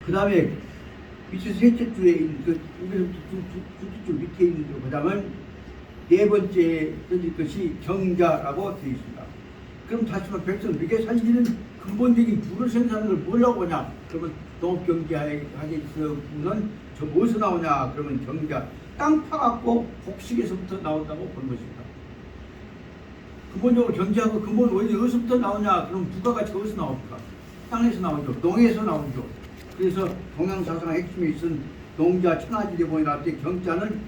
그 다음에 밑에 셋째 줄에 있는 두째 줄 밑에 있는 그 다음은 네 번째 던질 것이 경자라고 되어 있습니다. 그럼 다시 말해 백성 이게 살기는 근본적인 부를 생산하는 걸 뭐라고 하냐? 그러면 농업경제학에 있어서는 저 무엇에서 나오냐? 그러면 경자 땅 파갖고 곡식에서부터 나온다고 보는 것입니다. 근본적으로 경제하고 근본 원인이 어디서부터 나오냐? 그럼 부가가치가 어디서 나옵니까? 땅에서 나오죠. 농에서 나오죠. 그래서 동양사상의 핵심에 있은 농자 천하지대 보이 나올 때 경자는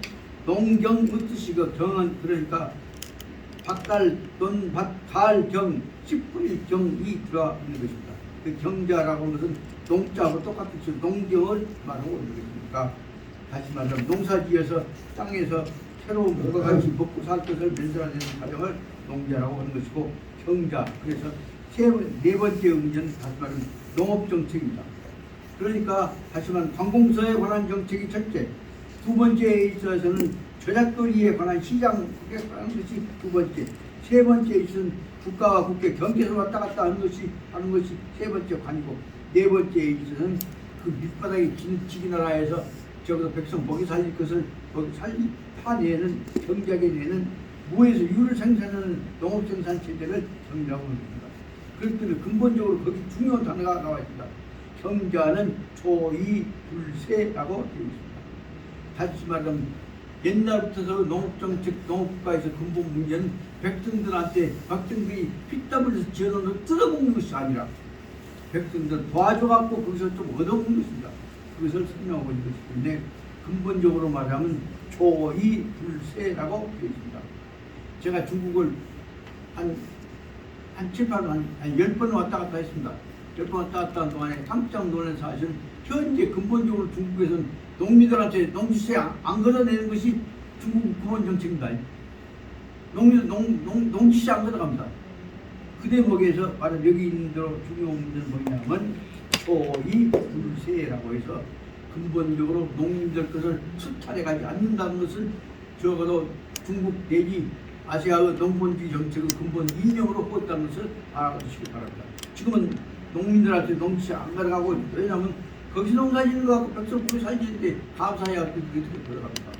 농경의 뜻이고 경은 그러니까 박달 돈 박달경 10분의 경이 들어가 있는 것입니다. 그 경자라고 하는 것은 농자하고 똑같이 농경을 말하고 있는 것입니다. 다시 말하면 농사지어서 땅에서 새로운 부가가치 먹고 살 것을 만들어내는 과정을 농자라고 하는 것이고 경자 그래서 네 번째 의미는 다시 말하면 농업정책입니다. 그러니까 다시 말하면 관공서에 관한 정책이 첫째, 두 번째에 있어서는 저작거리에 관한 시장에 관한 것이 두 번째, 세 번째에 있어서는 국가와 국회 경제에서 왔다 갔다 하는 것이 세 번째 관이고 네 번째에 있어서는 그 밑바닥에 지기 나라에서 적어도 백성 먹이 살릴 것을 먹이 살리 파내는 경작에 내는 무에서 유를 생산하는 농업 생산 체제를 경이라고 합니다. 그렇기 때문에 근본적으로 거기 중요한 단어가 나와 있습니다. 경자는 초이불세라고 되어 있습니다. 다시 말하면 옛날부터 농업정책, 농업국가에서 근본 문제는 백성들이 피땀 흘려서 지어놓은 뜯어먹는 것이 아니라 백성들 도와줘갖고 거기서 좀 얻어먹는 것입니다. 그것을 설명하고 있는 것이기 때문에 근본적으로 말하면 초이불세라고 되어 있습니다. 제가 중국을 한 7, 8년, 한 10번 왔다 갔다 했습니다. 10번 왔다 갔다 한 동안에 깜짝 놀란 사실은 현재 근본적으로 중국에서는 농민들한테 농지세 안 걷어내는 것이 중국 근본 정책입니다. 농지세 안 걷어갑니다. 그 대목에서 바로 여기 있는 대로 중요한 문제는 뭐냐면 초이불세라고 해서 근본적으로 농민들 것을 수탈해가지 않는다는 것을 적어도 중국 내지 아시아의 농본주의 정책의 근본 이념으로 보았다는 것을 알아주시기 바랍니다. 지금은 농민들한테 농지세 안 가져가고 왜냐하면 거기서 농사 짓는 거 갖고 백성 거기 살지는데 감사해야 그게 들어갑니다.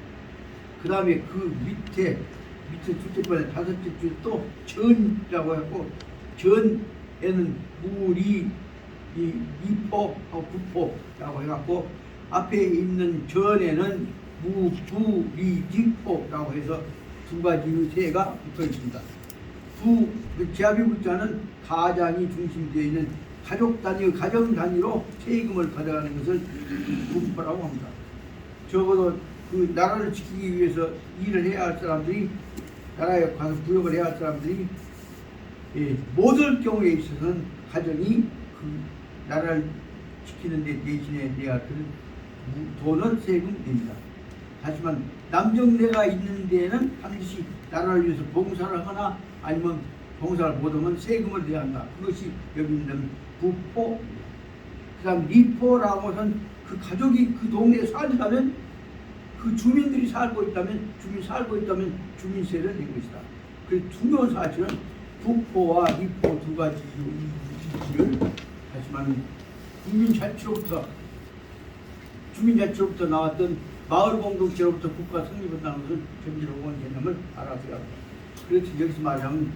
그 다음에 그 밑에 둘째 번에 다섯째 줄 또 전이라고 했고 전에는 무리 이포하고 부포라고 해갖고 앞에 있는 전에는 무부리지포라고 해서 두 가지 세가 붙어 있습니다. 제압의 부자는 가장이 중심되어 있는 가족 단위, 가정 단위로 세금을 가져가는 것을 부포라고 합니다. 적어도 그 나라를 지키기 위해서 일을 해야 할 사람들이 나라에 가서 부역을 해야 할 사람들이 모든 경우에 있어서는 가정이 그 나라를 지키는 데 대신에 내야 할 돈을 세금 냅니다. 하지만 남정네가 있는 데에는 반드시 나라를 위해서 봉사를 하거나 아니면 봉사를 못하면 세금을 내야 한다. 그것이 여기 있는 부포입니다. 그 다음 리포라고 하는 그 가족이 그 동네에 살다면 그 주민들이 살고 있다면 주민세를 낸 것이다. 그 중요한 사실은 부포와 리포 두 가지 이유를 하지만 주민자치로부터 나왔던 마을 공동체로부터 국가 성립한다는 것을 전제로 온 개념을 알아줘야 합니다. 그래서 여기서 말하면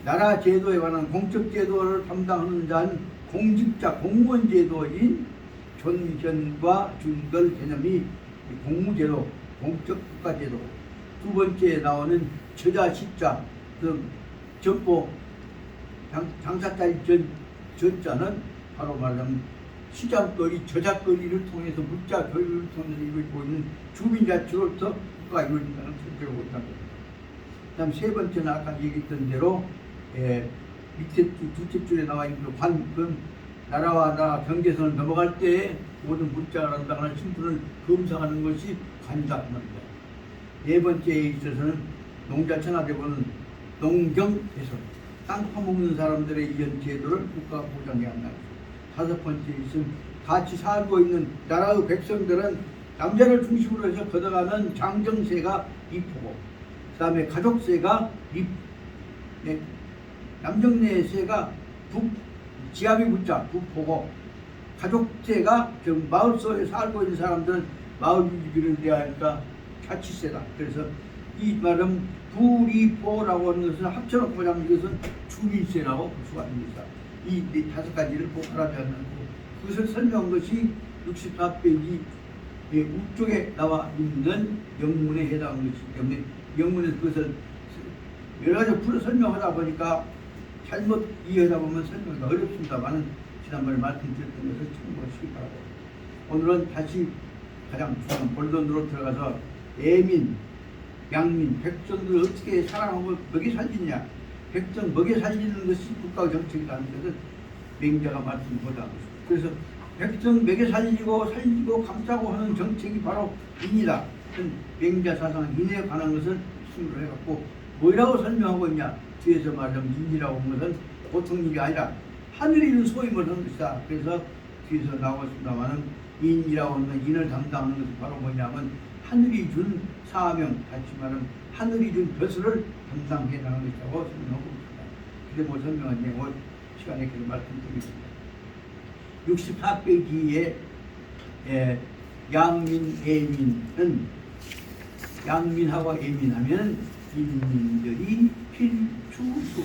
나라 제도에 관한 공적 제도를 담당하는 자는 공직자 공무원 제도인 존견과 준걸 개념이 공무제도, 공적 국가제도. 두 번째에 나오는 저자시자, 그 전보 장사자리 전자는 바로 말하면 시장거리, 저작거리를 통해서 물자 교육을 통해서 이루어지고 있는 주민자치로부터 국가가 이루어진다는 전제로 있다는 겁니다. 그 다음 세 번째는 아까 얘기했던 대로 밑에 둘째 줄에 나와 있는 그 나라와 나라 경계선을 넘어갈 때 모든 물자가 담당하는 신분을 검사하는 것이 관이다 말입니다. 네 번째에 있어서는 농자천하대보는 농경에서 땅 파먹는 사람들의 이런 제도를 국가가 보장해야 한다. 다섯 번째에 있으면 같이 살고 있는 나라의 백성들은 남자를 중심으로 해서 걷어가는 장정세가 리포고 그 다음에 가족세가 남정네세가 지압의 부자 부포고 가족제가 지금 마을 속에 살고 있는 사람들은 마을 유지비를 내야 하니까 자치세다. 그래서 이 말은 부리포라고 하는 것을 합쳐놓고 보자면 이것은 주민세라고 볼 수가 있습니다. 이 다섯 가지를 꼭 알아야 하는 거고, 그것을 설명한 것이 64페이지 우쪽에 나와 있는 영문에 해당하는 것이기 때문에 영문에서 그것을 여러 가지 풀어 설명하다 보니까 잘못 이해하다 보면 설명이 어렵습니다만은 지난번에 말씀드렸던 것을 참고하시기 바라고, 오늘은 다시 가장 중요한 본론으로 들어가서 애민, 양민, 백성들을 어떻게 사랑하고 먹여 살리느냐, 백성 먹여 살리는 것이 국가 정책이라는 것을 맹자가 말씀보다, 그래서 백성 먹여 살리고 감싸고 하는 정책이 바로 인이다. 맹자 사상 인에 관한 것을 힘으로 해갖고 뭐라고 설명하고 있냐, 뒤에서 말하면 인이라고 하는 것은 보통 일이 아니라 하늘에 있는 소임을 하는 것이다. 그래서 뒤에서 나오겠습니다만은 인이라고 하는 인을 담당하는 것은 바로 뭐냐면 하늘이 준 사명, 다시 말하면 하늘이 준 벼슬을 담당해 나가는 것이라고 설명하고 있습니다. 그래 뭐 설명한 내용을 시간에 계속 말씀드리겠습니다. 64페이지에 양민, 애민은, 양민하고 애민하면 인민들이 필추수,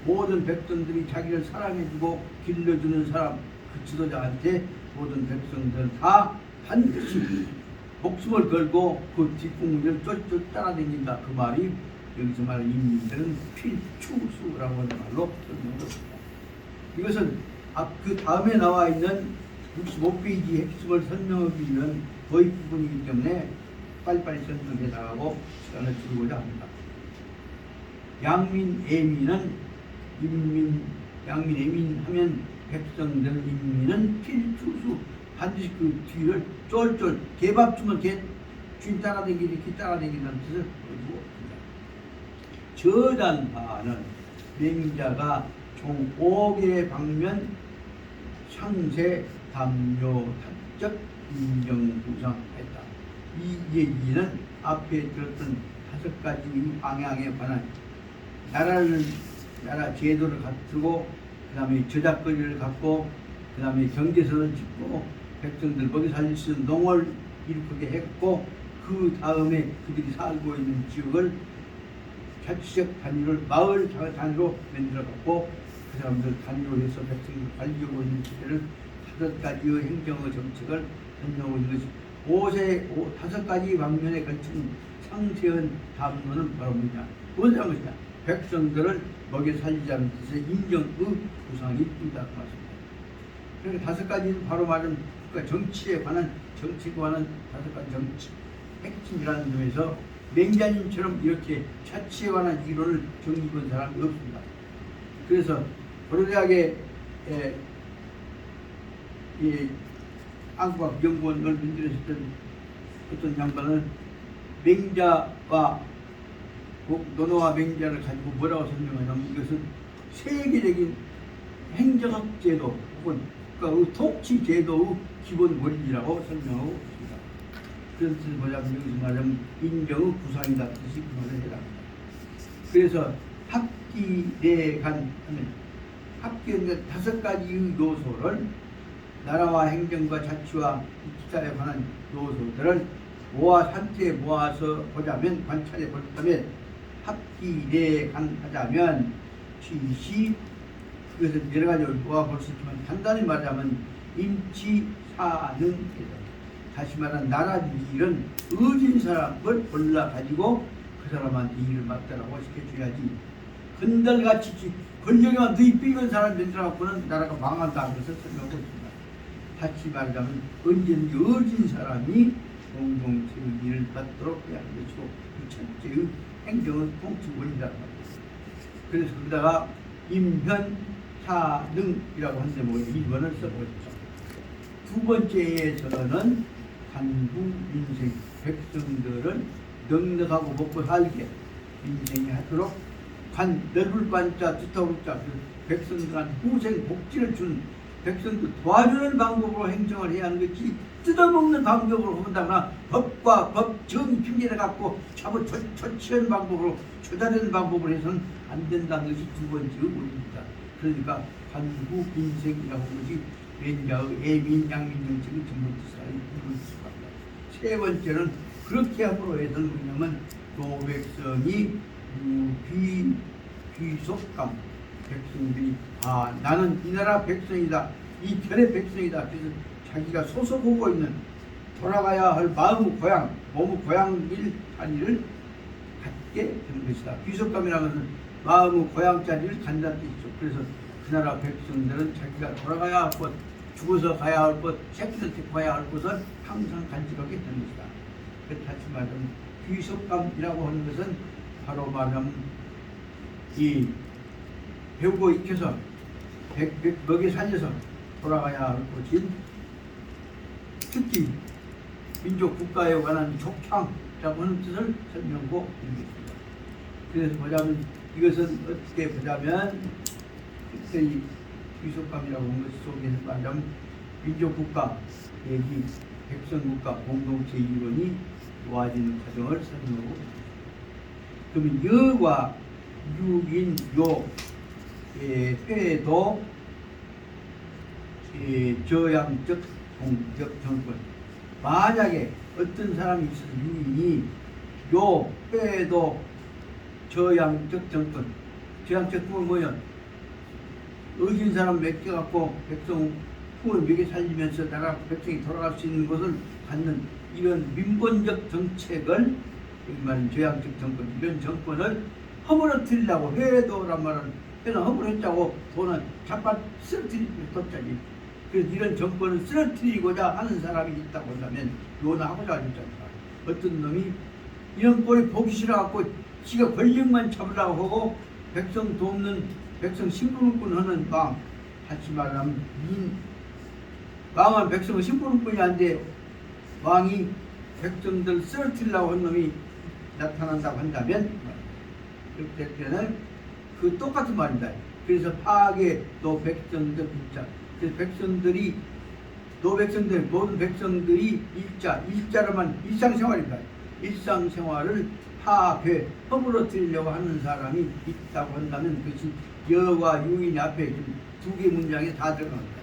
모든 백성들이 자기를 사랑해주고 길러주는 사람, 그 지도자한테 모든 백성들 다 반드시 목숨을 걸고 그 뒷공문을 쫄쫄 따라다닌다. 그 말이 여기서 말하는 인민들은 필추수라고 하는 말로 설명합니다. 이것은 그 다음에 나와 있는 65페이지 핵심을 설명하기 위한 거의 부분이기 때문에 빨리빨리 설명해 나가고 시간을 줄이고자 합니다. 양민, 애민은 인민, 양민, 애민 하면 백성들, 인민은 필추수, 반드시 그 뒤를 쫄쫄, 개밥 주면 개 주인 따라다니기, 기 따라다닌다는 뜻을 보여주고 있습니다. 저단파는 맹자가 총 5개의 방면 상세, 담요, 탑적, 인정, 구상했다. 이 얘기는 앞에 들었던 5가지 방향에 관한 나라 제도를 갖추고, 그 다음에 저작거리를 갖고, 그 다음에 경제선을 짓고, 백성들 먹여 살릴 수 있는 농을 일으키게 했고, 그 다음에 그들이 살고 있는 지역을 자치적 단위를 마을 단위로 만들어 갖고 그 사람들 단위로 해서 백성을 관리하고 있는 시대를 5가지의 행정의 정책을 설명하고 있는 것이 5가지 방면에 걸친 상세한 담론은 바로 뭐냐, 무엇을 한 것이냐, 백성들을 먹여 살리자는 뜻의 인정의 구상이 있다 그 말씀입니다. 그러니까 5가지는 바로 말은 그러니까 정치에 관한, 정치에 관한 5가지 정치 핵심이라는 점에서 맹자님처럼 이렇게 자치에 관한 이론을 정립한 사람이 없습니다. 그래서 고려대학의 안국학 연구원을 만들었던 어떤 양반은 맹자와 논어와 맹자를 가지고 뭐라고 설명하냐면 이것은 세계적인 행정학 제도 혹은 그러니까 통치 제도의 기본 원리라고 설명하고 있습니다. 그런 뜻을 보자면 여기서 말하면 인정의 구상이다 뜻이 그 말을 해당합니다. 그래서 합기내간 하면 합기는 5가지의 요소를 나라와 행정과 자치와 기타에 관한 요소들을 산체에 모아서 보자면, 관찰해 보자면 합기내간 하자면 취시, 그것을 여러 가지로 모아볼 수 있지만 간단히 말하자면 임치사능, 다시 말하면 나라 일은 의진 사람을 골라가지고 그 사람한테 일을 맡더라고 시켜줘야지, 건달같이 권력에만 너희 삐는 사람 만들어갖고는 나라가 망한다는 것을 설명하고 있습니다. 다시 말하자면 언제든지 의진 사람이 공동체의 일을 받도록 해야 하는 것이고 그 첫째의 행정은 통치 원리라는 말입니다. 그래서 거기다가 임현사능이라고 하는데 뭐 1번을 써보겠죠. 두 번째에서는 간부 민생, 백성들을 넉넉하고 먹고 살게 민생이 하도록 넓을 관자 두터울자 백성들한테 후생 복지를 준 백성들 도와주는 방법으로 행정을 해야 하는 것이 뜯어먹는 방법으로 한다거나 법과 법 정의 핑계를 갖고 조치하는 방법으로 조달하는 방법으로 해서는 안 된다는 것이 두 번째 원리입니다. 그러니까 간부 민생이라고 하는 것이 왼자의 애민 양민 정책이 전부 이룰 수가 없다. 세 번째는 그렇게 함으로 해서 뭐냐면 노백성이 귀속감 백성들이 나는 이 나라 백성이다, 이 편의 백성이다. 그래서 자기가 소속하고 있는 돌아가야 할 마음의 고향, 몸의 고향일 자리를 갖게 되는 것이다. 귀속감이라는 것은 마음의 고향 자리를 간다는 뜻이죠. 그래서 그 나라 백성들은 자기가 돌아가야 할 곳, 죽어서 가야 할 곳, 새끼들 데리고 가야 할 곳을 항상 간직하게 되는 것이다. 다시 말하면 귀속감이라고 하는 것은 바로 말하면 이 배우고 익혀서 먹여 살려서 돌아가야 할 곳인, 특히 민족 국가에 관한 족창이라고 하는 뜻을 설명하고 있는 것입니다. 그래서 보자면 이것은 어떻게 보자면 그때 이 귀속감이라고 하는 것 속에서 말하자면 민족 국가 얘기, 백성 국가 공동체 이론이 모아지는 과정을 설명하고 있습니다. 그러면 여와 육인 요 회도 저양적 공적 정권, 만약에 어떤 사람이 있어서 유인이 요 회도 저양적 정권, 저양적 정권은 뭐냐, 의신 사람 맡겨갖고 백성 풍을 먹여 살리면서 나라 백성이 돌아갈 수 있는 것을 갖는 이런 민본적 정책을, 여기 말하는 저양적 정권, 이런 정권을 허물어뜨리려고, 회도란 말은 회는 허물했자고 돈은 잠깐 쓰러뜨리고 뒀자니, 그래서 이런 정권을 쓰러뜨리고자 하는 사람이 있다고 한다면 요나하고자 하잖아. 어떤 놈이 이런 꼴이 보기 싫어갖고 지가 권력만 잡으려고 하고 백성 돕는, 백성 심부름꾼 하는 왕, 다시 말하면 왕은 백성은 심부름꾼이 아닌데 왕이 백성들 쓰러뜨리려고 한 놈이 나타난다고 한다면 그럴 때는 그 똑같은 말입니다. 그래서 파괴 노백성들 일자, 그래서 백성들이 노백성들 모든 백성들이 일자로만 일상생활입니다. 일상생활을 파괴 허물어뜨리려고 하는 사람이 있다고 한다면 그것이 여와 유인 앞에 두 개 문장에 다 들어갑니다.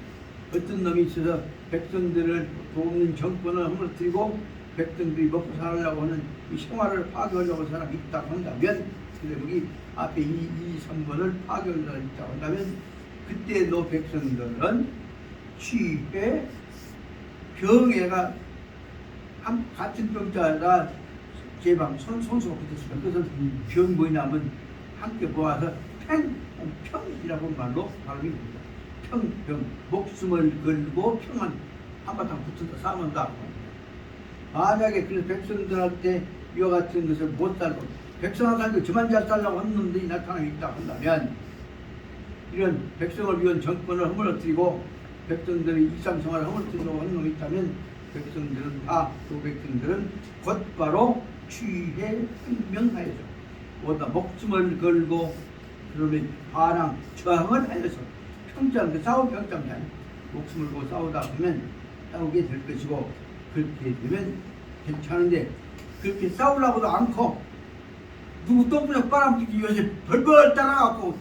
어떤 놈이 있어서 백성들을 돕는 정권을 허물어뜨리고 백성들이 먹고 살려고 하는 이 생활을 파괴하려고 하는 사람이 있다고 한다면, 그래서 여기 앞에 2, 3번을 파괴하려고 사람이 있다고 한다면, 그때 너 백성들은 취해 병에가 같은 병자가 제방 손수가 붙었습니다. 그래서 병 뭐냐면 함께 모아서 평이라고 말로 발음이 됩니다. 평, 목숨을 걸고 평은 한바탕 붙은다, 싸운다. 만약에 그래서 백성들한테 이와 같은 것을 못 살고 백성한테 저만 잘 살라고 하는 놈들이 나타나고 있다 한다면, 이런 백성을 위한 정권을 허물어뜨리고 백성들의 일상생활을 허물어뜨리려고 하는 놈이 있다면, 백성들은 또 백성들은 곧바로 취해 행명하여서 보다 목숨을 걸고 그러면 반항 저항을 하여서 평장, 싸울 평장이 아니고 목숨을 걸고 싸우다 보면 싸우게 될 것이고, 그렇게 되면 괜찮은데 그렇게 싸우려고도 않고 누구 똥부적 빨아먹기 위해서 벌벌 따라가고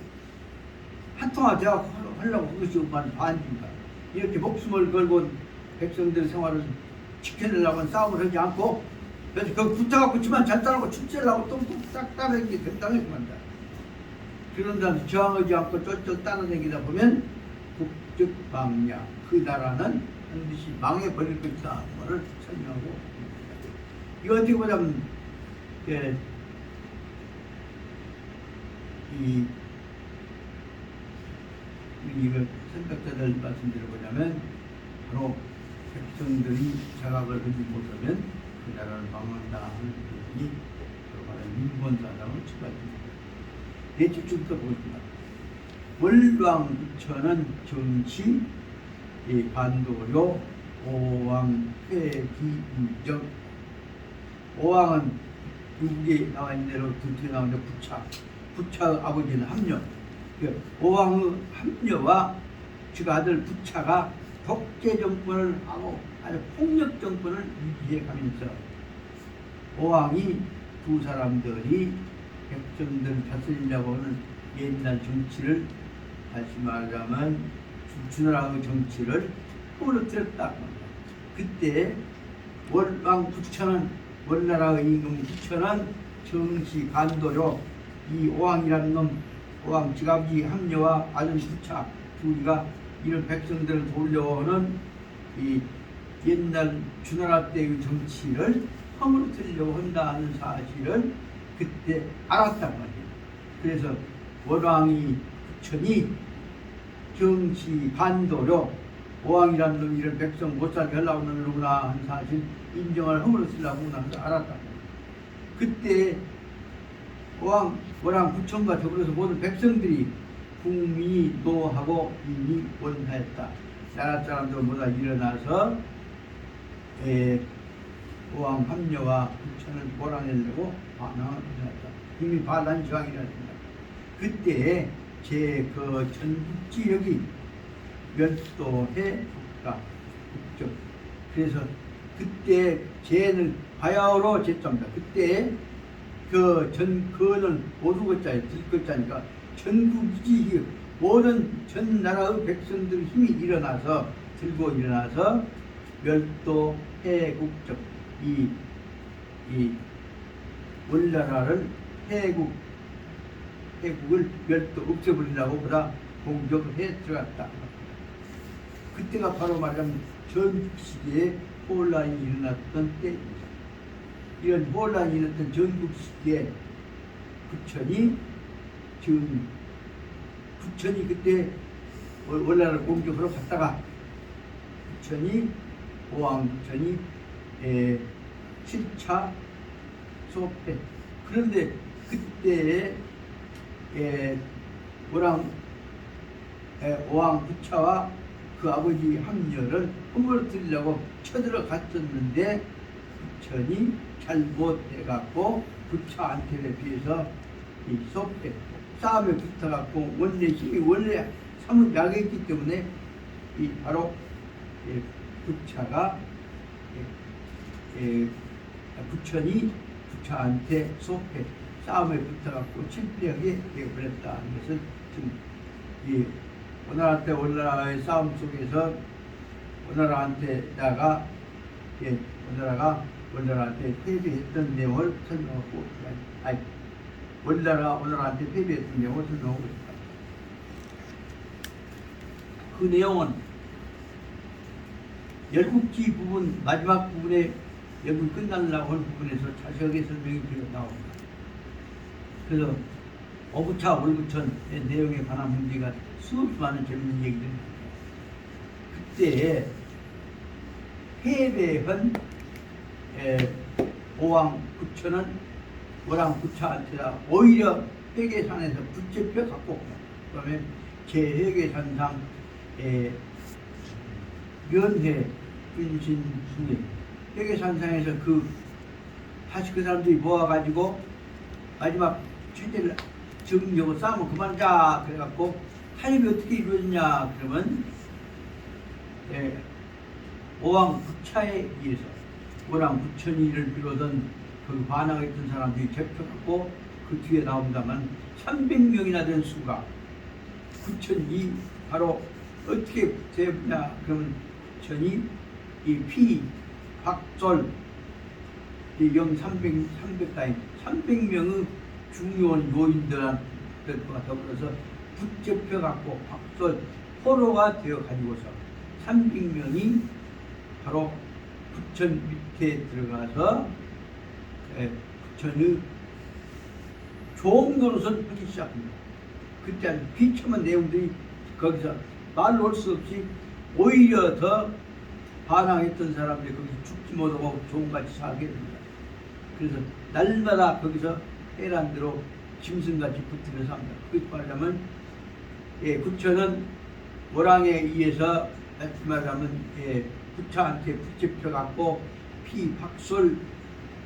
한통화 대학 하려고 그것이 엄마는 반지입니다. 이렇게 목숨을 걸고 백성들 생활을 지켜내려고 싸움을 하지 않고, 그래서 그 붙어갖고 지만 잘 따라고 축제하려고 똥똥 딱 따라다니게 된다는 겁니다. 그런 다음에 저항하지 않고 쫄쫄 따라다니다 보면 국적방야, 그 나라는 반드시 망해버릴 것이다 말을 설명하고 있습니다. 이거 어떻게 보자면 이걸 선택자들 말씀드려보자면, 바로 백성들이 자각을 하지 못하면 그 나라를 망한다 하는 부분이 바로 말하는 민본사상을 추가합니다. 네 줄부터 보겠습니다. 월왕부처는 정치, 반도요, 오왕, 회기인정. 오왕은 육국에 나와 있는 대로 둘째 나오는데 부차 아버지는 함녀. 오왕의 함녀와 즉 아들 부차가 독재 정권을 하고 아주 폭력 정권을 유지해 가면서 오왕이 두 사람들이 백성들 다스리려고 하는 옛날 정치를, 다시 말하자면 주나라의 정치를 허물어뜨렸다. 그때 월왕 부처는 월나라의 임금 부처는 정시 간도료 이 오왕이라는 놈 오왕 지갑지 함녀와 아들 부차 둘이가 이런 백성들을 돌려오는 이 옛날 주나라 때의 정치를 허물어뜨리려고 한다는 사실을 그때 알았단 말이에요. 그래서 월왕이 부처니 정치 간도료 오왕이라는 놈이 이런 백성 못살게 하려고 하는 놈이구나 하는 사실 인정을 허물어뜨리려고 하는 걸 알았다. 그때 월왕 부처과 더불어서 모든 백성들이 국민이 노하고 이미 원하였다. 나라 사람들 모두 일어나서 오왕 함녀와 부처를 몰아내려고 반항을 했다. 이미 반란지왕이라는 생각. 그때 제 그 전국지역이 멸도해 국적. 그래서 그때 제는 바야흐로 제자입니다. 그때 그는 오두것자에 들것자니까 전국지 모든 전 나라의 백성들 힘이 일어나서 들고 일어나서 멸도 해국적 이 원나라를 해국을 멸도 없애버리려고 보다 공격을 해 들어갔다. 그때가 바로 말하자면 전국시대에 혼란이 일어났던 때입니다. 이런 혼란이 일어났던 전국시대에 부처니 그때 원나라를 공격하러 갔다가 오왕 부처니 7차 소패. 그런데 그때에 오왕 부차와 그 아버지 함녀를 허물어뜨리려고 쳐들어갔었는데 부처니 잘못해갖고 부차한테 비해서 이 소패 싸움에 붙어갖고 원래 힘이 원래 사뭇 약했기 때문에 이 바로 부차가 부처니 부차한테 소패 싸움에 붙어갖고 실패하게 되어버렸다 하는 것을 지금 이 원나라의 싸움 속에서 원나라가 원나라한테 패배했던 내용을 설명하고 원나라한테 패배했던 내용을 설명하고 있다. 그 내용은 열국지 부분 마지막 부분에 여기 끝나려고 할 부분에서 자세하게 설명이 되어 나옵니다. 그래서 어부차 월부천의 내용에 관한 문제가 수없이 많은 재밌는 얘기들입니다. 그때 패배한 오왕 부처는 월왕 부차한테다 오히려 회계산에서 붙잡혀 갖고 그다음에 제회계산상 면회 분신 중에 회계산상에서 다시 그 사람들이 모아가지고 마지막 체제를 적응하고 싸움을 그만하자 그래갖고 타협이 어떻게 이루어졌냐 그러면 오왕 부차에 의해서 월왕 부처니를 비롯한 그 반항했던 사람들이 잡혀갖고 그 뒤에 나옵니다만 300명이나 된 수가 부처니 바로 어떻게 되었냐 그러면 부처니 이 피, 박솔 영 300명의 중요한 요인들과 더불어서 붙잡혀갖고 박솔 포로가 되어가지고서 300명이 바로 부천 밑에 들어가서 부천의 좋은 노릇을 하기 시작합니다. 그때 비참한 내용들이 거기서 말로 할 수 없이 오히려 더 반항했던 사람들이 거기서 죽지 못하고 종같이 살게 됩니다. 그래서 날마다 거기서 해란대로 짐승같이 붙으면서 합니다. 그것이 말하자면 부처는 월왕에 의해서 말하자면 부처한테 붙잡혀갖고 피, 박솔,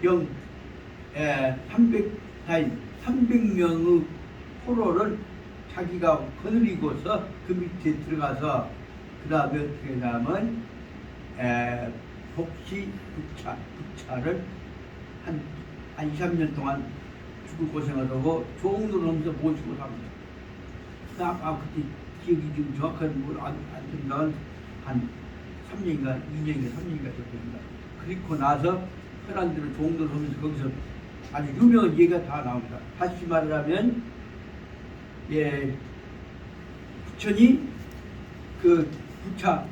영 300명의 포로를 자기가 거느리고서 그 밑에 들어가서 그 다음에 어떻게 하냐면 복시 부차를 한 2, 3년 동안 죽을 고생을 하고 종로를 하면서 모시고 삽니다. 그때 기억이 지금 정확한 안 된다면 한 3년인가 2년인가 3년인가 됐습니다. 그리고 나서 혈안대로 종도를 하면서 거기서 아주 유명한 얘기가 다 나옵니다. 다시 말하자면 예, 부처니 그 부차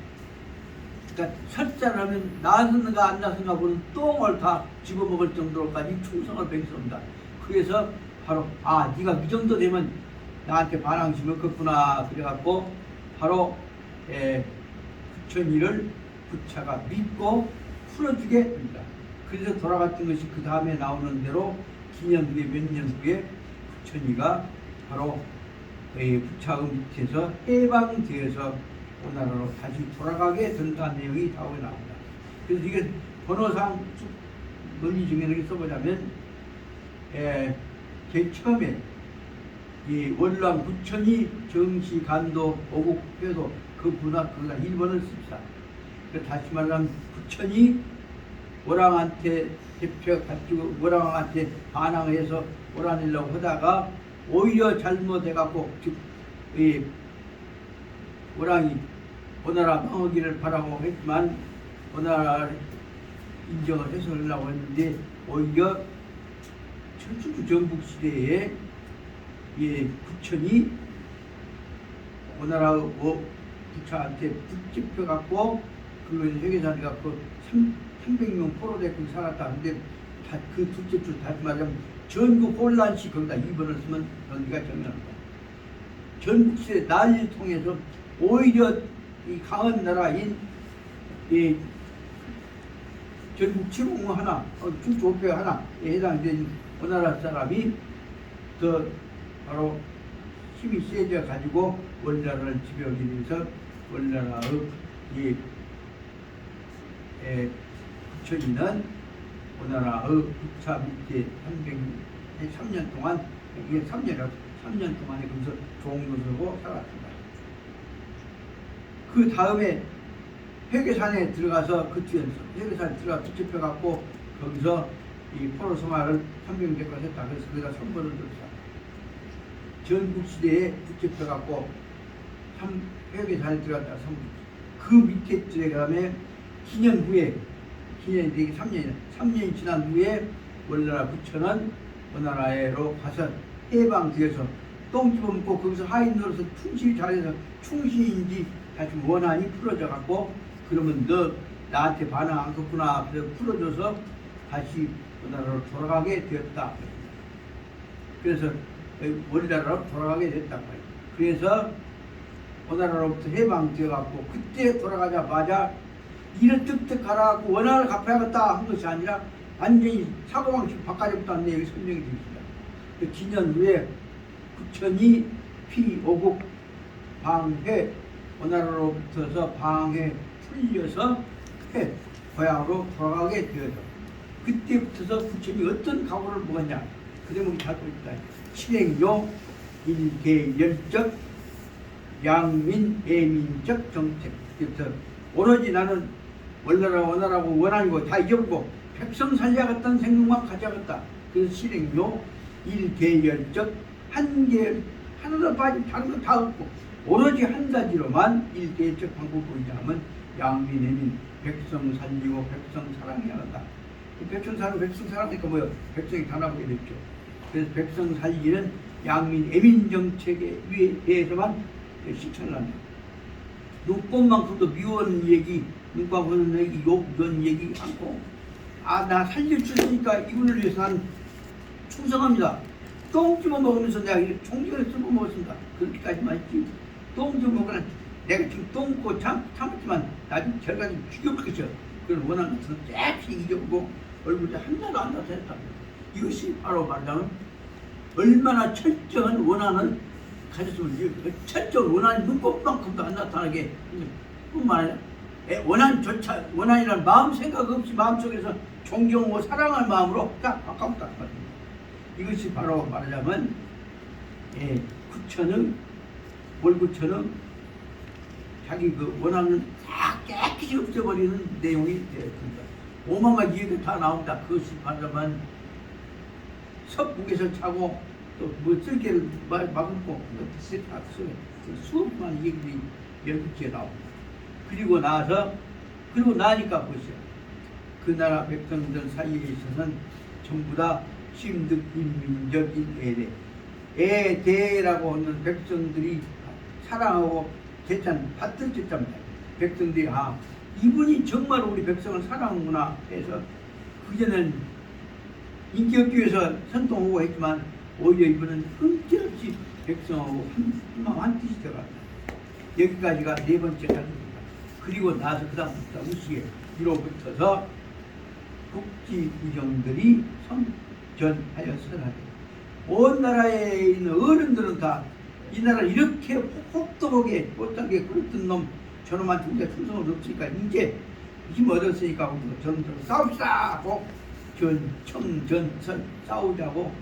그러니까 설자라면 나섰는가 안 나섰는가 보는 똥을 다 집어먹을 정도로까지 충성을 베겼습니다. 그래서 바로 아 네가 이 정도 되면 나한테 반항심을 걷구나 그래갖고 바로 부처니를 부차가 믿고 풀어주게 됩니다. 그래서 돌아갔던 것이 그 다음에 나오는 대로 기년 후에 몇 년 후에 부처니가 바로 부차의 밑에서 해방되어서 오나라로 다시 돌아가게 된다는 내용이 다음에 나옵니다. 그래서 이게 번호상 논리 중에 이렇게 써보자면 제일 처음에 이 원랑 부처니 정시 간도 오국 회도 그 분화 그다 1번을 씁시다. 다시 말하면 부처니 오랑한테 대표 가지고 오랑한테 반항해서 오라내려고 하다가 오히려 잘못해갖고 즉 오랑이 오나라 망하기를 바라고 했지만 오나라 인정을 해서 하려고 했는데 오히려 천수주 정국 시대에 부처니 오나라 부처한테 붙잡혀갖고 그걸로 회계사를 갖고 300명 포로되고 살았다. 근데 그 둘째 주 다시 말하면 전국 혼란시 거기다 2번을 쓰면 논리가 정리합니다. 전국 시대 난리를 통해서 오히려 이 강한 나라인 이 전국 지공 하나, 중조표 하나에 해당된 오나라 사람이 그 바로 힘이 세져 가지고 원나라를 지배하기 위해서 원나라의 이 부처니는 오나라의 부차 밑에 3년 동안 이게 3년 동안에 거기서 종노서고 살았습니다. 그 다음에 회계산에 들어가서 그 뒤에서 회계산에 들어가 붙잡혀갖고 거기서 이 포로소마를 300대까지 했다. 그래서 거기다 3번을 들었다. 전국시대에 붙잡혀갖고 회계산에 들어갔다. 그 밑에 들어가면 기년 후에 기년이 되게 3년이 지난 후에 원나라 부처는 원나라로 가서 해방되어서 똥 집어먹고 거기서 하인 노릇을 충실히 잘해서 충신인지 다시 원한이 풀어져 갖고 그러면 너 나한테 반항 안 걷구나 그래서 풀어줘서 다시 원나라로 돌아가게 되었다. 그래서 원나라로 돌아가게 됐단 말이에요. 그래서 원나라로부터 해방되어 갖고 그때 돌아가자마자 이를 뜩뜩 갈아갖고 원한을 갚아야겠다 한 것이 아니라 완전히 사고방식 바꿔줬다 는 내용이 설명이 되어 있습니다. 그 기년 후에 부처니 피오국 방해 원나라로부터서 방해 풀려서 고향으로 돌아가게 되어서 그때부터서 부처니 어떤 각오를 먹었냐 그 대목이 잘 보입니다. 실행요 일계열적 양민 애민적 정책 그래서 오로지 나는 원나라고 원한이고 다 잊어버리고 백성 살려야겠다는 생각만 가져야겠다. 그래서 실행요 일계열적 한 개 하나도 빠지고 다른 거 다 없고 오로지 한 가지로만 일계열적 방법을 보이자면 양민애민 백성 살리고 백성 사랑해야 한다. 백성 사랑하니까 뭐요? 백성이 다 나오게 됐죠. 그래서 백성 살리는 양민 애민 정책에 대해서만 실천을 합니다. 눈꽃만큼도 미워하는 얘기, 눈과 보는 얘기, 욕 이런 얘기 않고 나 살려주시니까 이분을 위해서 난 충성합니다. 똥 집어 먹으면서 내가 총기를 쓰고 먹었습니다. 그렇게까지만 했지. 똥 집어 먹으면 내가 지금 똥 먹고 참았지만 나중에 결과는 죽여버리겠죠. 그걸 원하는 것은 쫙씩 잊어보고 얼굴에 하나도 안 나타냈다. 이것이 바로 말하자면 얼마나 철저한 원한을 가졌으면 철저한 원한이 눈꽃만큼도 안 나타나게 뿐만 아니라 원한이라는 마음 생각 없이 마음속에서 존경하고 사랑할 마음으로 딱 바꿔봤다. 이것이 바로 말하자면 부처는 월부처는 자기 그 원한을 다 깨끗이 없애버리는 내용이 되었습니다. 5만 가지 얘기가 다 나온다. 그것이 말하자면 석국에서 차고 또 뭐 쓸개를 막고 수많은 얘기들이 12개에 나옵니다. 그리고 나서 그리고 나니까 보세요. 그 나라 백성들 사이에 있어서는 전부 다 심득인민적인 애대라고 하는 백성들이 사랑하고 대찬 받들 짓답니다. 백성들이 이분이 정말 우리 백성을 사랑하는구나 해서 그전엔 인기 얻기 위해서 선동하고 했지만 오히려 이분은 흠결없이 백성하고 한마음 한뜻이 되어갑니다. 여기까지가 네 번째 단계입니다. 그리고 나서 그 다음부터 우시에 위로부터서 국지부정들이 선전하여 선하되 온 나라에 있는 어른들은 다 이 나라를 이렇게 혹독하게 못하게 그랬던 놈 저놈한테 우리가 충성을 없으니까 이제 힘 얻었으니까 우리가 전으로 싸웁시다 하고 청전선 싸우자고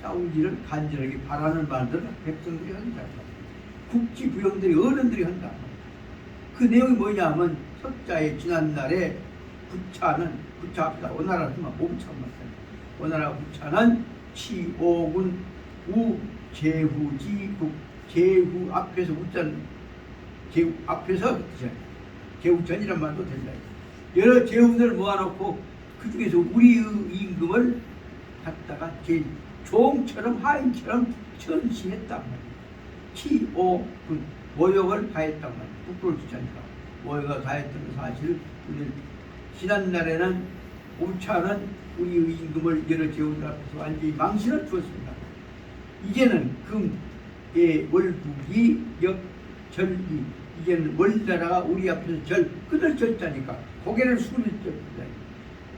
싸우기를 간절하게 바라는 말들을 백성들이 한다. 국지부영들이 어른들이 한다. 그 내용이 뭐냐면 석자의 지난날에 부차합니다. 오나라 하면 몸참만 오나라 부차는 치오군 우제후지국 제후 앞에서 우전 제후 앞에서 제후전이란 말도 된다. 여러 제후들을 모아놓고 그 중에서 우리의 임금을 갖다가 제일 종처럼 하인처럼 전시했단 말이에요. 치오군 모욕을 가했단 말이에요. 부끄러울 수 있으니까 모욕을 가했던 사실 우리 지난날에는 우차는 우리의 임금을 여러 제후들 앞에서 완전히 망신을 주었습니다. 이제는 금의 월국이 역절이 이제는 월나라가 우리 앞에서 끈을 절자니까 고개를 숙여졌다.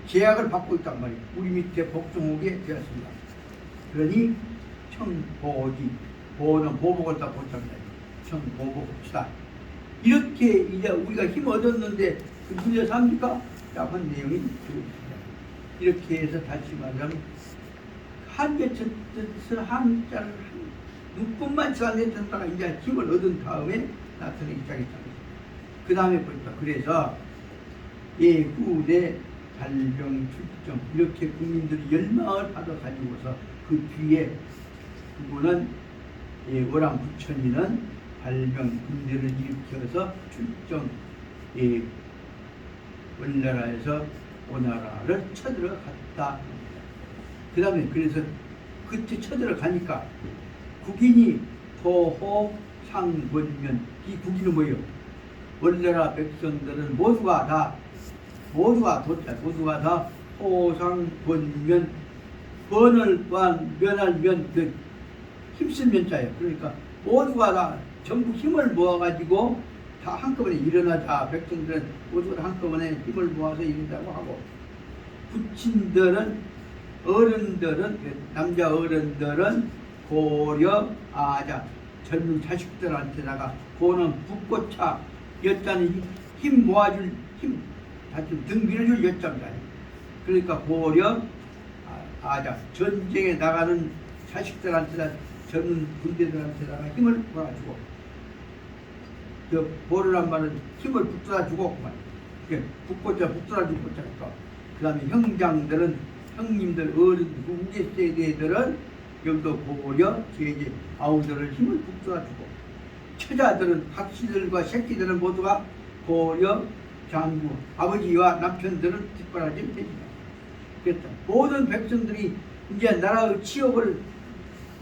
제약을 받고 있단 말이에요. 우리 밑에 복종하게 되었습니다. 그러니 청보지 보는 보복을 다 보답니다. 청보복합시다. 이렇게 이제 우리가 힘 얻었는데 그분이 삽니까? 라는 내용이 되어있습니다. 이렇게 해서 다시 말하면 한개뜻을 한자를 눈꽃만 지어냈다가 이제 힘을 얻은 다음에 나타내기 시작했다. 그 다음에 보니까 그래서 예후대 발병 출정 이렇게 국민들이 열망을 받아가지고서 그 뒤에 그분은 오랑 부처님은 발병 군대를 일으켜서 출정 원나라에서 오나라를 쳐들어갔다. 그 다음에 그래서 그때 쳐들어가니까 국인이 토호 상권면 이 국인은 뭐예요? 원나라 백성들은 모두가 다 호상권면 번을 면할 면 그 힘쓸 면자예요. 그러니까 모두가 다 전부 힘을 모아가지고 다 한꺼번에 일어나자. 백성들은 모두가 한꺼번에 힘을 모아서 일어나자고 하고 부친들은 어른들은 남자 어른들은 고려 아자 젊은 자식들한테다가 고는 붓고차 여자는 힘 모아줄 힘 등 밀어줄 여자입니다. 그러니까 고려 아자 전쟁에 나가는 자식들한테다 젊은 군대들한테다가 힘을 모아주고 보르란 말은 힘을 북돋아주고 북고자 북돋아주고 그 다음에 형장들은 형님들 어른 우리 세대들은 여기도 고려 제제 아우들을 힘을 북돋아주고 처자들은 학시들과 새끼들은 모두가 고려 장구 아버지와 남편들은 뒷바라지를 해줍니다. 그랬다. 모든 백성들이 이제 나라의 치욕을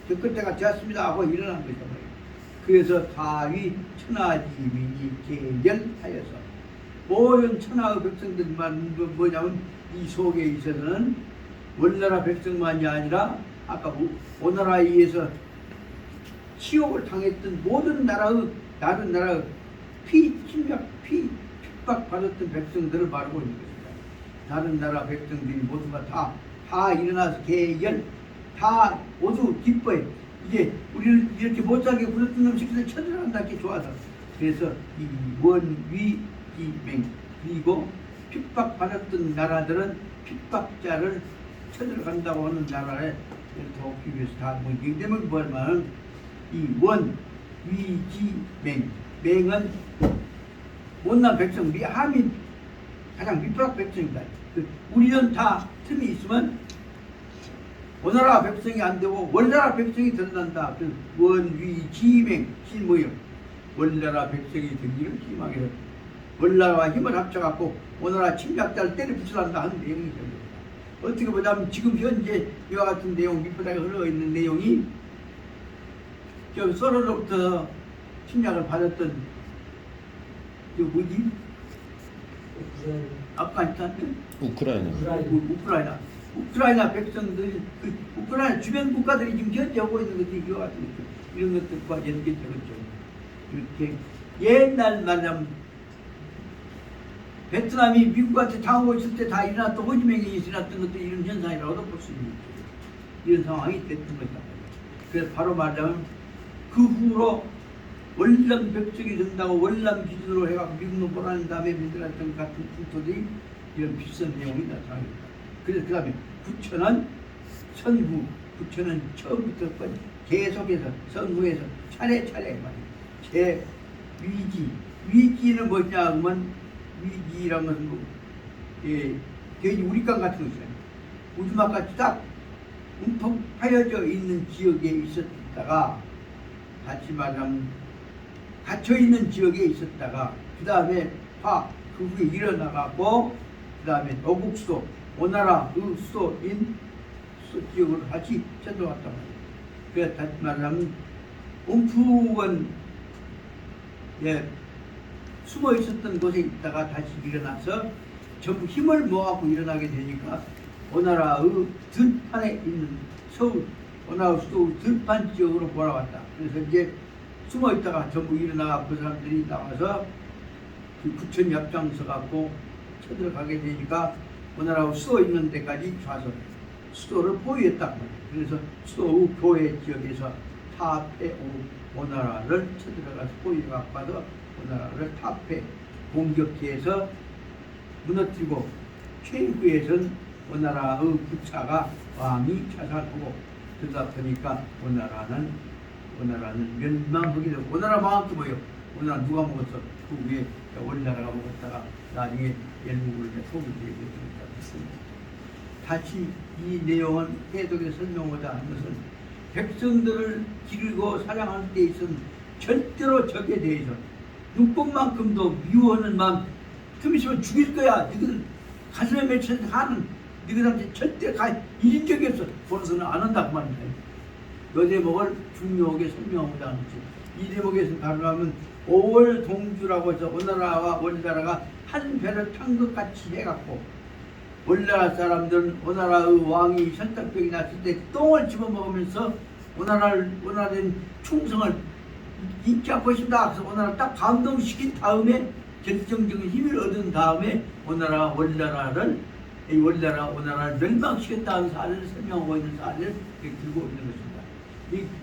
겪을 때가 되었습니다 하고 일어난 것이다. 그래서 다위 천하지민이 계절하여서 모든 천하의 백성들만 뭐냐면 이 속에 있어서는 원나라 백성만이 아니라 아까 오나라에 의해서 치욕을 당했던 모든 나라의 다른 나라의 핍박 받았던 백성들을 말하고 있는 것입니다. 다른 나라 백성들이 모두가 다 일어나서 계절 다 모두 기뻐해. 이제 우리를 이렇게 못살게 굴렀던 놈식들 쳐들어간다 이렇게 좋아서 그래서 이 원위기맹 그리고 핍박받았던 나라들은 핍박자를 쳐들어간다고 하는 나라에 돕기 위해서 다 경제면 뭐냐면 이 원위기맹 맹은 못난 백성 함이 가장 밑바닥 백성입니다. 우리는 다 틈이 있으면 오나라 백성이 안 되고 원나라 백성이 드러난다. 원위지맹 실무요. 원나라 백성이 되기를 희망해서 원나라와 힘을 합쳐갖고 오나라 침략자를 때려 붙여란다 하는 내용이 됩니다. 어떻게 보자면 지금 현재 이와 같은 내용, 밑바닥에 흘러있는 내용이 저 서로로부터 침략을 받았던 저 뭐지? 아프가니스탄? 우크라이나 백성들, 그 우크라이나 주변 국가들이 지금 현재 하고 있는 것들이 이와 같은 것들, 이런 것들과 연결되겠죠. 이렇게 옛날 말하면 베트남이 미국한테 당하고 있을 때 다 일어났던 호지맹이 일어났던 것도 이런 현상이라고도 볼 수 있는 거죠. 이런 상황이 됐던 것이다. 그래서 바로 말하자면 그 후로 월남 벽적이 된다고 월남 기준으로 해갖고 미국을 몰아낸 다음에 만들었던 같은 풍토들이 이런 비슷한 내용이 나타납니다. 그래서 그 다음에 부처는 선후, 부처는 처음부터 계속해서 선후에서 차례차례 제 위기는 뭐냐 하면 위기란 것은 뭐, 괜히 우리강 같은 것이잖아요. 우주막같이 딱 움푹 파여져 있는 지역에 있었다가 다시 말하면 갇혀있는 지역에 있었다가 그 다음에 그 후에 일어나가고 그 다음에 어국수도 오나라 그 수도인 지역으로 다시 쳐들어왔단 말이에요. 그래서 다시 말하면 움푹은 숨어 있었던 곳에 있다가 다시 일어나서 전부 힘을 모아갖고 일어나게 되니까 오나라의 들판에 있는 서울, 오나라 수도 들판 지역으로 돌아왔다. 그래서 이제 숨어 있다가 전부 일어나갖고 그 사람들이 나와서 그 부처님 앞장서 갖고 쳐들어가게 되니까 오나라 수도 있는 데까지 가서 수도를 포위했단 말이에요. 그래서 수도 교회 지역에서 타페 오나라를 쳐들어가서 포위해갖고 가서 오나라를 타페 공격해서 무너뜨리고 최후에선 오나라의 부차가 왕이 자살하고 그러다 보니까 오나라는 멸망하게 되고 오나라 망한 게 뭐예요? 오나라 누가 먹었어? 그 위에 원나라가 먹었다가 나중에 열무를 포기되게 되었습니다. 다시 이 내용은 해석에 설명하자 하는 것은 백성들을 기르고 사랑하는 데 있어서는 절대로 적에 대해서 눈꽃만큼도 미워하는 마음 틈 있으면 죽일 거야. 너희들 가슴에 맺혀서 하는 너희들한테 절대 잊은 적이 없어. 그래서는 안 한다 그 말입니다. 이 대목을 중요하게 설명하고자 하는 거죠. 이 대목에서 가르하면 5월 동주라고 해서 오나라와 원나라가 한 배를 탄 것 같이 해갖고 원나라 사람들은 오나라의 왕이 설탕병이 났을 때 똥을 집어먹으면서 오나라의 충성을 잊지 않고 있습니다. 그래서 오나라를 딱 감동시킨 다음에 결정적인 힘을 얻은 다음에 원나라를 멸망시켰다는 사례를 설명하고 있는 사례를 들고 있는 것입니다.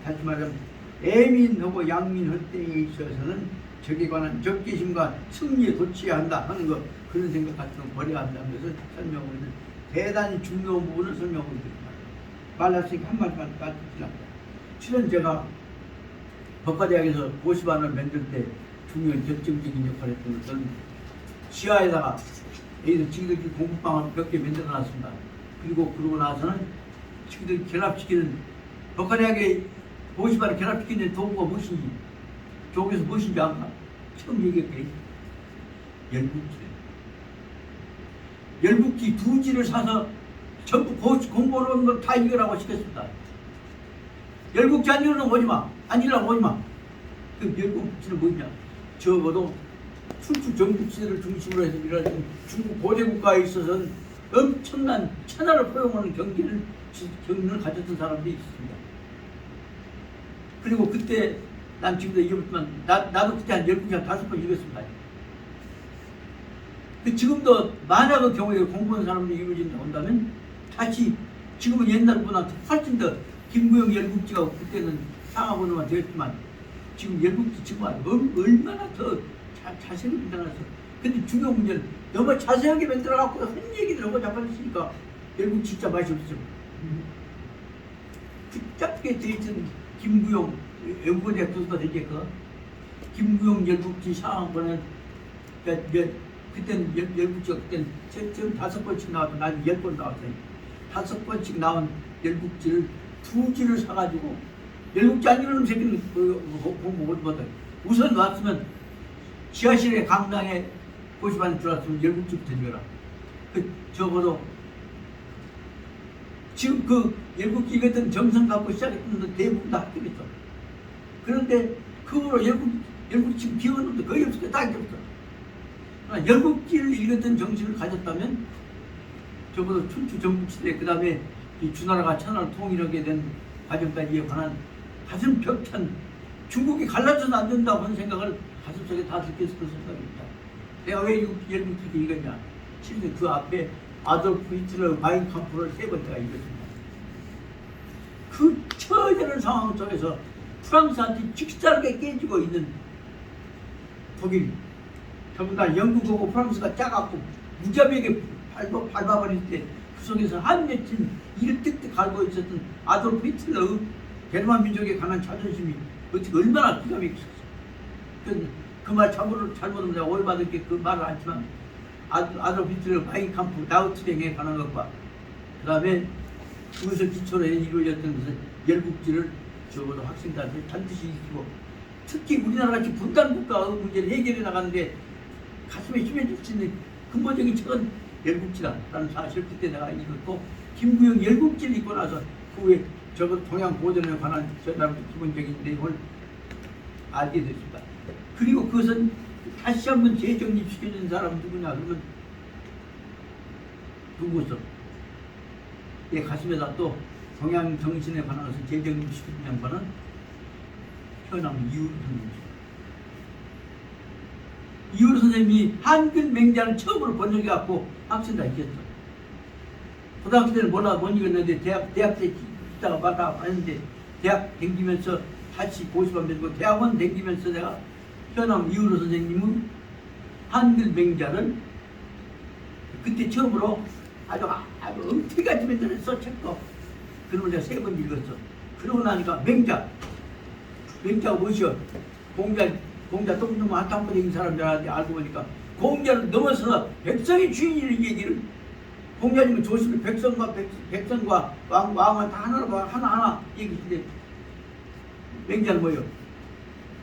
다시 말하면 애민하고 양민할 때에 있어서는 적에 관한 적개심과 승리에 도취해야 한다 하는 것, 그런 생각 같은 거 버려야 한다는 것을 설명하고 있는 대단히 중요한 부분을 설명하고 있습니다. 말랐으니까 한 말만 까짓니다. 실은 제가 법과대학에서 50안을 만들 때 중요한 결정적인 역할을 했던 것은 지하에다가 여기서 지금들 공부방을 몇 개 만들어 놨습니다. 그러고 나서는 지금들 결합시키는 법과대학에 50안을 결합시키는 도구가 무엇인지, 조국에서 무엇인지 알까? 처음 얘기했거든요. 열국지 2지를 사서 전부 공부를 하는 걸 다 읽으라고 시켰습니다. 열국지 안 읽으려면 오지 마. 안 읽으려면 오지 마. 그 열국지는 뭐냐? 적어도 춘추 전국시대를 중심으로 해서 일어났던 중국 고대국가에 있어서는 엄청난 천하를 포용하는 경기를 가졌던 사람들이 있습니다. 그리고 그때 난 지금도 읽었지만 나도 그때 한 10번, 한 5번 읽었습니다. 지금도 만약의 경우에 공부하는 사람들이 이루어진다고 한다면 다시 지금은 옛날보다 훨씬 더 김구영 열국지가 그때는 상하번호만 되었지만 지금 열국지 지금 얼마나 더 자세하게 만들어놨어. 근데 중요한 문제는 너무 자세하게 만들어갖고 한 얘기들 하고 잡아주시니까 열국지 진짜 맛이 없죠. 붙잡게 되어있던 김구영 연구대학 교수가 되겠고 김구영 열국지 상하번호는 그때는 열국지가 그때는 처음 5번씩 나왔고 나중에 10번 나왔어요. 5번씩 나온 열국지를 2지를 사가지고 열국지 안 이러는 새끼는 공부 못 받아요. 우선 왔으면 지하실에 강당에 고시반에 들어왔으면 7집부터 읽어라. 적어도 지금 그 7집 읽었던 정성 갖고 시작했던 데 대부분 다 합격했어. 그런데 그 후로 7집 비운 놈도 거의 없을 거야. 다 합격했어. 7집을 읽었던 정신을 가졌다면 적어도 춘추 전국시대 그 다음에 이 주나라가 천하를 통일하게 된 과정까지에 관한 가슴 벽찬 중국이 갈라져서 안 된다고 하는 생각을 가슴속에 다 느꼈을 것을 생각합니다. 내가 왜 7집을 읽었냐? 실은 그 앞에 아돌프 히틀러 마인캄프를 3번째가 읽었습니다. 그 처절한 상황 속에서 프랑스한테 직살하게 깨지고 있는 독일, 더군다나 영국하고 프랑스가 짜갖고 무자비하게 밟아버릴 때 그 속에서 한 맺힌 이를 뜩뜩 갈고 있었던 아돌프 히틀러의 게르만 민족에 관한 자존심이 어떻게 얼마나 기가 막혔어. 그 말 잘못하면 내가 오해받을 게 그 말을 않지만 아돌프 히틀러 마인캄프 나우트랭에 관한 것과 그 다음에 그것을 기초로 해 이루어졌던 것은 열국지를 적어도 학생들한테 반드시 익히고 특히 우리나라같이 분단국가의 문제를 해결해 나가는데 가슴에 힘을 줄 수 있는 근본적인 책은 열국지라는 사실을 그때 내가 읽었고 김구영 열국지를 읽고 나서 그 후에 적어도 동양 보존에 관한 전남의 기본적인 내용을 알게 됐습니다. 그리고 그것은 다시 한번 재정립시켜준 사람은 누구냐 그러면 누구서 내 가슴에다 또 동양 정신에 관한 것을 재정립시켜준 양반은 현암 이우르 선생님입니다. 이우르 선생님이 한글 맹자를 처음으로 번역해갖고 학생들 읽혔어. 고등학교 때는 몰라 못 읽었는데 대학 때 있다가 말다가 했는데 대학 댕기면서 다시 고시반 배우고 대학원 댕기면서 내가 현암 이우르 선생님은 한글 맹자를 그때 처음으로 아주 엄태같이 만들어서 책도 그걸 내가 3번 읽었어. 그러고 나니까 맹자가 무엇이여? 공자 똥좀 한탕벌 읽은 사람 줄 알았는데 알고 보니까 공자를 넘어서서 백성의 주인이라는 얘기를 공자님은 조심히 백성과 왕은 다 하나하나 얘기인데 맹자는 뭐예요?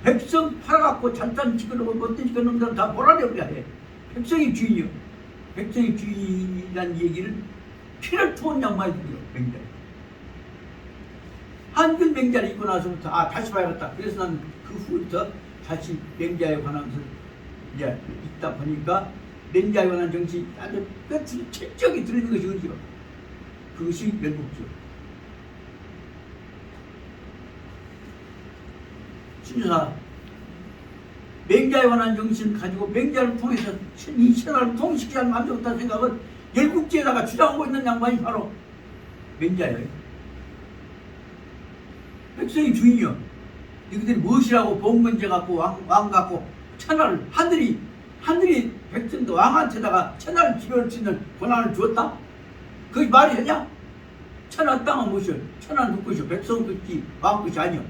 백성 팔아갖고 잔잔 지켜놓고 못된 지켜놓은 사람 다 몰아내버려야 해. 백성의 주인이요. 백성의 주인이라는 얘기를 피를 토한 양반이 들려 맹자. 한글 맹자를 읽고 나서부터 다시 봐야겠다. 그래서 난 그 후부터 다시 맹자에 관한 것을 이제 읽다 보니까 맹자에 관한 정신이 아주 끝으로 철저하게 들어있는 것이 어디요? 그것이 열국지요. 신유사 맹자에 관한 정신을 가지고 맹자를 통해서 이 신화를 통시키자는 마음이 없다는 생각을 열국지에다가 주장하고 있는 양반이 바로 맹자예요. 백성의 주인이요. 이들이 무엇이라고 봉건제 갖고 왕 갖고 천하를 하늘이 백성도 왕한테다가 천하를 지배할 수 있는 권한을 주었다? 그게 말이 되냐? 천하 땅은 무엇이요? 천하는 누구 것이요? 백성 것이 왕 것이 아니요.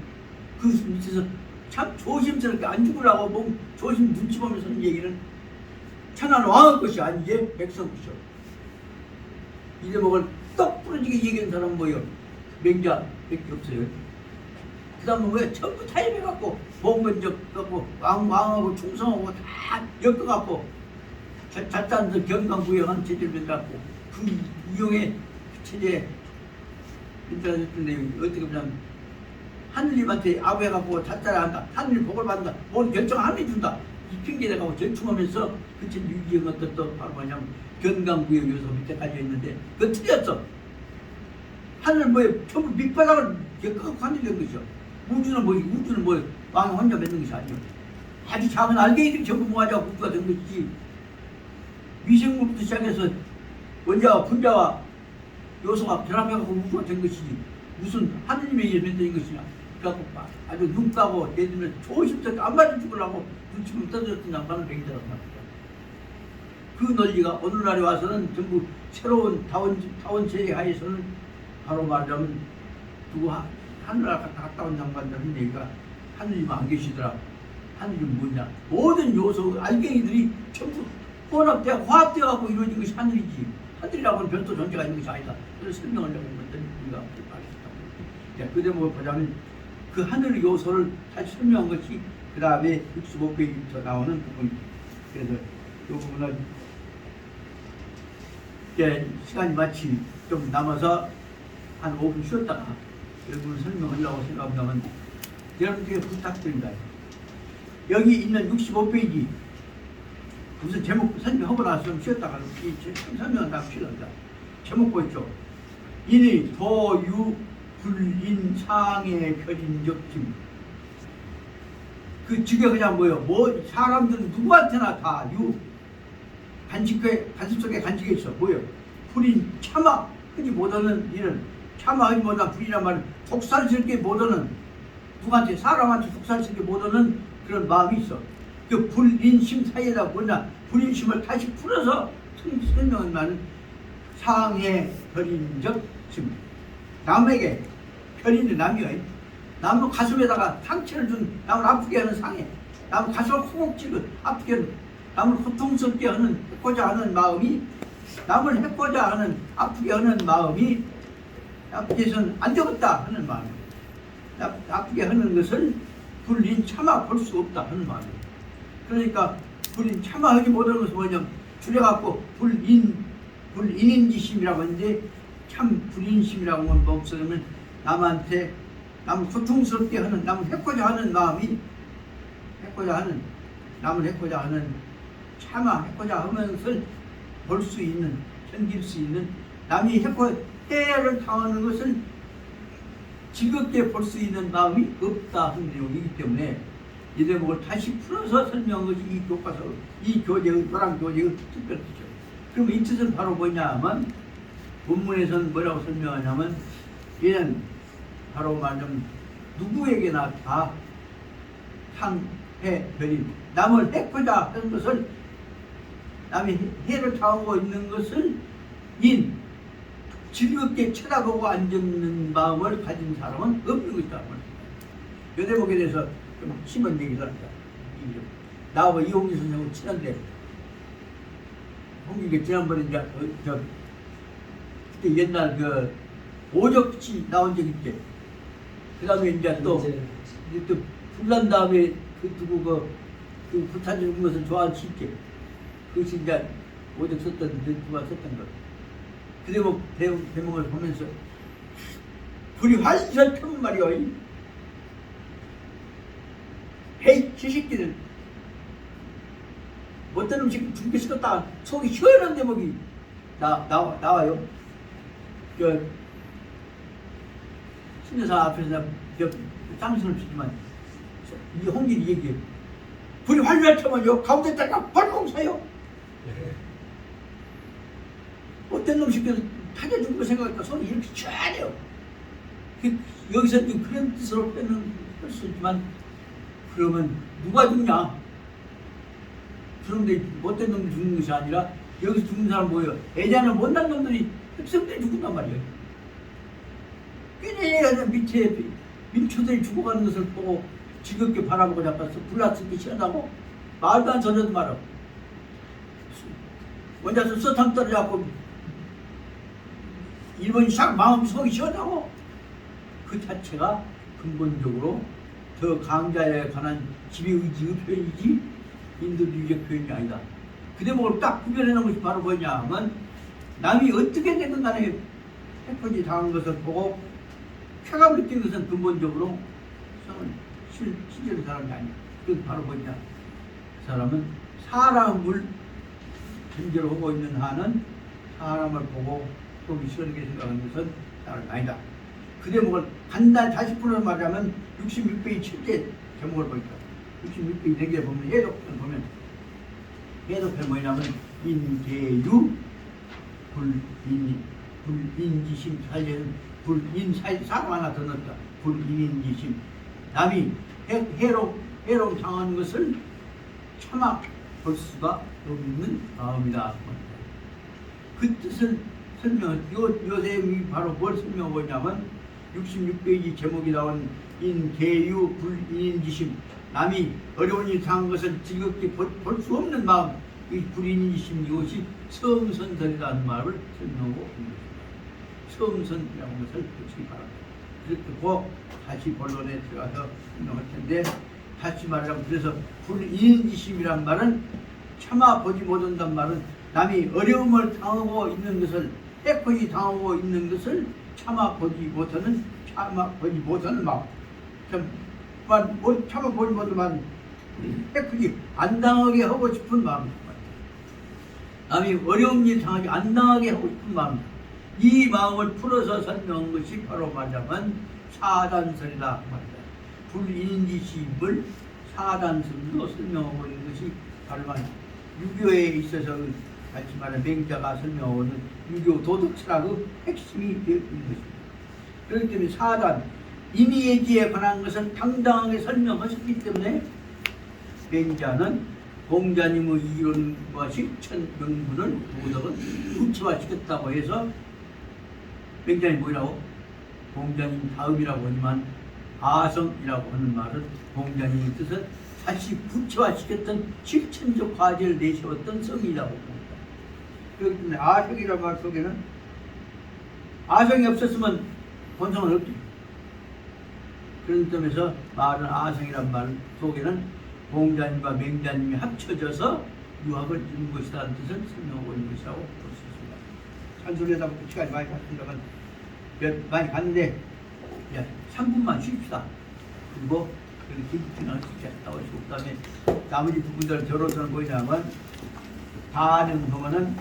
그 밑에서 참 조심스럽게 안 죽으려고 조심 눈치 보면서 하는 얘기는 천하는 왕의 것이 아니지 백성 것이요. 이래먹을 떡 부러지게 얘기하는 사람은 뭐예요? 맹자밖에 없어요. 그 다음에 왜 전부 타협해갖고 봉건적 갖고 왕하고 충성하고 다 엮어갖고 자딴들 경강부여한 체제를 만들었고 그 이용의 체제에 만들어졌던 내용이 어떻게 보면 하느님한테 아부해갖고 자짜를 한다. 하느님 복을 받는다. 모든 결정을 하느님 준다. 이 핑계대가고 절충하면서 그 체제 유기한 것들도 바로 뭐냐면 경강부여 요소 밑에까지 있는데 그건 틀렸어. 하늘 뭐에 전부 밑바닥을 엮어갖고 하느님 것이죠. 우주는 뭐 왕이 혼자 맺는 것이 아니에요. 아주 작은 알갱이들이 전부 모아져서 우주가 된 것이지 미생물부터 시작해서 원자와 분자와 요소가 결합해서 우주가 된 것이지 무슨 하느님에 의해 만든 것이냐. 그래갖고 아주 눈 까고 얘들은 조심스럽게 안 맞아 죽으려고 눈치만 떠들었던 양반은 맹자란 말이야. 그 논리가 오늘날에 와서는 전부 새로운 타원 체계 하에서는 바로 말하자면 누구 하늘나라 갔다 온 장관들 한 얘기가 하느님 안 계시더라. 하느님 뭐냐? 모든 요소 알갱이들이 전부 혼합되어 화합되어갖고 이루어진 것이 하늘이지. 하늘이라고는 별도 존재가 있는 것이 아니다. 그래서 설명하려고 한 건데 우리가 말했다. 그 대목을 보자면 그 하늘 요소를 다시 설명한 것이 그 다음에 65페이지부터 나오는 부분. 그래서 이 부분은 이제 시간이 마치 좀 남아서 한 5분 쉬었다가 이 부분 설명하려고 생각합니다만 여러분께 부탁드립니다. 여기 있는 65페이지 무슨 제목 설명하고 나서 좀 쉬었다가 이 설명은 다 필요합니다. 제목 보시죠. 인의 도유 불인 상의 편인적 짐. 그 지게 그냥 뭐예요? 사람들은 누구한테나 다 간직 속에 간직해 있어. 뭐예요? 불인 참아 하지 못하는 일은 참아하지 못한 불이란 말은 독살스럽게 못하는 누구한테 사람한테 독살스럽게 못하는 그런 마음이 있어. 그 불인심 사이에다 뭐냐? 불인심을 다시 풀어서 설명한 말은 상해 편인적 심. 남에게 편인이 남이요. 남의 가슴에다가 상처를 준 남을 아프게 하는 상해. 남의 가슴을 콕 찌르고 아프게 하는 남을 고통스럽게 하는 해코자 하는 마음이 남을 해코자 하는 아프게 하는 마음이 아프게 해서는 안 되겠다 하는 마음. 아프게 하는 것을 불인 참아 볼 수 없다 하는 마음. 그러니까 불인 참아하지 못하는 것은 뭐냐면 줄여갖고 불인인지심이라고 하는데 참 불인심이라고 하는 법 없으면 남한테 남을 고통스럽게 하는 남을 해코자 하는 마음이 남을 해코자 하는 참아 해코자 하면서 볼 수 있는 견딜 수 있는 남이 해를 당하는 것을 즐겁게 볼 수 있는 마음이 없다 하는 내용이기 때문에 이 대목을 다시 풀어서 설명한 것이 이 교과서 이 교재의 교랑 교재의 특별한 뜻이죠. 그럼 이 뜻은 바로 뭐냐면 본문에서는 뭐라고 설명하냐면 이는 바로 말하자면 누구에게나 다 상해 별인 남을 해코자 하는 것을 남이 해를 당하고 있는 것을 즐겁게 쳐다보고 앉는 마음을 가진 사람은 없는 것이다. 이 대목에 대해서 좀 심한 얘기를 합니다. 나하고 이홍기 선생하고 친한데 홍기가 지난번에 이제 그때 옛날 그 오적지 나온 적 있지. 그 다음에 이제 또 불난 다음에 그 불타는 죽은 것을 좋아하는 시기. 그것이 이제 오적 썼던, 누가 썼던 것. 그 대목을 보면서 불이 활살 펴면 말이요. 헤이, 저 새끼들. 어떤 음식 두 개 시켰다 속이 시원한 대목이 나와요. 신여사 앞에서 쌍수를 치지만 이 홍길이 얘기해. 불이 활발 펴면요 가운데다가 벌컥 서요. 어떤 놈 시켜서 타져준 거 생각하니까 손이 이렇게 쫙해요. 여기서 그런 뜻으로 빼는 할 수 있지만 그러면 누가 죽냐? 그런데 못된 놈들이 죽는 것이 아니라 여기서 죽는 사람 뭐예요? 애자는 못난 놈들이 흡성들이 죽는단 말이에요. 꾀내야 밑에 민초들이 죽어가는 것을 보고 즐겁게 바라보고 잡아서 불났을 때 시원하고 말도 안 전혀도 말하고 원자수 서탕 떨어져갖고 일본이 싹 마음 속이 시원하고 그 자체가 근본적으로 더 강자에 관한 지배의지의 표현이지 인도주의적 표현이 아니다. 그 대목을 딱 구별해 놓은 것이 바로 뭐냐면 남이 어떻게 되든 간에 해코지 당한 것을 보고 쾌감을 느끼는 것은 근본적으로 실제로 사람이 아니야. 그건 바로 뭐냐? 그 사람은 사람을 전제로 하고 있는 한은 사람을 보고 속이 시원하게 생각하는 것은 다른 아니다. 그 대목을 간단히 다시 풀어서 말하면 66페이지 7제 제목을 보니까 66페이지 4개 보면 해독편 보면 해독편 뭐냐면 인계유 불인지심 사이에는 불인 사이 사람 하나 더 넣었다. 불인지심 남이 해로 당하는 것을 참아 볼 수가 없는 마음이다. 그 뜻을 요새 바로 뭘 설명하고 있냐면 66페이지 제목이 나온 인계유 불인지심 남이 어려운 일 당한 것을 즐겁게 볼 수 없는 마음 이 불인지심 이것이 성선설이라는 말을 설명하고 있는 것입니다. 성선이라는 것을 보시기 바랍니다. 그리고 다시 본론에 들어가서 설명할 텐데 다시 말하자면 그래서 불인지심이란 말은 참아 보지 못한단 말은 남이 어려움을 당하고 있는 것을 해코지 당하고 있는 것을 참아 보지 못하는 마음. 참아 보지 못하는 마음. 해코지 안 당하게 하고 싶은 마음. 남이 어려운 일 당하지 안 당하게 하고 싶은 마음. 이 마음을 풀어서 설명한 것이 바로 말하자면 사단설이다 말이다. 불인지심을 사단설로 설명하고 있는 것이 바로 유교에 있어서 같이 말하는 맹자가 설명하고 있는 유교 도덕철학의 핵심이 되어 있는 것입니다. 그렇기 때문에 사단, 임의예지에 관한 것을 당당하게 설명하셨기 때문에 맹자는 공자님의 이론과 실천 명분을 도덕은 구체화시켰다고 해서 맹자님 뭐라고? 공자님 다음이라고 하지만 아성이라고 하는 말은 공자님의 뜻을 다시 구체화시켰던 실천적 과제를 내세웠던 성이라고 봅니다. 그렇기 때문에 아성이라는 말 속에는 아성이 없었으면 본성은 없지. 그런 점에서 말은 아성이라는 말 속에는 공자님과 맹자님이 합쳐져서 유학을 이룬 것이라는 뜻을 설명하고 있는 것이라고 볼 수 있습니다. 산소리하다 보니까 시간이 많이 갔습니다만 많이 갔는데 3분만 쉽시다. 그리고 김치는 나오시고 그다음에 나머지 부분들 저로서는 뭐냐면 반응 동안은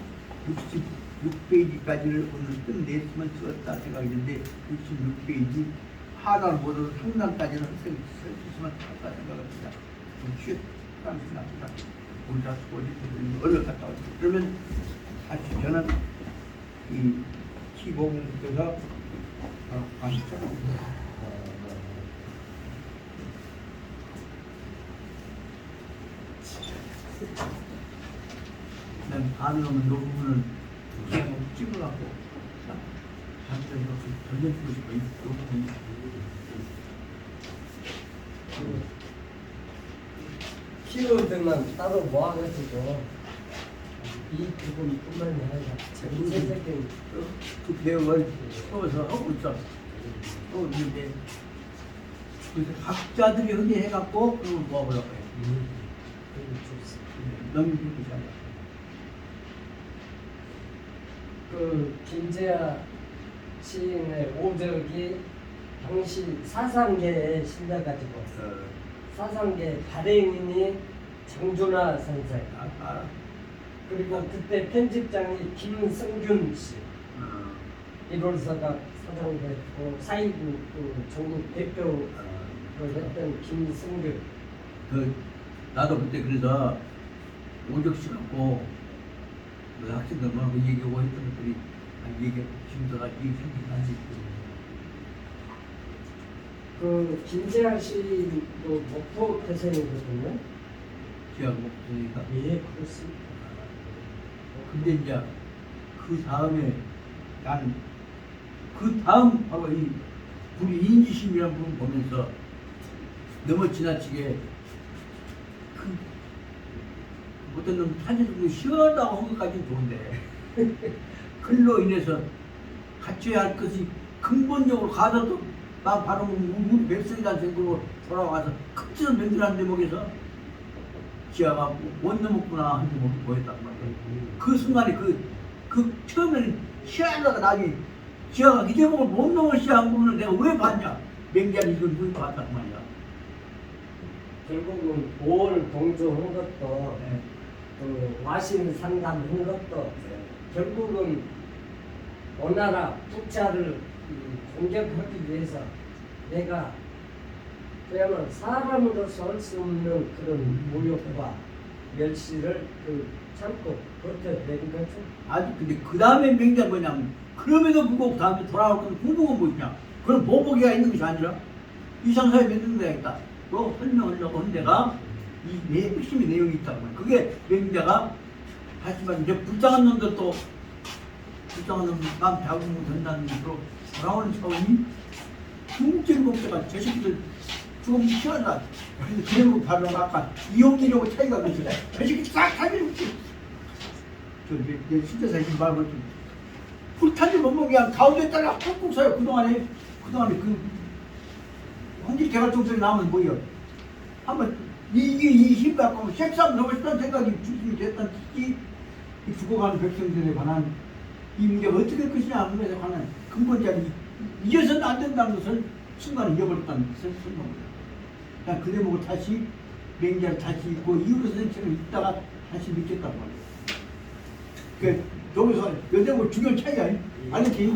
66페이지까지를 오늘 끝냈으면 좋았다 생각했는데 66페이지 하단 모두 상단까지는 쓸수있으면 좋았다 생각합니다. 좀 쉬었습니다. 우리 다 수고지 얼른 갔다 오죠. 그러면 다시 저는 이 시공에서 가시죠. 난 반응하면 이 부분을 그냥 찍어갖고 반대로 던져주고 싶어. 이 부분이 필요할 때만 따로 모아가지고 이 부분뿐만 아니라 전체적인 그 내용을 세워서 하고 있어. 또 있는데 그래서 각자들이 흥미해갖고 그걸 모아보려고 해. 넘기지 않아. 그 김재하 시인의 오적이 당시 사상계에 실려가지고 사상계 발행인이 장준하 선생 그리고 그때 편집장이 김성균 씨 1월서가 사장됐고 사이구 그 전국 대표를 했던 김성균 나도 그때 그래서 오적 씨 갖고 그 학생들하고 얘기하고 했던 것들이 얘기하고 지금도 아직 생각나지. 그 김재하 씨도 목포 태생이거든요. 제가 목소리가. 예, 그렇습니다. 근데 이제 그 다음에 난 그 다음 바로 이 우리 인지심이라는 부분 보면서 너무 지나치게 그 어떤 놈 사진으로 시원하고 한 것까지는 좋은데 글로 인해서 갖춰야 할 것이 근본적으로 가서도 나 바로 우리 웹소리라는 생각으로 돌아와서 큰 뜻을 만들어낸 대목에서 지하가 못 넘었구나 하는 대목이 보였단 말이에요. 그 순간에 그 처음에는 희한하다가 나중에 지하가 이 대목을 못 넘을 시한 부분을 내가 왜 봤냐. 맹자는 이걸 왜 봤단 말이야. 결국은 5월 동조한 것도 네. 그 와신 상담한 것도 결국은 오나라 북자를 공격하기 위해서 내가 그야말로 사람으로서 할 수 없는 그런 모욕과 멸시를 참고 그렇게 된 거죠. 아주 근데 그 다음에 맹자가 뭐냐면 그럼에도 불구하고 다음에 돌아올 건 궁금한 거 있냐. 그런 보복이가 있는 것이 아니라 이상사에 믿는 데가 있다. 또 설명하려고 한 데가 이 핵심의 내용이 있다고 말이야. 그게 맹자가 하지만 이제 불쌍한 놈들도 불쌍한 놈 마음 잡으면 된다는 것으로 돌아오는 차원이 중증 목자가 저 새끼들 조금 희한하다. 근데 그대로 바로 아까 이용이라고 차이가 있어요. 저 새끼 싹 타기를 저 진짜 사실 말을 불타지 못 먹게 한 가운데 따라 꾹꾹 서요. 그동안에 그 홍길 개발정책이 나오면 뭐예요? 한번 이게 이 힘 갖고 색삼 하고 싶다는 생각이 주심이 됐던 특히 이 죽어가는 백성들에 관한 이 문제가 어떻게 될 것이냐 하는 것에 관한 근본적인 이어서는 안 된다는 것을 순간 잊어버렸다는 것을 설명합니다. 그냥 그 대목을 다시 맹자를 다시 읽고 이후로 선생님을 읽다가 다시 믿겠다고 말이에요. 그 여기서 여 대목 중요한 차이가 아니지.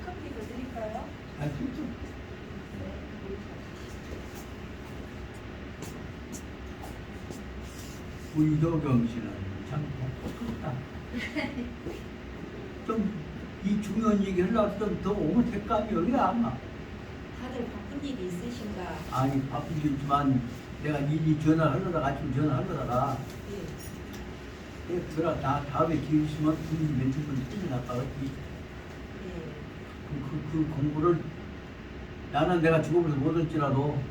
커피 더 드릴까요? 아, 진짜. 우이도경 씨는 참 좋다. 좀 이 중요한 얘기 하려고 좀더 오면 될까요? 여기가 아마. 다들 바쁜 일이 있으신가? 아니 바쁜 게 있지만 내가 미리 전화하려다가 아침 전화하려다가 예. 그래 다음에 기회 있으면 멘트 좀 틀려놨다가 예. 그 공부를 나는 내가 죽어버려서 못할지라도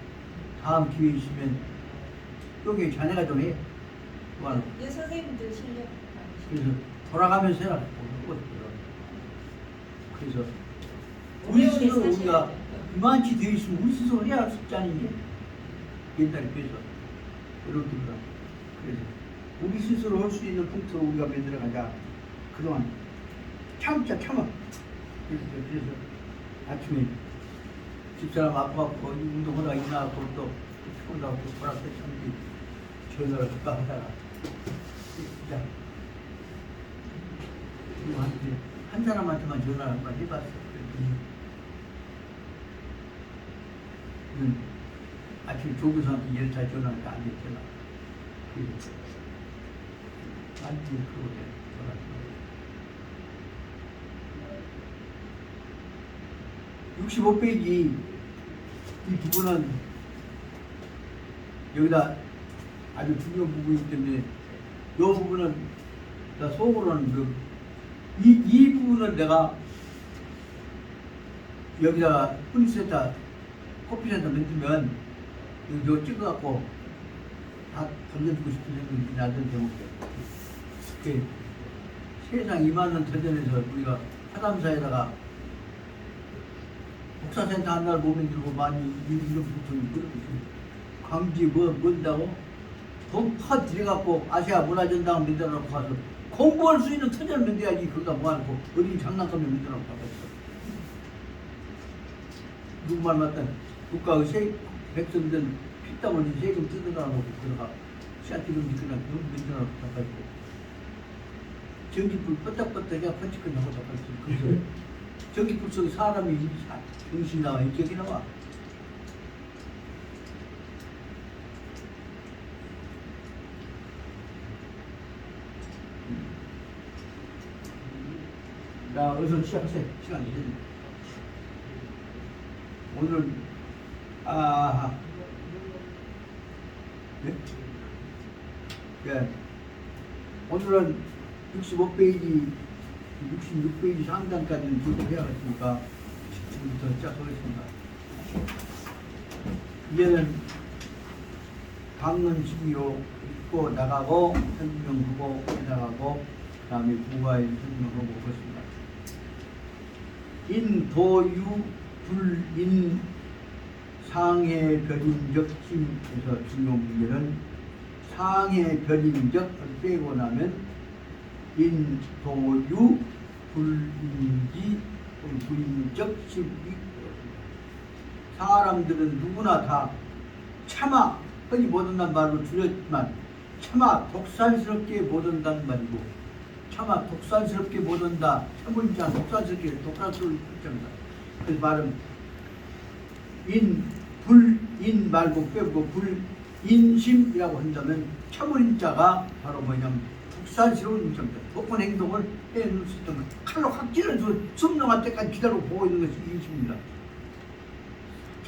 다음 기회 있으면 여기 자네가 좀 해. 그만. 예, 선생님들 실력 그래서 많으시고. 돌아가면서 해라. 그래서 우리 오래오래 스스로 사셔야 우리가 돼요. 이만치 되어 있으면 우리 스스로 해야 할 수 있지 않니? 옛날에 비해서 이렇게 그래서 우리 스스로 할 수 있는 풍토로 우리가 만들어가자. 그동안 참아. 그래서 아침에 집사람 아파갖고 운동하다가 일어나고 또 피곤하고 보라색 참기 전화를 할까 하다가 진짜 한 사람한테만 전화를 한번 해봤어. 그랬더니 아침에 조교사한테 열차 전화하니까 안 됐잖아. 그래서 안 돼, 그러고 전화. 65페이지 이 부분은 여기다 아주 중요한 부분이기 때문에 이 부분은 나 속으로는 이 부분을 내가 여기다가 프린트센터 커피센터 만들면 이거 찍어갖고 다 던져주고 싶은 생각이 나던 제목이에요. 세상 2만원 터전에서 우리가 사담사에다가 복사센터 하나를 못 만들고 많이 이런 부분이 그렇게 광지 뭔다고 돈 파 들여갖고 아시아 문화전당 만들어놓고 가서 공부할 수 있는 터전을 만들어야지. 그러다 뭐하고 어린 장난감을 만들어놓고 가서 누구 말 맞다 국가의 백성들 피땀 흘린 세금 뜯어가고 들어가 씨앗기름 그냥 만들어놓고 가가지고 전기불 뻗딱뻗딱이야 펀치끈하고 닦아있어. 그래서 전기불 속에 사람이 정신이 나와 인격이 나와. 자, 어서 시작하세요. 시간이 됐네. 오늘은 네? 네. 오늘은 65페이지, 66페이지 상단까지는 준비해야겠으니까 지금부터 시작하겠습니다. 이제는 방문 시기로 읽고 나가고 설명하고 나가고 그 다음에 부가에 설명하고 그렇습니다. 인도유 불인 상해 별인적 심에서 중요한 문제는 상해 별인적을 빼고 나면 인도유 불인지 불인적 심이 사람들은 누구나 다 차마 흔히 못한다는 말로 줄였지만 차마 독살스럽게 못한다는 말이고 차마 독살스럽게 못한다 참을자 독살스럽게 독살스럽게 합니다. 그래서 말은 불인 말고 빼고 불인심이라고 한다면 참을 자가 바로 뭐냐면 독살스러운 인심입니다. 독한 행동을 해놓을 수 있다면 칼로 확 찔러서 숨 넘어갈 때까지 기다리고 보고 있는 것이 인심입니다.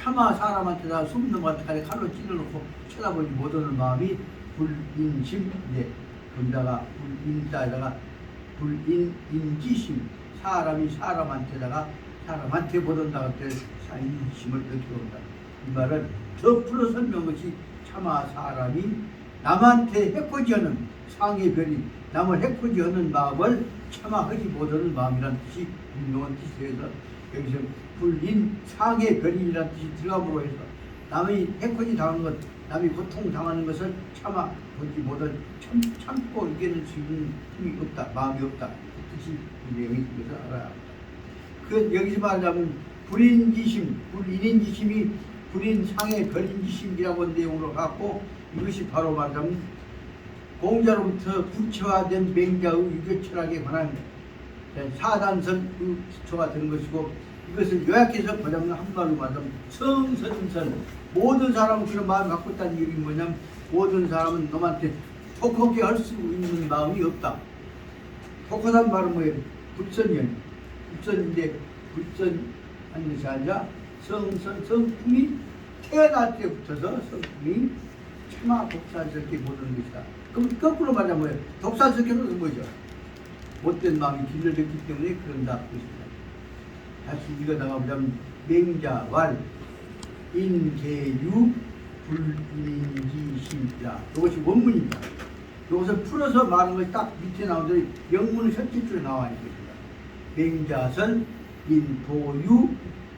차마 사람한테다 숨는 것까지 칼로 찔러놓고 쳐다보지 못하는 마음이 불인심, 이제 거기다가 불인자에다가 불인지심, 사람이 사람한테 보던다 그때 인심을 느껴온다. 이 말을 더 풀어 설명한 것이 차마 사람이 남한테 해코지하는 상의 별이 남을 해코지하는 마음을 차마 하지 못하는 마음이란 뜻이 분명한 뜻에서 여기서 불인 상의 별이라는 뜻이 들어감으로 해서 남이 해코지 당하는 것, 남이 고통 당하는 것을 차마 보지 못할 참고 이겨낼 수 있는 힘이 없다, 마음이 없다. 그 뜻이 분명히 있는 것을 알아야 합니다. 그 여기서 말하자면 불인지심, 불인인지심이 불인상의 별인지심이라고 하는 내용으로 갖고 이것이 바로 말하자면 공자로부터 구체화된 맹자의 유교 철학에 관한 사단선 기초가 되는 것이고 이것을 요약해서 보자면 한말로 말하자면 성선선 모든 사람은 그런 마음을 갖고 있다는 얘기가 뭐냐면 모든 사람은 놈한테 독하게 할 수 있는 마음이 없다. 독하다는 말은 뭐예요? 불선이에요. 불선인데 불선한 것이 아니라 성품이 태어날 때부터서 성품이 차마 독사스럽게 못하는 것이다. 그럼 거꾸로 말하면 뭐예요? 독사스럽게는 뭐죠? 못된 마음이 길러졌기 때문에 그런다. 그것입니다. 다시 읽어나가 보자면 맹자왈 인계유 불인지심이다. 이것이 원문입니다. 이것을 풀어서 말하는 것이 딱 밑에 나오더니 영문은 첫째 줄에 나와 있는 것입니다. 맹자선 인도유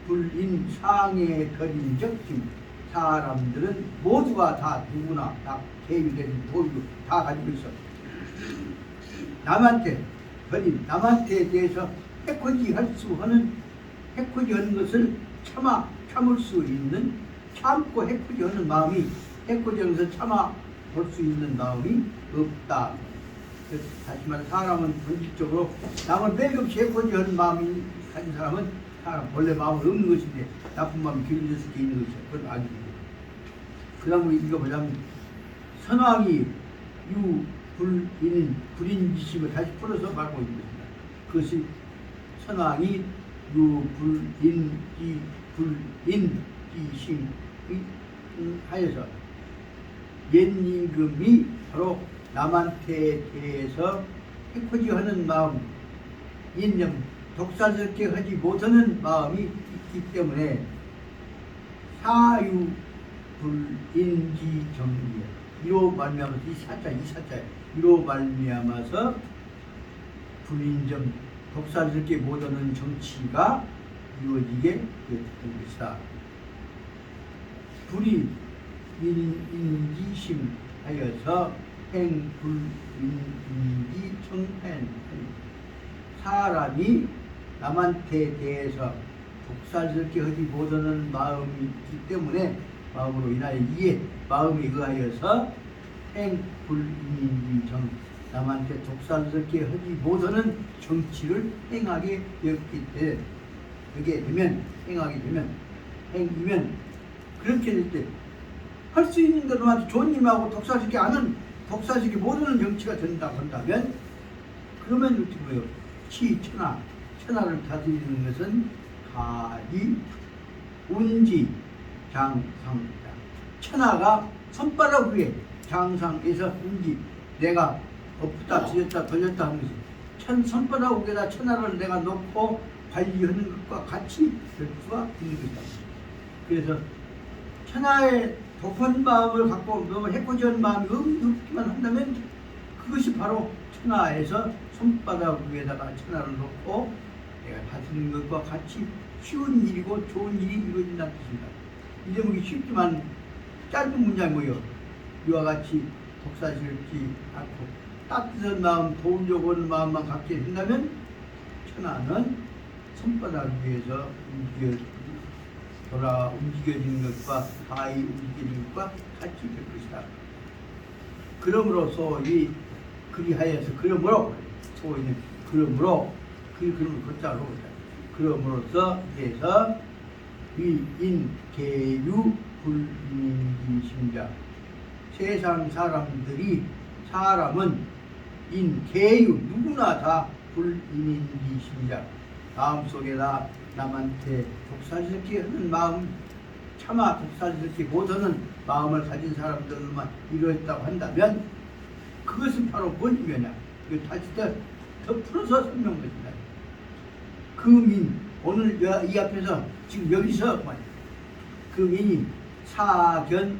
불인상의 별인적심. 사람들은 모두가 다 누구나 다 개유된 도유 다 가지고 있어. 남한테 별인 남한테 대해서 해코지하는 것을 참을 수 있는 참고 해코지하는 마음이 해코지하면서 참아 볼 수 있는 마음이 없다. 다시 말해 사람은 본질적으로 남을 매일없이 해코지하는 마음이 가진 사람은 사람 원래 마음은 없는 것인데 나쁜 마음이 길러질 수 있는 것이죠. 그건 아닙니다. 그 다음에 읽어보자면 선왕이 불인지심을 다시 풀어서 말하고 있는 것입니다. 그것이 선왕이 불인지심이 하여서 옛 임금이 바로 남한테 대해서 해코지하는 마음, 인념, 독사스럽게 하지 못하는 마음이 있기 때문에 사유 불인지정리에 이로 말미암아서 이 사자에 이로 말미암아서 불인정 독사스럽게 못하는 정치가 이루어지게 된 것이다. 불인지심하여서 행불인지청행 사람이 남한테 대해서 독사스럽게 하지 못하는 마음이 있기 때문에 마음으로 인하여 이에 마음에 의하여서 행불인지정 남한테 독사스럽게 하지 못하는 정치를 행하게 되었기 때문에 행이면 그렇게 될 때 할 수 있는 것만 좋은 일하고 독사스럽게 못하는 정치가 된다고 한다면 그러면 어떻게 보여? 천하를 다스리는 것은 가지, 운지, 장상이다. 천하가 손바닥 위에 장상에서 운지 내가 엎다 뒤졌다 돌렸다 하는 것이 손바닥 위에다 천하를 내가 놓고 관리하는 것과 같이 될 수가 있는 것이다. 그래서 천하의 독한 마음을 갖고 너무 해코지한 마음이 없기만 한다면 그것이 바로 천하에서 손바닥 위에다가 천하를 놓고 내가 다스리는 것과 같이 쉬운 일이고 좋은 일이 이루어진다는 뜻입니다. 이 제목이 쉽지만 짧은 문장이 뭐예요? 이와 같이 독사스럽지 않고 따뜻한 마음, 도움적 오는 마음만 갖게 된다면 천하는 손바닥 위에서 움직여지는 것과 가히 움직이는 것과 같이 될 것이다. 그러므로 소위 그리하여서 그러므로 소위는 그러므로 걷자로 그러므로서 해서 위인 계유 불인지심자 세상 사람은 인계유 누구나 다 불인지심자 마음속에다 남한테 독사스럽게 하는 마음 차마 독살스럽게 못하는 마음을 가진 사람들만 이루어졌다고 한다면 그것은 바로 뭔 면이야? 이거 다시 더 풀어서 설명드립니다. 그 민, 오늘 이 앞에서 지금 여기서 말이야. 그 민이 사견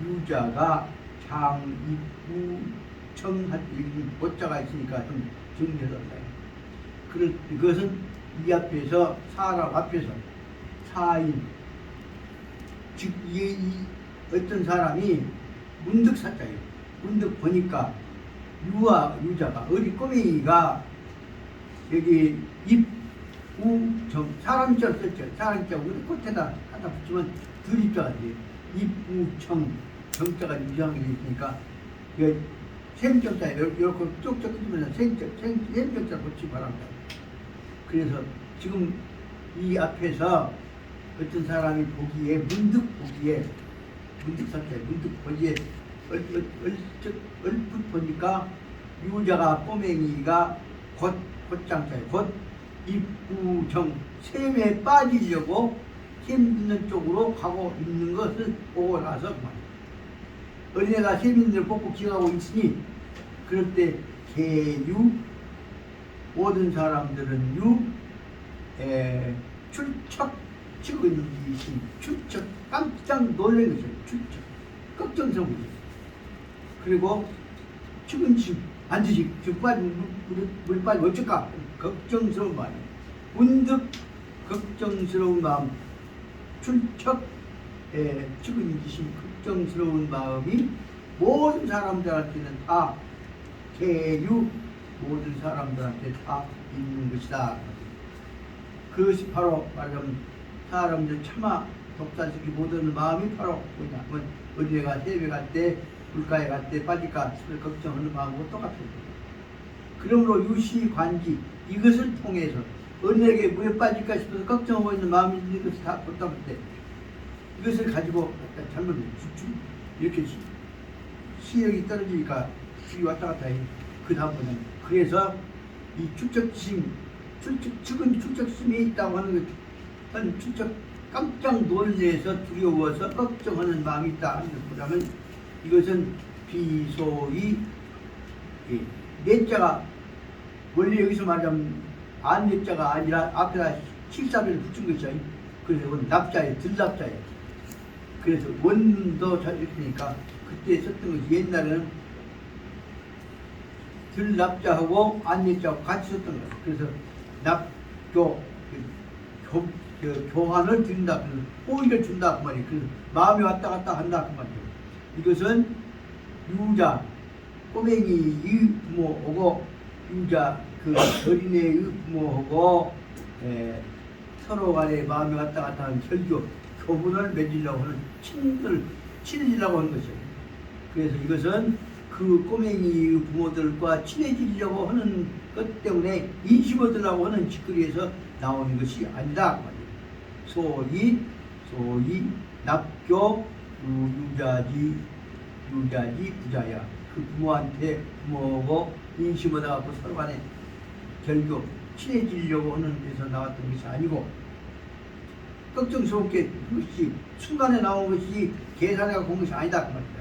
유자가 장입부 청한 보자가 있으니까 좀 정리해서 그것은 이 앞에서 사람 앞에서 사인 즉 이 어떤 사람이 문득 사자예요. 문득 보니까 유자가 어리 꼬맹이가 여기 입우정 사람자 썼죠. 사람자 우리 끝에다 하나 붙이면 들입자가 돼요. 입우청 정자가 유장이 있으니까 생정자 이렇게 쪽쪽 끊으면서 생정자 붙이기 바랍니다. 그래서 지금 이 앞에서 어떤 사람이 보기에 문득 보기에 얼핏 보니까 유자가 꼬맹이가 곧장자에 곧 입구정 샘에 빠지려고 샘 있는 쪽으로 가고 있는 것을 보고 나서 어린애가 샘 있는 데를 뽑고 기어가고 있으니 그럴 때 개유 모든 사람들은 출척 측은이신 출척 깜짝 놀란 것이에요. 출척 걱정스러운 거죠. 그리고 측은심 반드시 지금 빠진 물 빠지면 어쩔까 걱정스러운 마음이에요. 문득 걱정스러운 마음 출척 측은이신 걱정스러운 마음이 모든 사람들한테는 다 개유 모든 사람들한테 다 있는 것이다. 그것이 바로 말하자면 사람들 차마 독살시키 못하는 마음이 바로 뭐냐면 어린애가 세배 갈 때 물가에 갈 때 빠질까 싶을 걱정하는 마음하고 똑같은 거예요. 그러므로 유시관지 이것을 통해서 어린애에게 물에 빠질까 싶어서 걱정하고 있는 마음이 있는 것을 다 보다 볼 때 이것을 가지고 잘못 이렇게 시력이 떨어지니까 줄이 왔다 갔다 해. 그 다음번에 그래서 이 측은 출적심이 있다고 하는 것 출적 깜짝 놀래서 두려워서 걱정하는 마음이 있다 하는 것보다는 이것은 비소위 내자가 원래 여기서 말하자면 안내자가 아니라 앞에다 실사비를 붙인 것이죠. 그래서 이건 납자예요. 들납자예요. 그래서 원도 잘 읽으니까 그때 썼던 것이 옛날에는 들납자하고 안내자하고 같이 썼던 거예요. 그래서 교환을 드린다. 호의를 준다. 그 말이에요. 그래서 마음이 왔다 갔다 한다. 그 말이에요. 이것은 유자, 꼬맹이의 부모하고 유자, 그 어린애의 부모하고 서로 간에 마음이 왔다 갔다 하는 교분을 맺으려고 하는 친해지려고 하는 것이에요. 그래서 이것은 그 꼬맹이의 부모들과 친해지려고 하는 것 때문에 인심 얻으려고 하는 짓거리에서 나오는 것이 아니다. 소위 납교 유자지 부자야. 그 부모하고 인심 얻어갖고 서로 간에 결국 친해지려고 하는 데서 나왔던 것이 아니고 걱정스럽게 그것이 순간에 나온 것이 계산해갖고 온 것이 아니다. 그 말이다.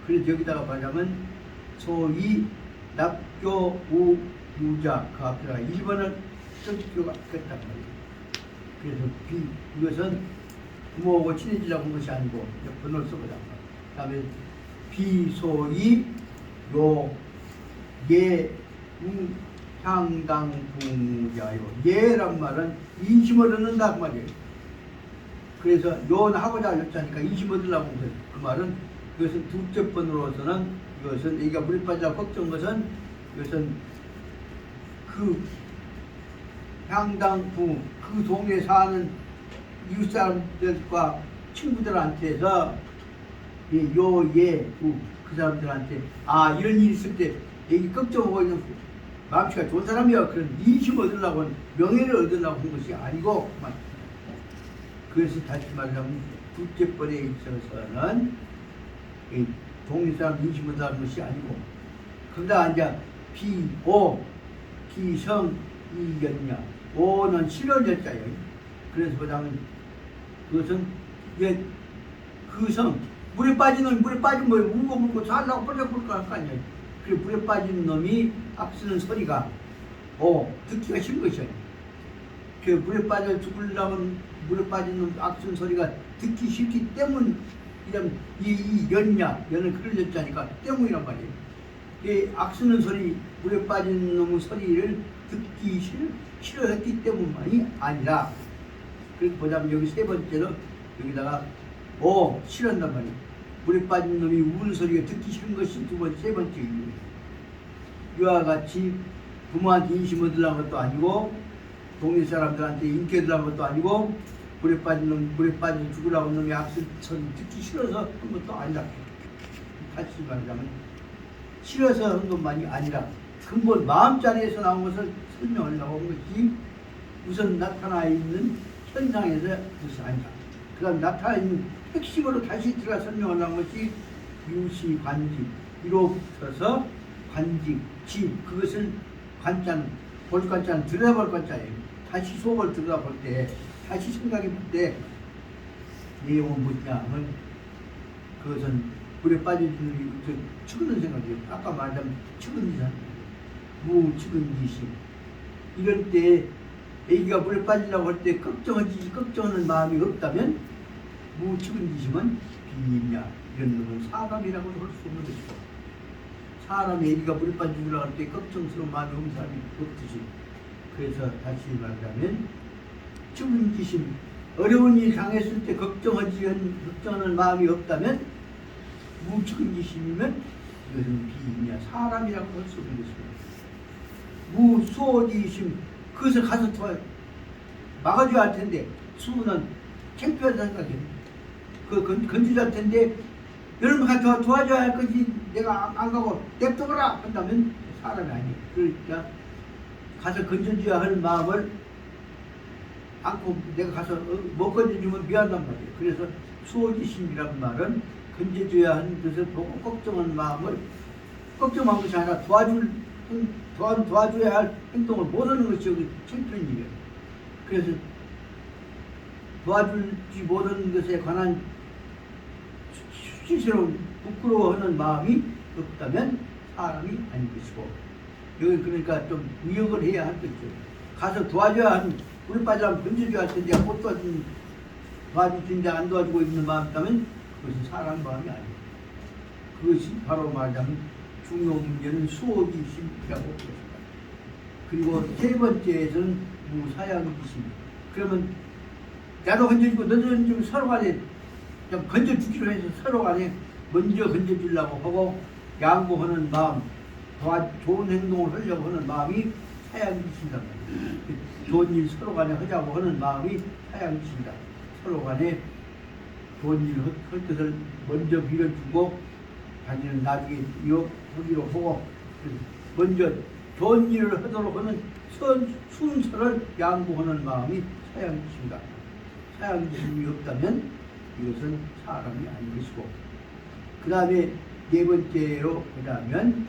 그래서 여기다가 말하자면 소위 납교 유자 그 앞에다가 1번을 쓸 필요가 있겠단 말이에요. 그래서 이것은 부모하고 친해지려고 한 것이 아니고 번호를 써보자. 그 다음에 비소위 향당부자요. 예란 말은 인심을 얻는다 그 말이에요. 그래서 요하고자 였자니까 인심 얻으려고 한 거예요. 그 말은 그것은 둘째 번으로서는 이것은 애가 물에 빠지라고 걱정한 것은 이것은 그 향당부 그 동네에 사는 이웃 사람들과 친구들한테서 그 사람들한테 이런 일이 있을 때 애기 걱정하고 있는 마음씨가 좋은 사람이야. 그런 인심 얻으려고 명예를 얻으려고 한 것이 아니고 그래서 다시 말하자면 둘째 번에 있어서는 동네 사람 인심 얻으려는 것이 아니고 그러다 이제 기성 이견냐 오는 실현절자예요. 그래서 보자면 그것은 그 성, 물에 빠진 놈이 물에 빠진 거에 울고 살라고 뻘쩍뻘쩍 할 거 아니야. 그 물에 빠진 놈이 악쓰는 소리가 듣기가 싫은 것이야. 그 물에 빠져 죽으려면 물에 빠진 놈 악쓰는 소리가 듣기 싫기 때문 이런 이 연냐 연을 그려졌자니까 때문이란 말이에요. 이 악쓰는 소리 물에 빠진 놈의 소리를 듣기 싫어했기 때문만이 아니라 그렇게 보자면 여기 세 번째로 여기다가 싫어한단 말이에요. 물에 빠진 놈이 우는 소리가 듣기 싫은 것이 세 번째 이유예요. 이와 같이 부모한테 인심 얻으려는 것도 아니고 동네 사람들한테 인기 얻으려는 것도 아니고 물에 빠져 죽으라고 놈이 악쓰는 소리 듣기 싫어서 한 것도 아니다. 다시 말하자면 싫어서 한 것만이 아니라 근본 마음자리에서 나온 것을 설명하려고 한 것이 우선 나타나 있는 현상에서 그것이 아니다. 그 다음 나타나 있는 핵심으로 다시 들어가 설명하려는 것이 유시, 관직, 이로부터서 관직, 집, 그것을 관자는 볼 관자는 들여다볼 관자예요. 다시 수업을 들여다볼 때, 다시 생각해 볼 때 내용은 뭐냐면 그것은 물에 빠져있는 측은한 생각이에요. 아까 말하자면 측은지산, 무측은지심. 이럴 때 애기가 물에 빠지려고 할 때 걱정하는 마음이 없다면 무측은지심은 비냐 이런 놈은 사람이라고 할 수 없는 것이고, 사람이 애기가 물에 빠지려고 할 때 걱정스러운 마음이 없는 사람이 없듯이, 그래서 다시 말하자면 측은지심, 어려운 일 당했을 때 걱정하는 마음이 없다면 무측은지심이면 이것은 비냐 사람이라고 할 수 없는 것입니다. 무수호지심, 그것을 가서 막아줘야 할 텐데 수는 창피하다 생각해. 그 건져줘야 할 텐데 여러분 가서 도와줘야 할 것이 내가 안 가고 냅둬라 한다면 사람이 아니에요. 그러니까 가서 건져줘야 할 마음을 않고 내가 가서 못 건져주면 미안한 말이에요. 그래서 수호지심이라는 말은 건져줘야 하는 것을 보고 걱정하는 마음을 걱정한 것이 아니라 도와줘야 할 행동을 못하는 것이 여기 창피한 일이에요. 그래서 도와주지 못하는 것에 관한 수치스러운 부끄러워하는 마음이 없다면 사람이 아닌 것이고, 여기 그러니까 좀 위협을 해야 할 것이죠. 가서 도와줘야 하는, 물에 빠지려면 건져줘야 할 텐데 못 도와주는데 안 도와주고 있는 마음이 있다면 그것은 사람 마음이 아니에요. 그것이 바로 말하자면 중요 문제는 수호지심이라고 그랬습니다. 그리고 세 번째에서는 무사양지심. 그러면 나도 건져주고 너도 건져주고 서로 간에 좀 건져주기로 해서 서로 간에 먼저 건져주려고 하고 양보하는 마음, 좋은 행동을 하려고 하는 마음이 사양지심이다. 좋은 일 서로 간에 하자고 하는 마음이 사양지심이다. 서로 간에 좋은 일을 할 것을 먼저 빌어주고 자기는 나중에 하기로 하고 먼저 좋은 일을 하도록 하는 순서를 양보하는 마음이 사양지심이다. 사양지심이 없다면 이것은 사람이 아닌 것이고, 그 다음에 네 번째로 보자면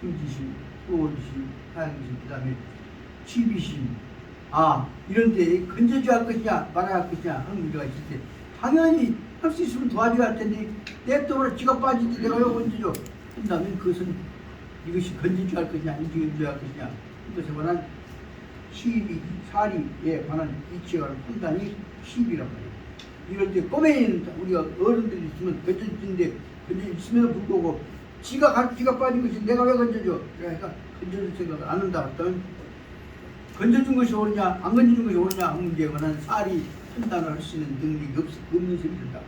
충지심, 수호지심, 사양지심, 그 다음에 치비심. 이런 데 건져줘야 할 것이냐 말아야 할 것이냐 하는 문제가 있을 때 당연히 할 수 있으면 도와줘야 할 텐데 냅둬버려 지가 빠지지 내가 왜 건져줘 한다면 그것은 이것이 건져줘야 할 것이냐 건져줘야 할 것이냐 이것에 관한 시비, 사리에 관한 이치에 관한 판단이 시비란 말이에요. 이럴 때 꼬매인 우리가 어른들이 있으면 건져주는데 건져주면 불구하고 지가 빠진 것이 내가 왜 건져줘? 그러니까 건져줄 생각을 안 한다 했다면 건져준 것이 옳으냐 안 건져준 것이 옳으냐 하는 문제에 관한 사리 판단을 할 수 있는 능력이 없는 셈이 된다.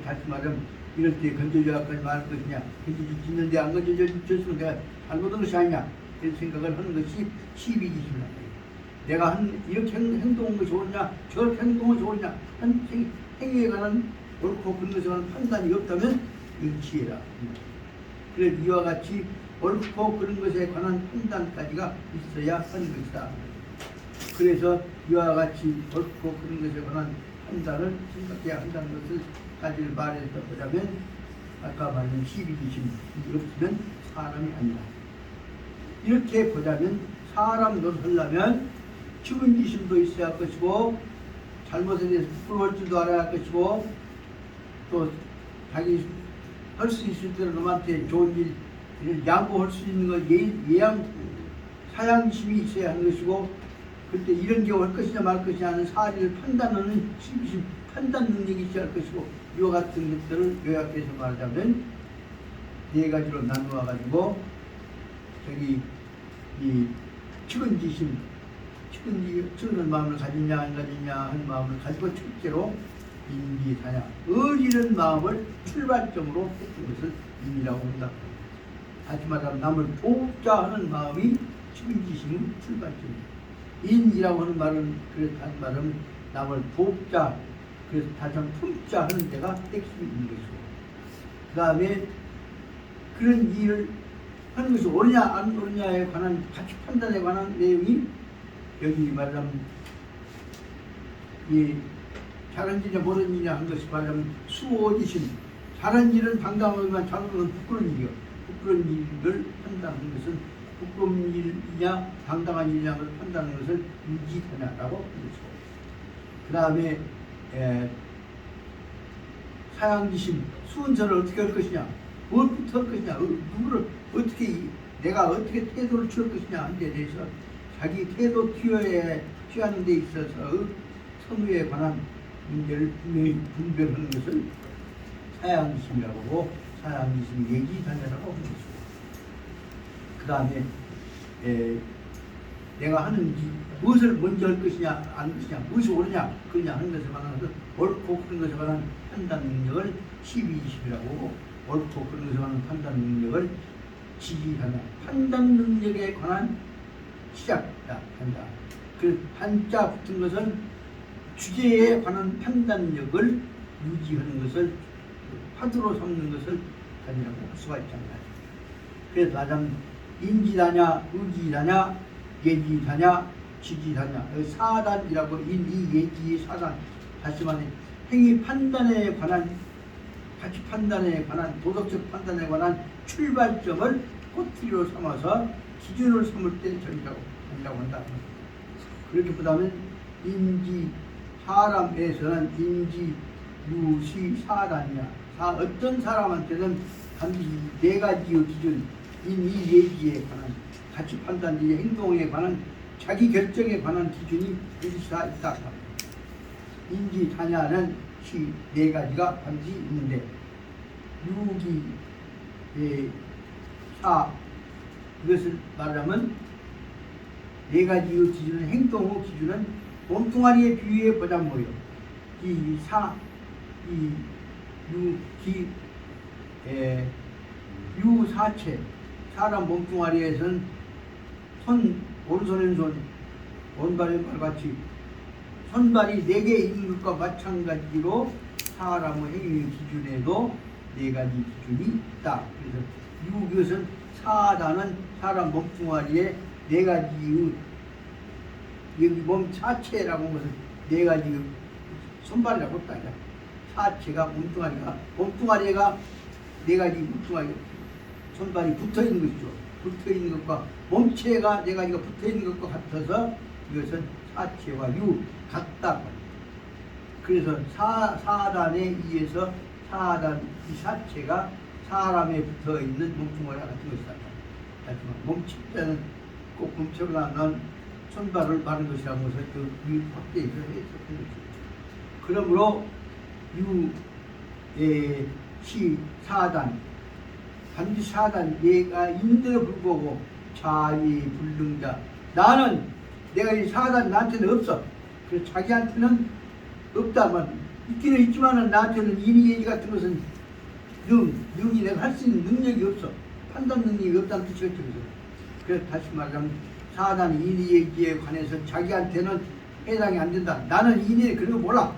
다시 말하면 이럴 때 건져줘야 할 것이 말할 것이냐 건져주는데 안 건져줬으면 내가 잘못한 것이 아니냐 이런 생각을 하는 것이 시비지심이란 말이에요. 내가 이렇게 행동한 것이 옳으냐 저렇게 행동한 것이 옳으냐 한 행위에 관한 옳고 그런 것에 관한 판단이 없다면 이건 지혜라. 그래서 이와 같이 옳고 그런 것에 관한 판단까지가 있어야 하는 것이다. 그래서 이와 같이 옳고 그런 것에 관한 판단을 생각해야 한다는 것을 가지를 말해서 보자면 아까 말한 시비지심이 없으면 사람이 아니다. 이렇게 보자면 사람 노릇하려면 측은지심도 있어야 할 것이고 잘못에 대해서 부끄러울 줄도 알아야 할 것이고 또 자기 할 수 있을 대로 남한테 좋은 일을 양보할 수 있는 것 예양 사양심이 있어야 하는 것이고 그때 이런 경우 할 것이냐 말 것이냐 하는 사리를 판단하는 신비심 판단 능력이 있어야 할 것이고 이와 같은 것들을 요약해서 말하자면 네 가지로 나누어 가지고 저기 이 측은지심 측은한 마음을 가지냐 안 가지냐 하는 마음을 가지고 첫째로 인지사냐 의리는 마음을 출발점으로 했던 것을 인이라고 한다. 다시 말하면 남을 돕자 하는 마음이 측은지심의 출발점이다. 인이라고 하는 말은 그렇다는 말은 남을 돕자 그래서 다시 한번 품자 하는 데가 핵심이 있는 것이고 그 다음에 그런 일을 하는 것이 옳으냐 안 옳으냐에 관한 가치 판단에 관한 내용이 여기 말하자면 이 잘한 일이냐 모르는 일이냐 한 것이 말하자면 수오지심 잘한 일은 당당하지만 잘한 것은 부끄러운 일이요 부끄러운 일을 판단하는 것은 부끄러운 일이냐 당당한 일이냐를 판단하는 것을 인지하냐라고 그러죠. 그 다음에 사양지심 순서를 어떻게 할 것이냐 무엇부터 할 것이냐 누구를 어떻게 내가 어떻게 태도를 취할 것이냐 하는 데 대해서 자기 태도 취하는 데 있어서 선우에 관한 문제를 분명히 분별하는 것을 사양지심이라고 하고 사양지심 예지단이라고 하는 것이고 그 다음에 내가 하는 무엇을 먼저 할 것이냐 안 할 것이냐 무엇이 옳으냐 그러냐 하는 것에 관해서 옳고 그런 것에 관한 판단 능력을 시비지심이라고 하고 옳고 그런 것에 관한 판단 능력을 지지하냐 판단 능력에 관한 시작이다 한다. 그 판자 붙은 것은 주제에 관한 판단력을 유지하는 것을 화두로 삼는 것을 단이라고 할 수가 있잖아요. 그래서 가장 인지다냐 의지다냐 예지다냐 지지다냐 사단이라고 인이 예지 사단 다시 말해 행위 판단에 관한 가치 판단에 관한 도덕적 판단에 관한 출발점을 꼬투리로 삼아서 기준을 삼을 때 전이라고 한다. 그렇게 보다면 인지 사람에서는 인지 유시 사단이냐 어떤 사람한테는 반드시 네 가지의 기준 인이 예지에 관한 가치 판단 행동에 관한 자기 결정에 관한 기준이 반드시 다 있다. 인지 사냐는 네 가지가 반드시 있는데 유기 사 이것을 말하면 네 가지의 기준은 행동의 기준은 몸뚱아리의 비유에 보자면 뭐요? 유사체 사람 몸뚱아리에서는 오른손 왼손 오른발 왼발 같이 손발이 4개 있는 것과 마찬가지로 사람의 행위 기준에도 4가지 기준이 있다. 그래서 이것은 사단은 사람 몸뚱아리에 4가지의 여기 몸 사체라고 하는 것은 4가지 손발이라고 했다. 사체가 몸뚱아리가 4가지 몸뚱아리 손발이 붙어있는 것이죠. 붙어있는 것과 몸체가 4가지가 붙어있는 것과 같아서 이것은 사체와 같다. 그래서 사단에 의해서 이 사체가 사람에 붙어있는 몸뚱아리와 같은 것이다. 하지만 몸체는 꼭 몸체보다 난 손발을 마른 것이라고 해서 그 확대해서 해석한 것이죠. 그러므로 사단 반드시 사단 얘가 있는데도 불구하고 자위불능자 나는 내가 이 사단 나한테는 없어. 그래서 자기한테는 없다만 있기는 있지만은 나한테는 인의예지 같은 것은 능이 내가 할 수 있는 능력이 없어. 판단 능력이 없다는 뜻이겠죠. 그래서 다시 말하자면 사단 인의예지에 관해서 자기한테는 해당이 안 된다. 나는 인의에 그런 거 몰라.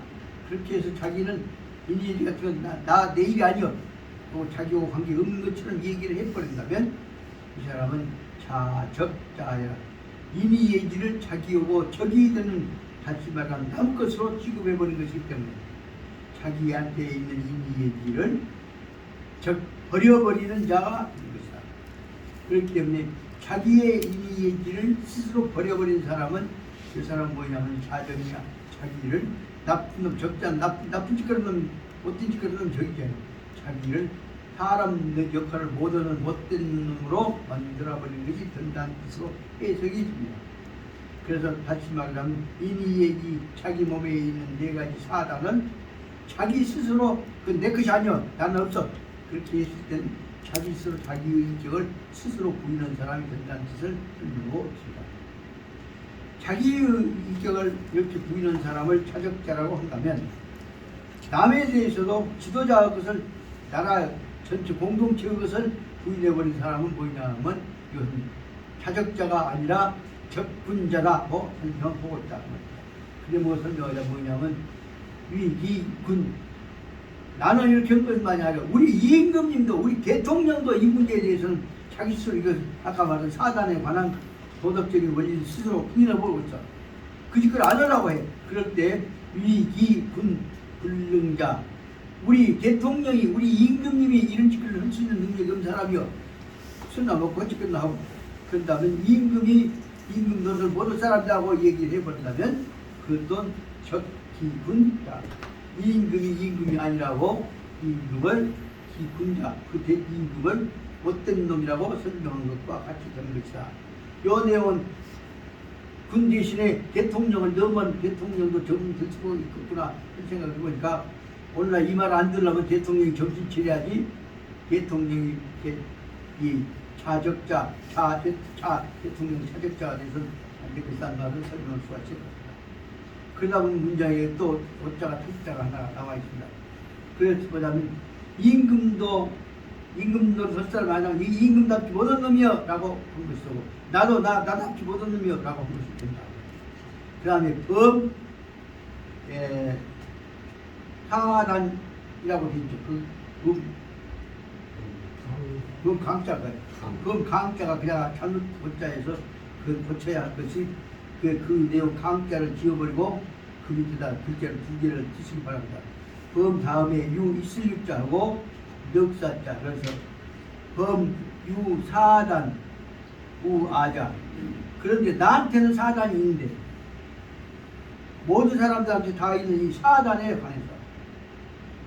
그렇게 해서 자기는 인의예지 같은 건 내 일이 아니여. 또 자기하고 관계 없는 것처럼 얘기를 해버린다면 이 사람은 자적자야. 인의예지를 자기하고 적이 되는 다시 말하면 남 것으로 취급해버린 것이기 때문에 자기한테 있는 인의예지를 버려버리는 자가 있는 것이다. 그렇기 때문에 자기의 인의예지를 스스로 버려버린 사람은 그 사람은 뭐냐면 자정이야. 자기를 나쁜 놈, 적지 않은 나쁜 짓거리는 놈, 못된 짓거리는 놈 적이지 않아요. 자기를 사람 역할을 못하는 못된 놈으로 만들어버리는 것이 된다는 뜻으로 해석이 됩니다. 그래서 다시 말하면 인의예기 자기 몸에 있는 네 가지 사단은 자기 스스로 그 내 것이 아니여 나는 없어 그렇게 했을 땐 자기 스스로 자기의 인격을 스스로 부인하는 사람이 된다는 뜻을 설명하고 있습니다. 자기의 인격을 이렇게 부인하는 사람을 차적자라고 한다면 남에 대해서도 지도자의 것을 나라 전체 공동체의 것을 부인해버린 사람은 뭐냐 하면 이것은 차적자가 아니라 적군자라고 설명하고 있다. 그게 뭐 설명하자 뭐냐면 위기군 나는 이렇게 한 것만이 아니라 우리 임금님도 우리 대통령도 이 문제에 대해서는 자기 스스로 이거 아까 말한 사단에 관한 도덕적인 원리를 스스로 부인해보고 있어. 그 짓을 안 하려고 해. 그럴 때 위기군 불능자 우리 대통령이 우리 임금님이 이런 짓을 할 수 있는 능력이 없는 사람이요. 술나 먹고 어찌겠나 하고 그런다면 임금 노릇을 못할 사람이라고 얘기를 해버린다면 그것도 적기군자 임금이 아니라고 임금을 기군자 그 임금을 못된 놈이라고 설명한 것과 같이 되는 것이다. 요 내용은 군 대신에 대통령을 넘은 대통령도 정신 들 수가 있겠구나 이런 생각을 해보니까 오늘날 이 말 안 들으려면 대통령이 정신 차려야지 대통령이 이 차적자 대통령 차적자가 돼서 안 되겠다는 말을 설명할 수가 있을 것입니다. 그러다 보니 문장에 또 어자가 특자가 하나 나와 있습니다. 그래서 뭐냐면 임금도 설 사람 아니면 이 임금답지 못한 놈이여 라고 한 것이고 나도 나답지 못한 놈이여 라고 한 것이 된다. 그 다음에 사단이라고 되어 있죠. 강자가 그냥 잘못 고자에서 그 고쳐야 할 것이 그 내용 강자를 지워버리고 그 밑에다 글자를 두 개를 쓰시기 바랍니다. 범 다음에 유 있을 육자하고 넉사자 그래서 범, 유, 사단, 우, 아자 그런데 나한테는 사단이 있는데 모든 사람들한테 다 있는 이 사단에 관해서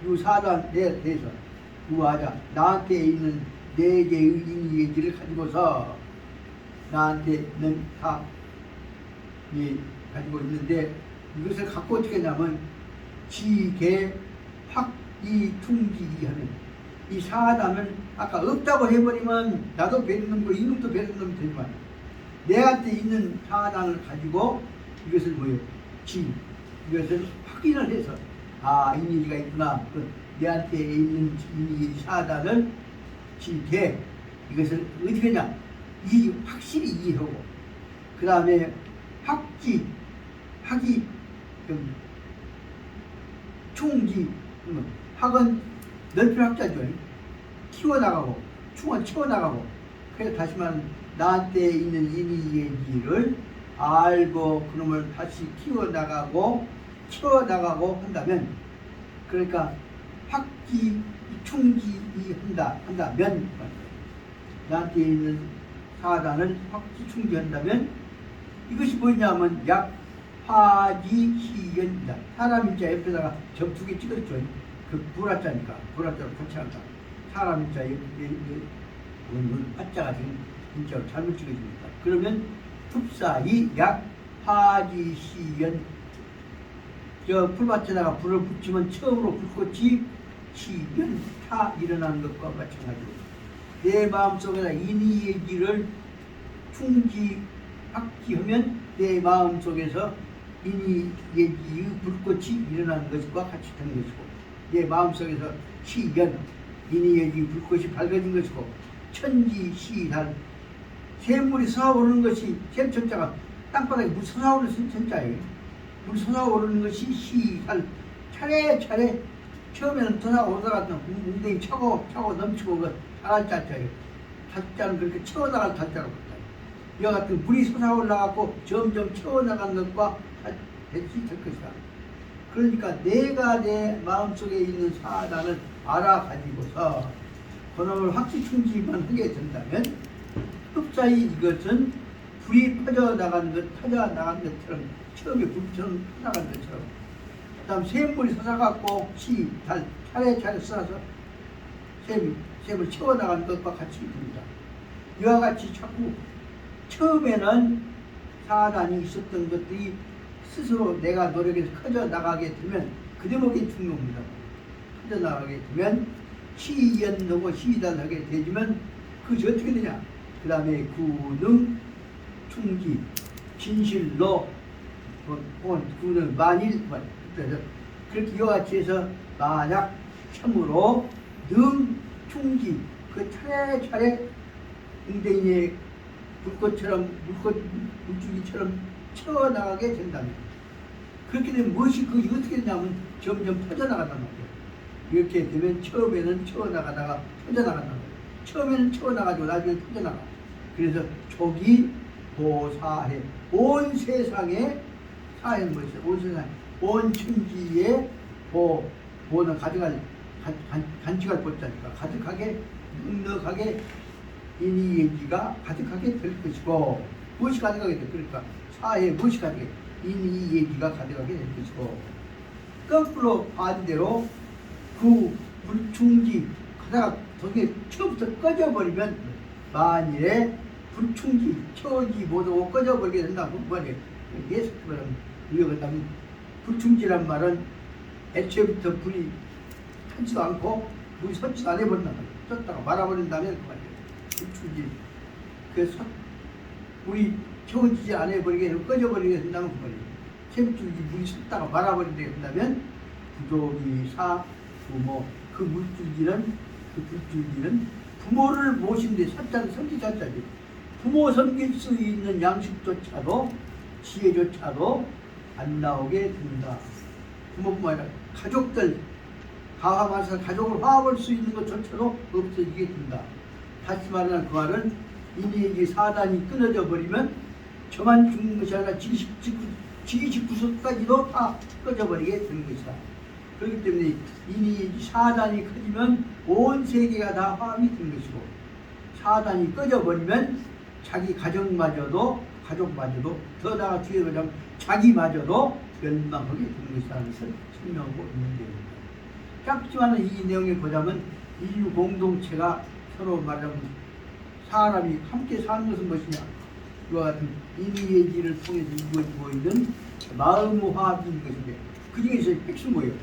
유, 사단에 대해서 우, 아자 나한테 있는 네 개의 인의의지를 가지고서 나한테는 다 가지고 있는데 이것을 갖고 어떻게 하냐면 지계 확이 퉁지기 하는 이 사단을 아까 없다고 해버리면 나도 베르는 거 이놈도 베르는 놈이 되지만 내한테 있는 사단을 가지고 이것을 이것을 확인을 해서 인의가 있구나 내한테 있는 이 사단을 지계 이것을 어떻게 하냐 확실히 이해하고 그 다음에 학이 총지 학은 넓힌 학자죠. 키워나가고 충은 채워나가고 그래서 다시 말하면 나한테 있는 인의예지를 알고 그놈을 다시 키워나가고 채워나가고 한다면 그러니까 학기 총지 한다면 나한테 있는 사단을 확지 충지한다면 이것이 뭐냐면 약화지시연이다. 사람인자 옆에다가 점 두 개 찍었죠. 그 불화자니까 불화자로 같이 한다. 사람인자 옆에 화자가 지금 진짜로 잘못 찍어집니다. 그러면 흡사히 약화지시연 저 풀밭에다가 불을 붙이면 처음으로 불꽃이 시연타 일어나는 것과 마찬가지로 내 마음속에다 인의예지를 확지하면 내 마음속에서 인의예지의 불꽃이 일어나는 것과 같이 되는 것이고 내 마음속에서 시연 인의예지의 불꽃이 밝아진 것이고 천지시달 샘물이 솟아오르는 것이 샘천자가 땅바닥에 물 솟아오르는 천자예요. 물 솟아오르는 것이 시달 차례차례 처음에는 솟아오르다가 웅덩이 차고 넘치고 그 달자예요. 달자는 그렇게 채워나갈 달자로 봤다. 이와 같은 물이 솟아올라가고 점점 채워나가는 것과 같이 될 것이다. 그러니까 내가 내 마음속에 있는 사단을 알아가지고서 그놈을 확실충지만 하게 된다면 흡사히 이것은 불이 퍼져나가는 것처럼 처음에 불처럼 퍼져나가는 것처럼 그 다음 샘물이 솟아갖고 차례차례 쏟아서 샘을 채워나가는 것과 같이 됩니다. 이와 같이 자꾸 처음에는 사단이 있었던 것들이 스스로 내가 노력해서 커져 나가게 되면 그 대목이 중요합니다. 커져 나가게 되면 시연하고 시단하게 되지만 그것이 어떻게 되냐? 그 다음에 구능, 충기, 진실로, 구능, 만일, 그래서 그렇게 이와 같이 해서 만약 참으로 능, 충기, 그 차례차례 응대인의 불꽃처럼 물줄기처럼 채워나가게 된다면 그렇게 되면 무엇이 그것이 어떻게 되냐면 점점 퍼져나간단 말이에요. 이렇게 되면 처음에는 채워나가다가 퍼져나간단 말이에요. 처음에는 채워나가지고 나중에 퍼져나가. 그래서 조기 보사해 온 세상에 사해는 뭐였어요? 온 세상 온 천지에 보는 가져갈 간직할 보자니까 가득하게 넉넉하게 인이예지가 가득하게 될 것이고 무엇이 가득하게 될 그러니까 사해 무엇이 가득해 인이예지가 가득하게 될 것이고 거꾸로 반대로 그 불충지 가다가 저게 처음부터 꺼져버리면 만일에 불충지 처지 못하고 꺼져버리게 된다면 말이에요. 예수님은 이어간다면 불충지란 말은 애초부터 불이 타지도 않고 물이 섰지도 안 해버린단 말이에요. 섰다가 말아버린다면 그 말이에요. 불충지 그래서 물이 채워지지 않아 버리게 되고 꺼져버리게 된다면 그 말이에요. 샘줄기 물이 섰다가 말아버리게 된다면 부족이 사 부모 그 불줄기는 부모를 모신데 사자는 섬기자자지 부모 섬길 수 있는 양식조차도 지혜조차도 안 나오게 된다. 부모뿐만 아니라 가족들 가화마사 가족을 화합할 수 있는 것조차도 없어지게 된다. 다시 말하면 그 말은 인이 사단이 끊어져 버리면 저만 죽는 것이 아니라 지기식구석까지도 다 꺼져버리게 되는 것이다. 그렇기 때문에 이미 사단이 커지면 온 세계가 다 화합이 되는 것이고 사단이 꺼져버리면 자기 가족마저도 더 나아가 뒤에 가자면 자기마저도 멸망하게 되는 것이라는 것을 설명하고 있는 내용입니다. 짧지만은 이 내용에 보자면 인류 공동체가 서로 말하면 사람이 함께 사는 것은 무엇이냐 이와 같은 인의예지를 통해서 이루어지고 있는 마음의 화합인 것인데 그 중에서 핵심 뭐예요?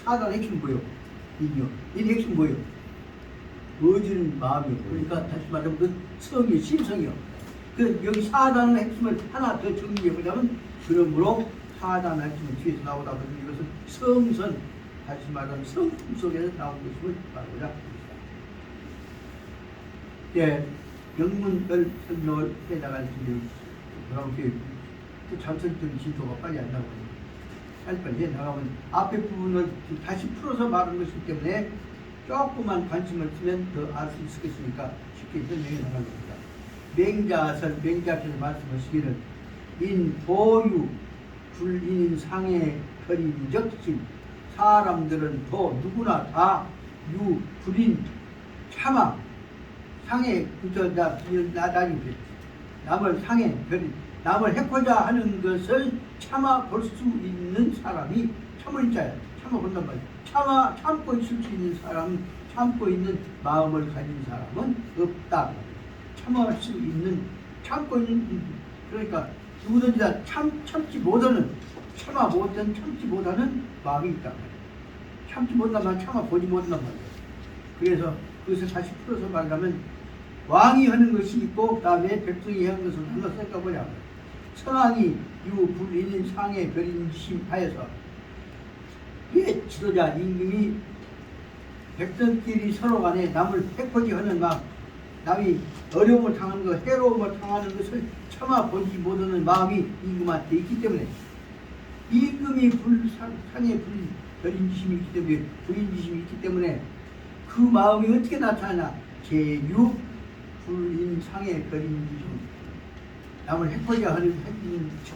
사단의 핵심 뭐예요? 인의 핵심 뭐예요? 어지는 마음이요. 그러니까 다시 말하면 그 성이 심성이요. 그 여기 사단의 핵심을 하나 더 정리해 보자면 그러므로 사단의 핵심은 뒤에서 나오다 보니 이것은 성선 다시 말하면 성품 속에서 나온 것임을 말하고자 합니다. 예, 영문별 설명을 해나갈 텐데 그럼 그 잠설적인 진도가 빨리 안 나오거든요. 빨리 나가면 앞에 부분을 다시 풀어서 말하는 것이기 때문에 조금만 관심을 쓰면 더 알 수 있겠으니까 쉽게 설명해 나갈 겁니다. 맹자께서 말씀하시기를 인보유 불인 상의 별인적심 사람들은 더 누구나 다 불인 참아 상해 남을 상해 별인 남을 해코자 하는 것을 참아 볼 수 있는 사람이 참을 자야. 참아 본단 말이야. 참고 있을 수 있는 사람은 참고 있는 마음을 가진 사람은 없다. 참을 수 있는 참고 있는 그러니까 누구든지 다 참지 못하는 참지 못하는 마음이 있단 말이야. 참지 못한 말 참아 보지 못한단 말이야. 그래서 그것을 다시 풀어서 말하면 왕이 하는 것이 있고 그 다음에 백성이 하는 것을 한번 생각해보자. 선왕이 유불인 상의 별인심하여서 옛 지도자 임금이 백성끼리 서로 간에 남을 해코지 하는 마음 남이 어려움을 당하는 것 해로움을 당하는 것을 참아 보지 못하는 마음이 임금한테 있기 때문에 임금이 상의 별인지심이 있기 때문에 불인지심이 있기 때문에 그 마음이 어떻게 나타나냐 제6 불인상의 별인지심 남을 해코자 하는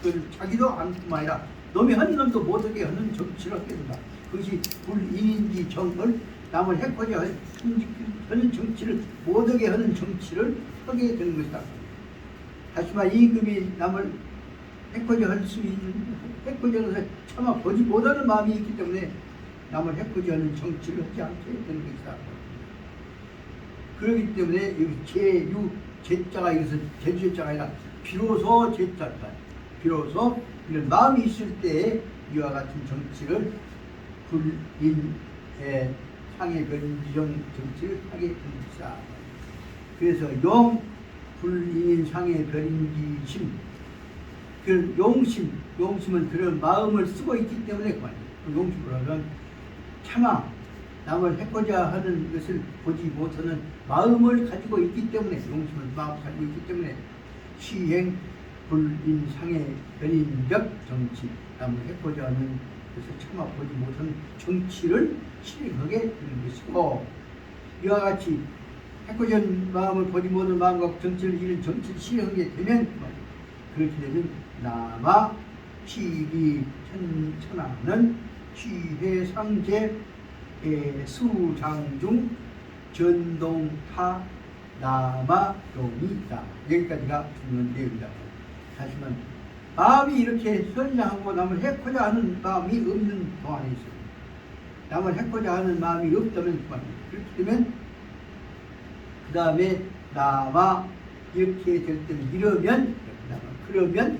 것을 자기도 안뿐만 아니라 놈이 하는 놈도 못하게 하는 정치를 하게 된다. 그것이 불인인지 정을 남을 해코자 하는 정치를 못하게 하는 정치를 하게 되는 것이다. 하지만 임금이 남을 해코지 할 수 있는 해코지하면서 차마 보지 못하는 마음이 있기 때문에 남을 해코지하는 정치를 하지 않게 되는 것이다. 그렇기 때문에 여기 제유 제자가 이것은 제주제자가 아니라 비로소 제자다. 비로소 이런 마음이 있을 때에 이와 같은 정치를 불인의 상의 변지정 정치를 하게 됩니다. 그래서 용 불인인 상의 별인지심, 그 용심은 그런 마음을 쓰고 있기 때문에 그 용심으로 하면 차마 남을 해코자 하는 것을 보지 못하는 마음을 가지고 있기 때문에 용심은 마음을 가지고 있기 때문에 시행 불인상의 변인적 정치, 남을 해코자 하는 것을 차마 보지 못하는 정치를 실행하게 되는 것이고, 이와 같이 해코자 하는 마음을 보지 못하는 마음과 정치를 이런 정치를 실행하게 되면 그렇게 되면 남아 시기 천하는 취해상제 수장중 전동타 남아용이다. 여기까지가 중요한 내용이다. 하지만 마음이 이렇게 선량하고 남을 해코자 하는 마음이 없는 동안에 있어요. 남을 해코자 하는 마음이 없다면 그렇게 되면 그 다음에 남아 이렇게 될 때는 그러면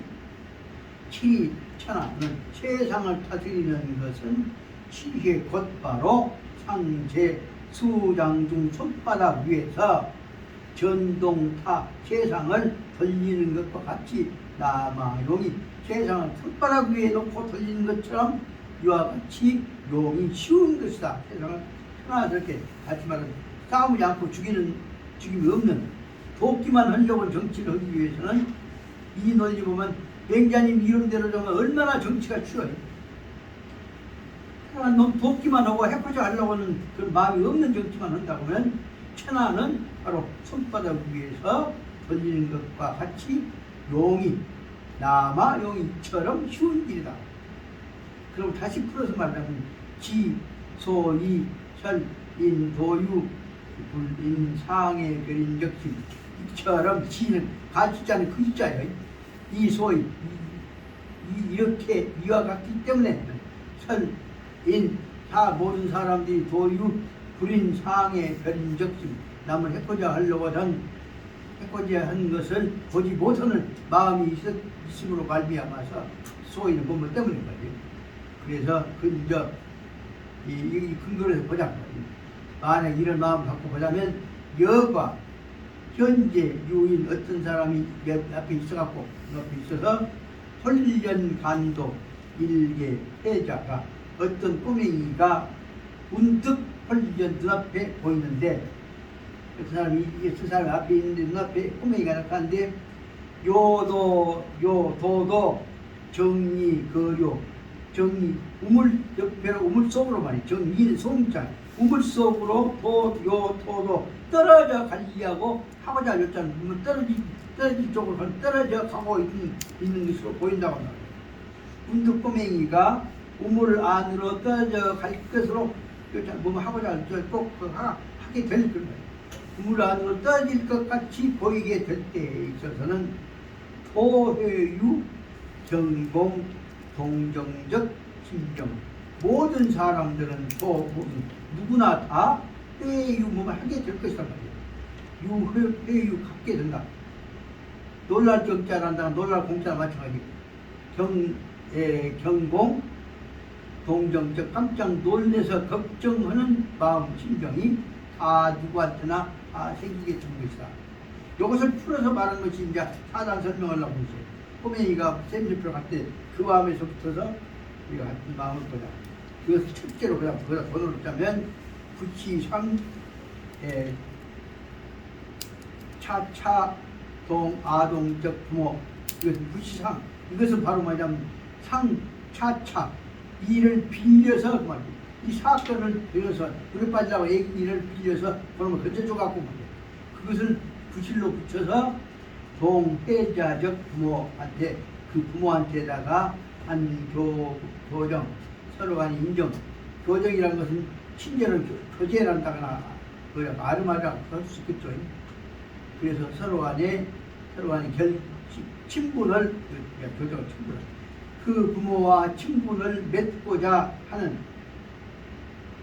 치천하는 세상을 다스리는 것은 치해 곧바로 상제 수장중 손바닥 위에서 전동타 세상을 돌리는 것과 같이 남아용이 세상을 손바닥 위에 놓고 돌리는 것처럼 이와 같이 용이 쉬운 것이다. 세상을 하나스럽게 같이 말하면 싸우지 않고 죽임이 없는 돕기만 하려고 정치를 하기 위해서는 이 논리 보면 맹자님 이름대로 정말 얼마나 정치가 쉬워요. 돕기만 하고 해코자 하려고 하는 그런 마음이 없는 정치만 한다고 하면 천하는 바로 손바닥 위에서 돌리는 것과 같이 용이 남아용이처럼 쉬운 길이다. 그럼 다시 풀어서 말하면 지, 소, 이, 설, 인, 도유, 불인, 상의 별인적심 이처럼 지는 가지자는 그 지자예요. 이 소위 이렇게 이와 같기 때문에 설, 인, 사 모든 사람들이 도유, 불인, 상의 별인적심 남을 해코자 하려고 해코자 한 것을 보지 못하는 마음이 있음으로 말미암아서 소위는 뭐뭐 때문인 거죠. 그래서 이 근거를 보자. 만약 이런 마음을 갖고 보자면 여과 현재 유인 어떤 사람이 옆에 있어갖고 옆에 있어서 홀련간도 일개 패자가 어떤 꼬맹이가 문득 홀련 눈앞에 보이는데 그 사람이 앞에 있는데 눈앞에 꼬맹이가 나타났는데 도도 정리 거료 정리 우물 옆에 우물 속으로 말이야. 정리는 소음장 우물 속으로 토도 떨어져 가려고 하고자 하였잖아. 떨어질 쪽으로 떨어져 가고 있는 것으로 보인다고 말이야. 문득 꼬맹이가 우물 안으로 떨어져 갈 것으로 뭐 하고자 꼭 하게 될 거예요. 우물 안으로 떨어질 것 같이 보이게 될 때에 있어서는 토회유 전공 동정적 심정 모든 사람들은 누구나 다 회유를 하게 될 것이다 말이에요. 회유 갖게 된다. 놀랄 경자란다. 놀랄 공자나 마찬가지. 경공 동정적 깜짝 놀래서 걱정하는 마음 심정이 다 누구한테나 다 생기게 되는 것이다. 이것을 풀어서 말하는 것이 이제 사단 설명하려고 했어요. 꼬맹이가 샘집을 갈 때 그 마음에서부터서 우리가 이 마음을 보자. 그것을 첫째로 그냥 거기다 더 넣자면 구치상 차동 아동적 부모 이것은 구치상 이것은 바로 뭐냐면 차차 이를 빌려서 말이야. 이 사건을 빌려서 우리 빠지라고 이를 빌려서 그러면 건져줘갖고 말이야. 그것을 구실로 붙여서 동해자적 부모한테 그 부모한테다가 한 교정 서로 간의 인정 교정이라는 것은 친절을 교제란다거나 아름하다 할 수 있겠죠. 그래서 서로 간의 친분을 교정 친분 그 부모와 친분을 맺고자 하는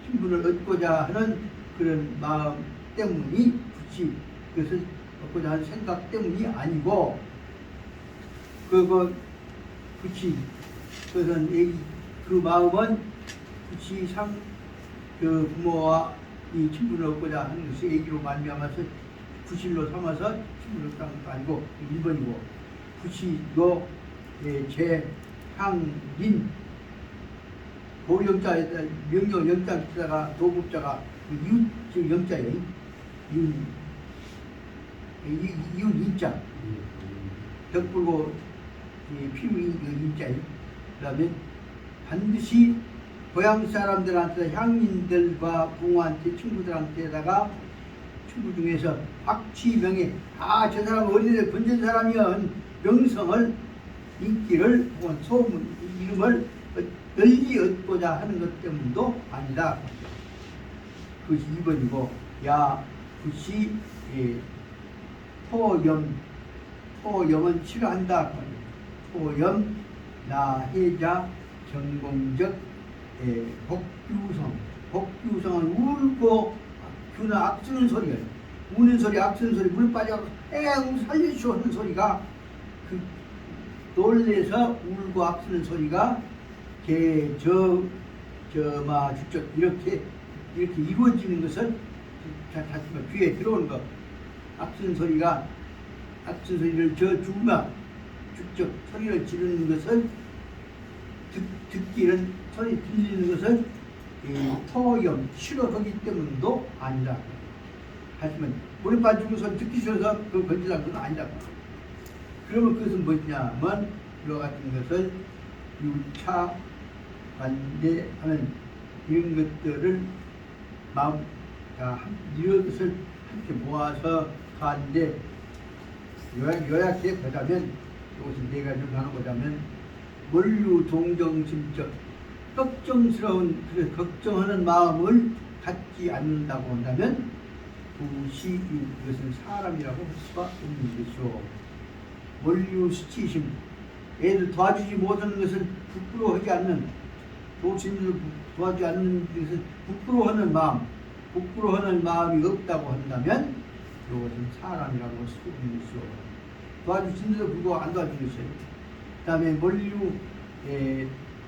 친분을 얻고자 하는 그런 마음 때문이 굳이 그것을 얻고자 하는 생각 때문이 아니고 그건 굳이 그것은 그 마음은 굳이 그 부모와 이 친분을 얻고자 하는 것이 얘기로 말미암아서 구실로 삼아서 친분을 얻는 것도 아니고 1번이고 구시로 제향린 고영자에다 명령 영자에다가 도급자가 이웃 지금 영자예요. 이웃 인자 덕불고 피우인 인자예요. 그다음에 반드시 고향 사람들한테 향인들과 부모한테 친구들한테다가 친구 중에서 박취명예 저 사람 어린애 건전 사람이야 명성을 인기를 혹은 소문 이름을 널리 얻고자 하는 것 때문도 아니다. 그것이 2번이고 그것이 토염은 싫어한다. 토염 나해자 경공적 복규성은 울고 규는 악쓰는 소리예요. 우는 소리 악쓰는 소리 물 빠져서 살려주쇼 하는 소리가 그 놀래서 울고 악쓰는 소리가 주적 이렇게 이루어지는 것을 다시 귀에 들어오는 것 악쓰는 소리를 주마 주적 소리를 지르는 것을 듣기는 소리 들리는 것은 토염 싫어하기 때문도 아니다. 하지만 물에 빠지고 소리 듣기 싫어서 그걸 건지라는 건 아니다. 그러면 그것은 뭐냐면 이와 같은 것을 유차 반대하는 이런 것들을 이런 것을 함께 모아서 가는데 요약해 보자면 이것은 네 가지로 나눠보자면 원류 동정심적 걱정스러운 걱정하는 마음을 갖지 않는다고 한다면 부시유 이것은 사람이라고 할 수가 없는 것이죠. 원류 수치심 애들 도와주지 못하는 것을 부끄러워하지 않는 도신을 도와주지 않는 것을 부끄러워하는 마음이 없다고 한다면 이것은 사람이라고 할 수 없는 것이죠. 도와주신데도 불구하고 안 도와주는 것이에요. 그 다음에 원류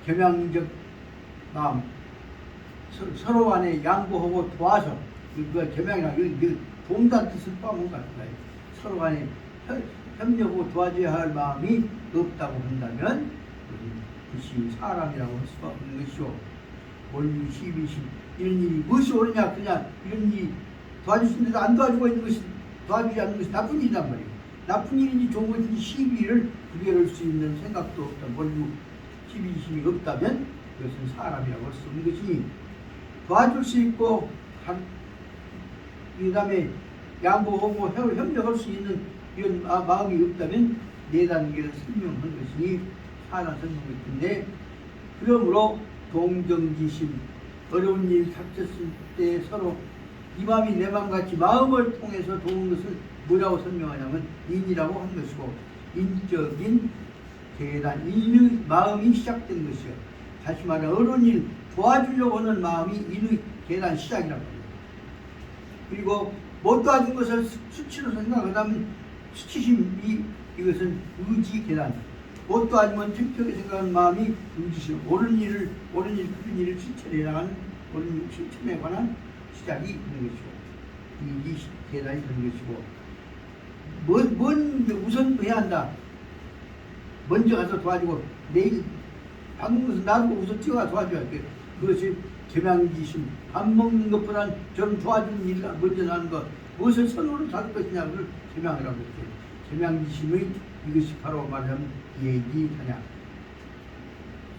겸양적 마음 서로 간에 양보하고 도와서 그 겸양이라는 도움단 뜻을 포함한 것 같아요. 서로 간에 협력하고 도와줘야 할 마음이 없다고 한다면 그것이 사람이라고 할 수가 없는 것이죠. 원류 시비심 이런 일이 무엇이 옳으냐 그냥 이런 일이 도와주시는데도 안 도와주고 있는 것이 도와주지 않는 것이 나쁜 일이란 말이에요. 나쁜 일인지 좋은 것인지 시비를 구별할 수 있는 생각도 없다. 원류 시비심이 없다면 이것은 사람이라고 할 수 없는 것이니 도와줄 수 있고 그 다음에 양보하고 협력할 수 있는 이런 마음이 없다면 네 단계를 설명한 것이니 사람 설명을 했는데 그러므로 동정지심 어려운 일 닥쳤을 때 서로 이 마음이 내 마음 같이 마음을 통해서 도운 것을 뭐라고 설명하냐면 인이라고 한 것이고 인적인 계단 인의 마음이 시작된 것이요. 다시 말해 어려운 일 도와주려고 하는 마음이 인의 계단 시작이라고 합니다. 그리고 못 도와준 것을 수치로 생각하면 수치심 이것은 의지 계단 못 도와주면 창피하게 생각하는 마음이 의지심 옳은 일 큰 일을 실천해 나가는 옳은 일 실천에 관한 시작이 있는 것이고 이 계단이 되는 것이고 뭔 우선 해야 한다. 먼저 가서 도와주고 내일 밥 먹는 것은 나도 우선 뛰어가 도와줘야 돼. 그것이 겸양지심 밥 먹는 것보다는 저는 도와주는 일을 먼저 하는 것 무엇을 선호를 할 것이냐를 겸양이라고 했죠. 겸양지심의 이것이 바로 말하자면 예기사냐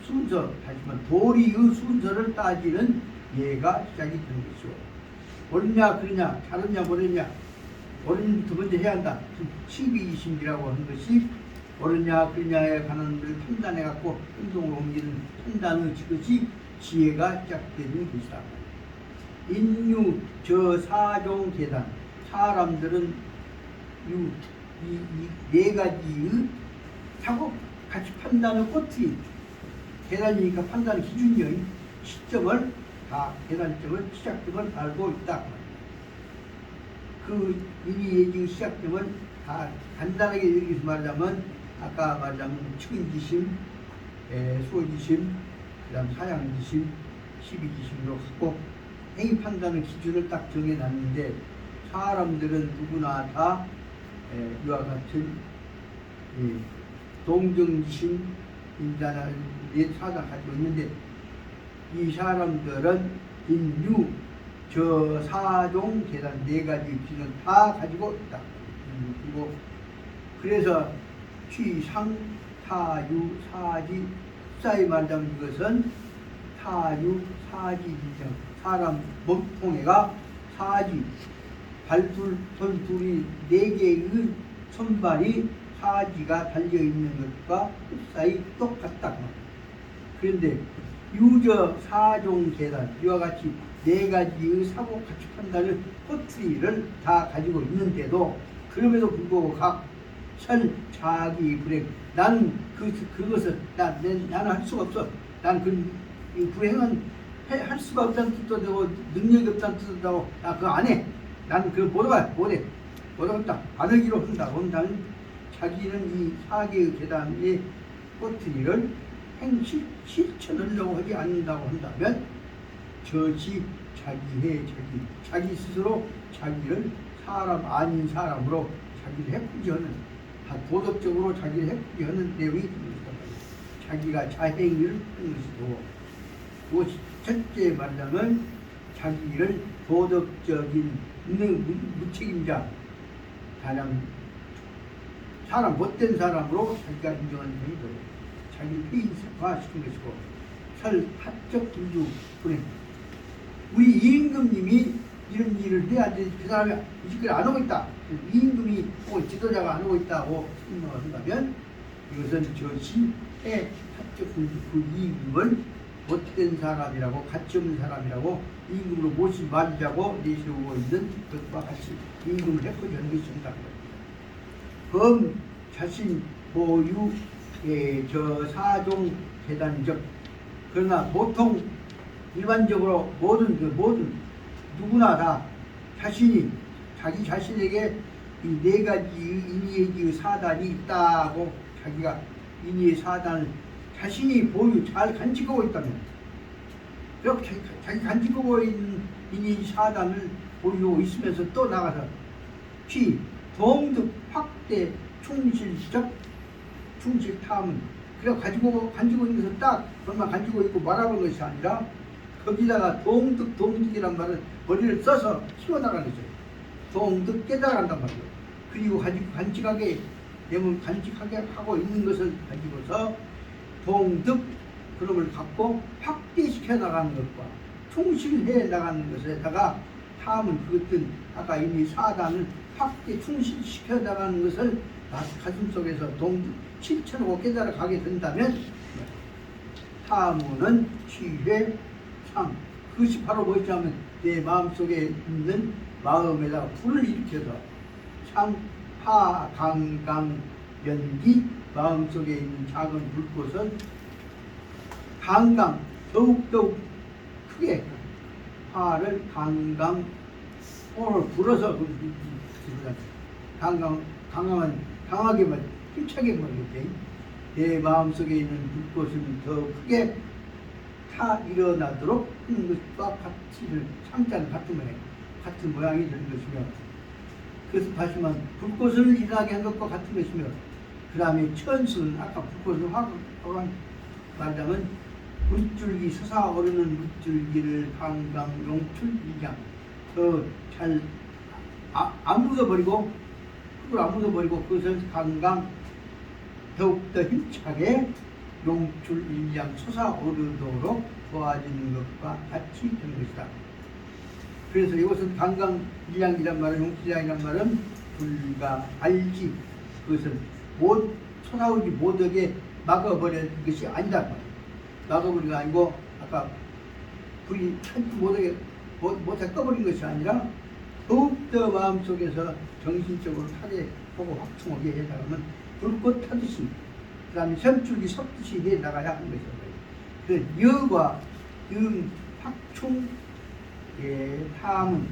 순서 하지만 도리의 순서를 따지는 예가 시작이 되는 것이죠. 옳냐 그러냐 잘했냐 모르냐 옳은부터 먼저 해야 한다. 시비이심이라고 하는 것이 옳으냐 그러냐에 관한 것을 판단해 갖고 행동으로 옮기는 판단의 그것이 지혜가 시작되는 것이다. 인유 저 사종 계단 사람들은 이 네 가지의 하고 같이 판단의 꼬투리, 계단이니까 판단 기준이요. 시점을 다 계단점을 시작점을 알고 있다. 그 이니 얘기 시작점을 다 간단하게 여기서 말하자면 아까 말하자면 측은지심, 소지심, 그다음 사양지심, 시비지심으로 갖고 행위 판단의 기준을 딱 정해놨는데 사람들은 누구나 다 이와 같은 동정지심, 인자나 사상 가지고 있는데 이 사람들은 인류, 저 사종, 계단 네 가지 기준을 다 가지고 있다. 그리고 그래서 취상, 타유, 사지, 흡사히 말하자면 이것은 타유, 사지, 인정, 사람 몸통에가 사지, 발둘, 손둘이 네 개의 손발이 사지가 달려있는 것과 흡사히 똑같다. 그런데 유저, 사종, 계단 이와 같이 네 가지의 사고 가치 판단을 꼬투리를 다 가지고 있는데도 그럼에도 불구하고 각선 자기 불행 나는 그것을 나는 할 수가 없어. 난 그 불행은 할 수가 없다는 뜻도 되고 능력이 없다는 뜻도 되고 나 그거 안 해. 난 그걸 못해. 못하겠다. 안 하기로 한다. 온다는 자기는 이 사계의 계단의 꼬투리를 실천하려고 하지 않는다고 한다면 저지 자기의 자기 스스로 자기를 사람 아닌 사람으로 자기를 해프지 하는 도덕적으로 자기를 해프지 하는 내용이 있습니다. 자기가 자행을 하는 것이고 첫째 말하자면 자기를 도덕적인 무책임자 가장 사람 못된 사람으로 자기가 인정하는 것이고 자기를 폐인화시킨 것이고 사적 군주 불행 우리 이임금님이 이런 일을 해야 돼. 그 사람이 이 짓을 안 하고 있다. 이임금이 혹은 지도자가 안 하고 있다고 생각을 한다면 이것은 저 시의 사적 군주 그 이임금을 못된 사람이라고 가치 없는 사람이라고 임금으로 모시지 말자고 내세우고 있는 것과 같이 임금을 해코지하는 것이 있다. 범 자신 보유 저 사종 계단적 그러나 보통 일반적으로 모든 누구나 다 자신이 자기 자신에게 이 네 가지 인의의 사단이 있다고 자기가 인의의 사단을 자신이 보유 잘 간직하고 있다면 그렇게 자기 간직하고 있는 인의 사단을 보유하고 있으면서 또 나가서 동득 확대 충실적 충실탐은 그래 간직고 있는 것은 딱 그것만 간직고 있고 말하는 것이 아니라 거기다가 동득이란 말은 머리를 써서 키워나가는 거죠. 동득 깨달아간단 말이에요. 그리고 간직하게 하고 있는 것을 가지고서 동득 그놈을 갖고 확대시켜 나가는 것과 충실해 나가는 것에다가 탐은 그것은 아까 이미 사단을 확대 충실시켜 나가는 것을 가슴 속에서 동득 실천하고 깨달아 가게 된다면 탐은 취회 상 그것이 바로 무엇이냐면 내 마음속에 있는 마음에다가 불을 일으켜서 파 강강 연기 마음속에 있는 작은 불꽃은 강강 더욱 크게 파를 강강 오늘 불어서 강하게 힘차게 이렇게 내 마음속에 있는 불꽃은 더 크게 타 일어나도록 하는 것과 같이를 상자는 같은 모양이 되는 것이며 그래서 다시 말하면 불꽃을 일어나게 한 것과 같은 것이며 그 다음에 천수는 아까 불꽃을 화관 말하자면 물줄기 솟아오르는 물줄기를 강강 용출 일장 더 잘 안 묻어버리고 흙을 안 묻어버리고 그것을 강강 더욱더 힘차게 용출 일장 솟아오르도록 도와주는 것과 같이 되는 것이다. 그래서 이것은 강강일량이란 말은 용출일량이란 말은 불가 알지 그것을 솟아오르지 못하게 막아버리는 것이 아니다. 막아버린 거 아니고 아까 불이 못하게 꺼버린 것이 아니라 더욱더 마음속에서 정신적으로 타게 하고 확충하게 해나가면 불꽃 타듯이 그 다음에 선줄기 섭듯이 해 나가야 하는 것이죠. 그 여과 영 확충 탐은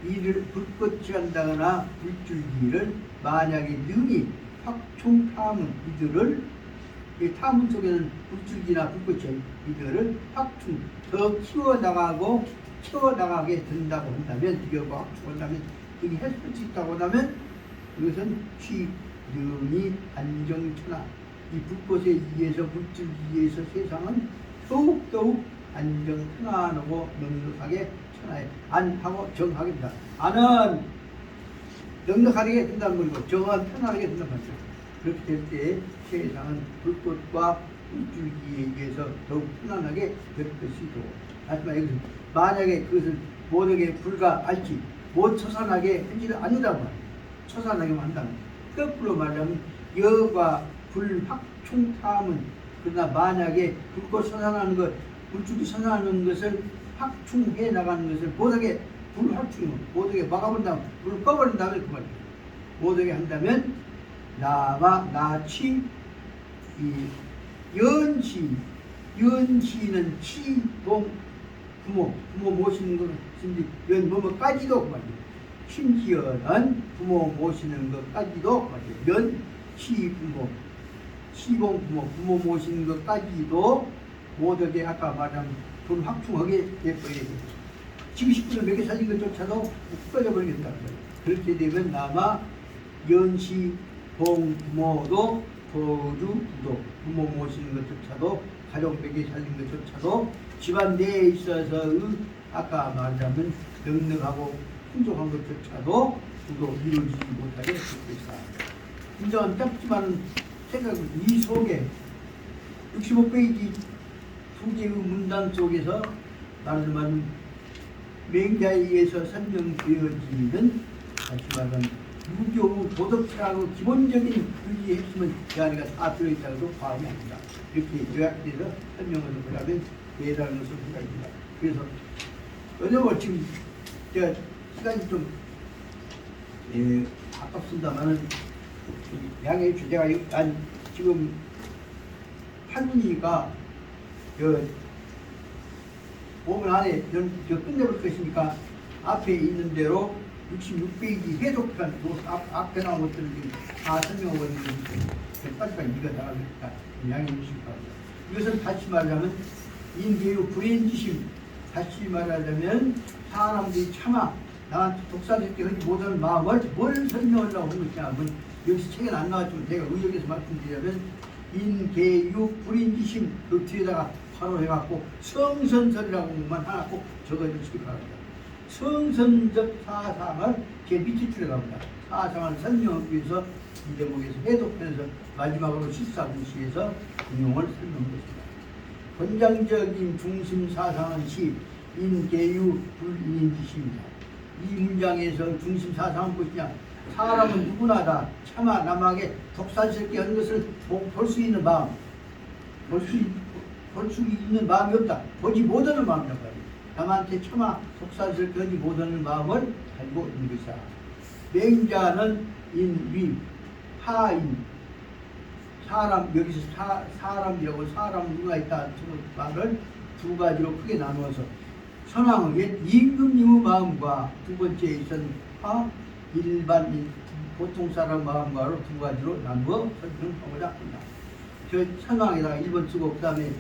이를 불꽃이 한다거나 불줄기를 만약에 능이 확충 탐은 이들을 이 탐은 속에는 불줄기나 불꽃이 이들을 확충 더 키워나가게 된다고 한다면 이거가 확충한다면 그게 했을 수 있다고 한다면 이것은 취능이 안정천하 이 불꽃에 의해서 불줄기에 의해서 세상은 더욱더욱 안정편안하고 넉넉하게 천하에 안하고 정하게 된다. 안은 넉넉하게 된다는 거고 정은 편안하게 된다는 거죠. 그렇게 될 때 세상은 불꽃과 불줄기에 의해서 더욱 편안하게 될 것이고 하지만 여기서 만약에 그것을 모두에게 불가할지 못 처산하게 하지를 않는다고 말이에요. 처산하게만 한다면 거꾸로 말하면 여과 불확충탐은 그러나 만약에 불꽃 처산하는 것 불줄기 선언하는 것을 확충해 나가는 것을 못하게 불확충 못하게 막아본다면 불을 꺼버린다면 그 말이에요. 못하게 한다면 나와 나치 이 연시는 치동 부모 모시는 것인지 연 뭐뭐까지도 그 말이에요. 심지어는 부모 모시는 것까지도 그 말이에요. 연시 부모 시봉 부모 모시는 것까지도 모두에게 아까 말한 불확충하게 예뻐야 돼요. 지금 10분을 몇개 살린 것조차도 꺼져버리겠다. 그렇게 되면 남아 연시 봉 부모도 거주 부도 부모 모시는 것조차도 가족 몇개 살린 것조차도 집안 내에 있어서의 아까 말하자면 넉넉하고 풍족한 것조차도 부도 이루어지지 못하게 될 것이다. 굉장히 짧지만 생각은 이 속에 65페이지 두 개의 문단 속에서 말하자면 맹자에 의해서 설명되어지는 다시 말하면 유교 도덕체하고 기본적인 의지의 핵심은 이 안에가 다 들어있다고 과언이 아니다. 이렇게 요약돼서 설명을 하면 대단한 것으로 생각합니다. 그래서 왜냐면 지금 제가 시간이 좀 아깝습니다만은 양해해 주세요. 제가 지금 8분이니까 오늘 안에 끝내볼 것이니까 앞에 있는 대로 66페이지 해독편 앞에 나온 것들을 지금 다 설명하고 있는 것이 빨리빨리 이거 나가니까 양해해 주시기 바랍니다. 이것은 다시 말하자면 인계의 불행지심 다시 말하자면 사람들이 차마 나한테 독사스럽게 하지 못하는 마음을 뭘 설명하려고 하는 것이냐면 여기서 책은 안 나왔지만 제가 의역에서 말씀드리자면 인계육 불인지심 그 뒤에다가 바로 해갖고 성선설이라고만 하나 꼭 적어주시기 바랍니다. 성선적 사상을 제 밑에 들어갑니다. 사상을 설명하기 위해서 이 대목에서 해독편에서 마지막으로 14분시에서 인용을 설명했습니다. 권장적인 중심 사상은 시 인계유 불인지심입니다. 이 문장에서 중심 사상은 무엇이냐? 사람은 누구나 다 차마 남에게 독살스럽게 하는 것을 볼 수 있는 마음, 볼 수 있는 마음이 없다. 보지 못하는 마음이란 말이에요. 남한테 차마 독살스럽게 하지 못하는 마음을 가지고 있는 것이다. 맹자는 인위, 하인, 사람, 여기서 사람이라고 사람 누가 있다 말을 두 가지로 크게 나누어서 선왕은 옛 임금님의 마음과 두 번째 있은 일반인 보통 사람 마음과로 두 가지로 나누어 설명하고자 합니다. 저 선왕에다가 1번 쓰고 그 다음에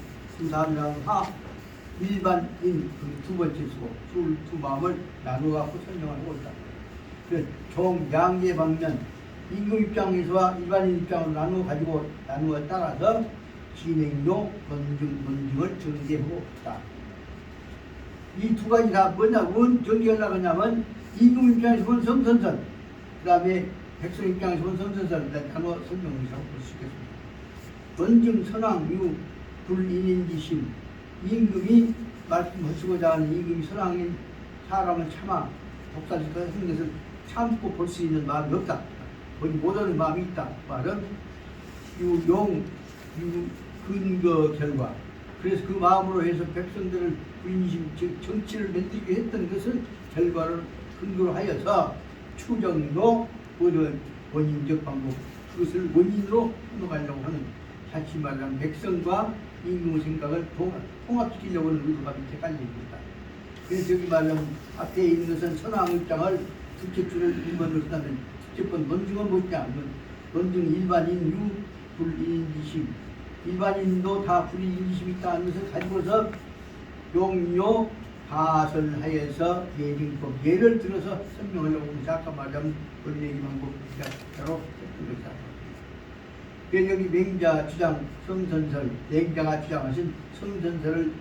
일반인 두 번째 쓰고 두 마음을 나누어 갖고 설명하고 있다. 종 양계 방면 임금 입장에서와 일반인 입장으로 나누어 따라서 진행료 논증을 전개하고 있다. 이 두 가지 다 뭐냐, 원 전개하려고 하냐면 임금 입장에서 본 성선설, 그 다음에 백성 입장에서 본 성선설 나누어 설명을 하고 볼 수 있겠습니다. 원증 선왕 유 불인인지심 임금이 말씀하시고자 하는 임금이 선왕인 사람을 참아 독사짓고 하는 것을 참고 볼 수 있는 마음이 없다. 보지 못하는 마음이 있다. 말은 유용 근거 결과. 그래서 그 마음으로 해서 백성들을 불인심 즉 정치를 만들게 했던 것을 결과를 근거로 하여서 추정도 원인적 방법 그것을 원인으로 해놓으려고 하는 다시 말하면 백성과 임금 생각을 통합시키려고 하는 의도가 밑에 깔립니다. 그래서 여기 말하면 앞에 있는 것은 선왕 입장을 둘째 줄을 일본으로 쓰다면 첫째 번 논증은 뭐냐? 논증 일반인 유 불인지심, 일반인도 다 불인지심이 있다는 것을 가지고서 용요 가설하여서 예증법 예를 들어서 설명하려고 하면서 아까 말하면 원리얘기 방법자로 했던 것이다. 그래서 여기 맹자 주장 성선설, 맹자가 주장하신 성선설을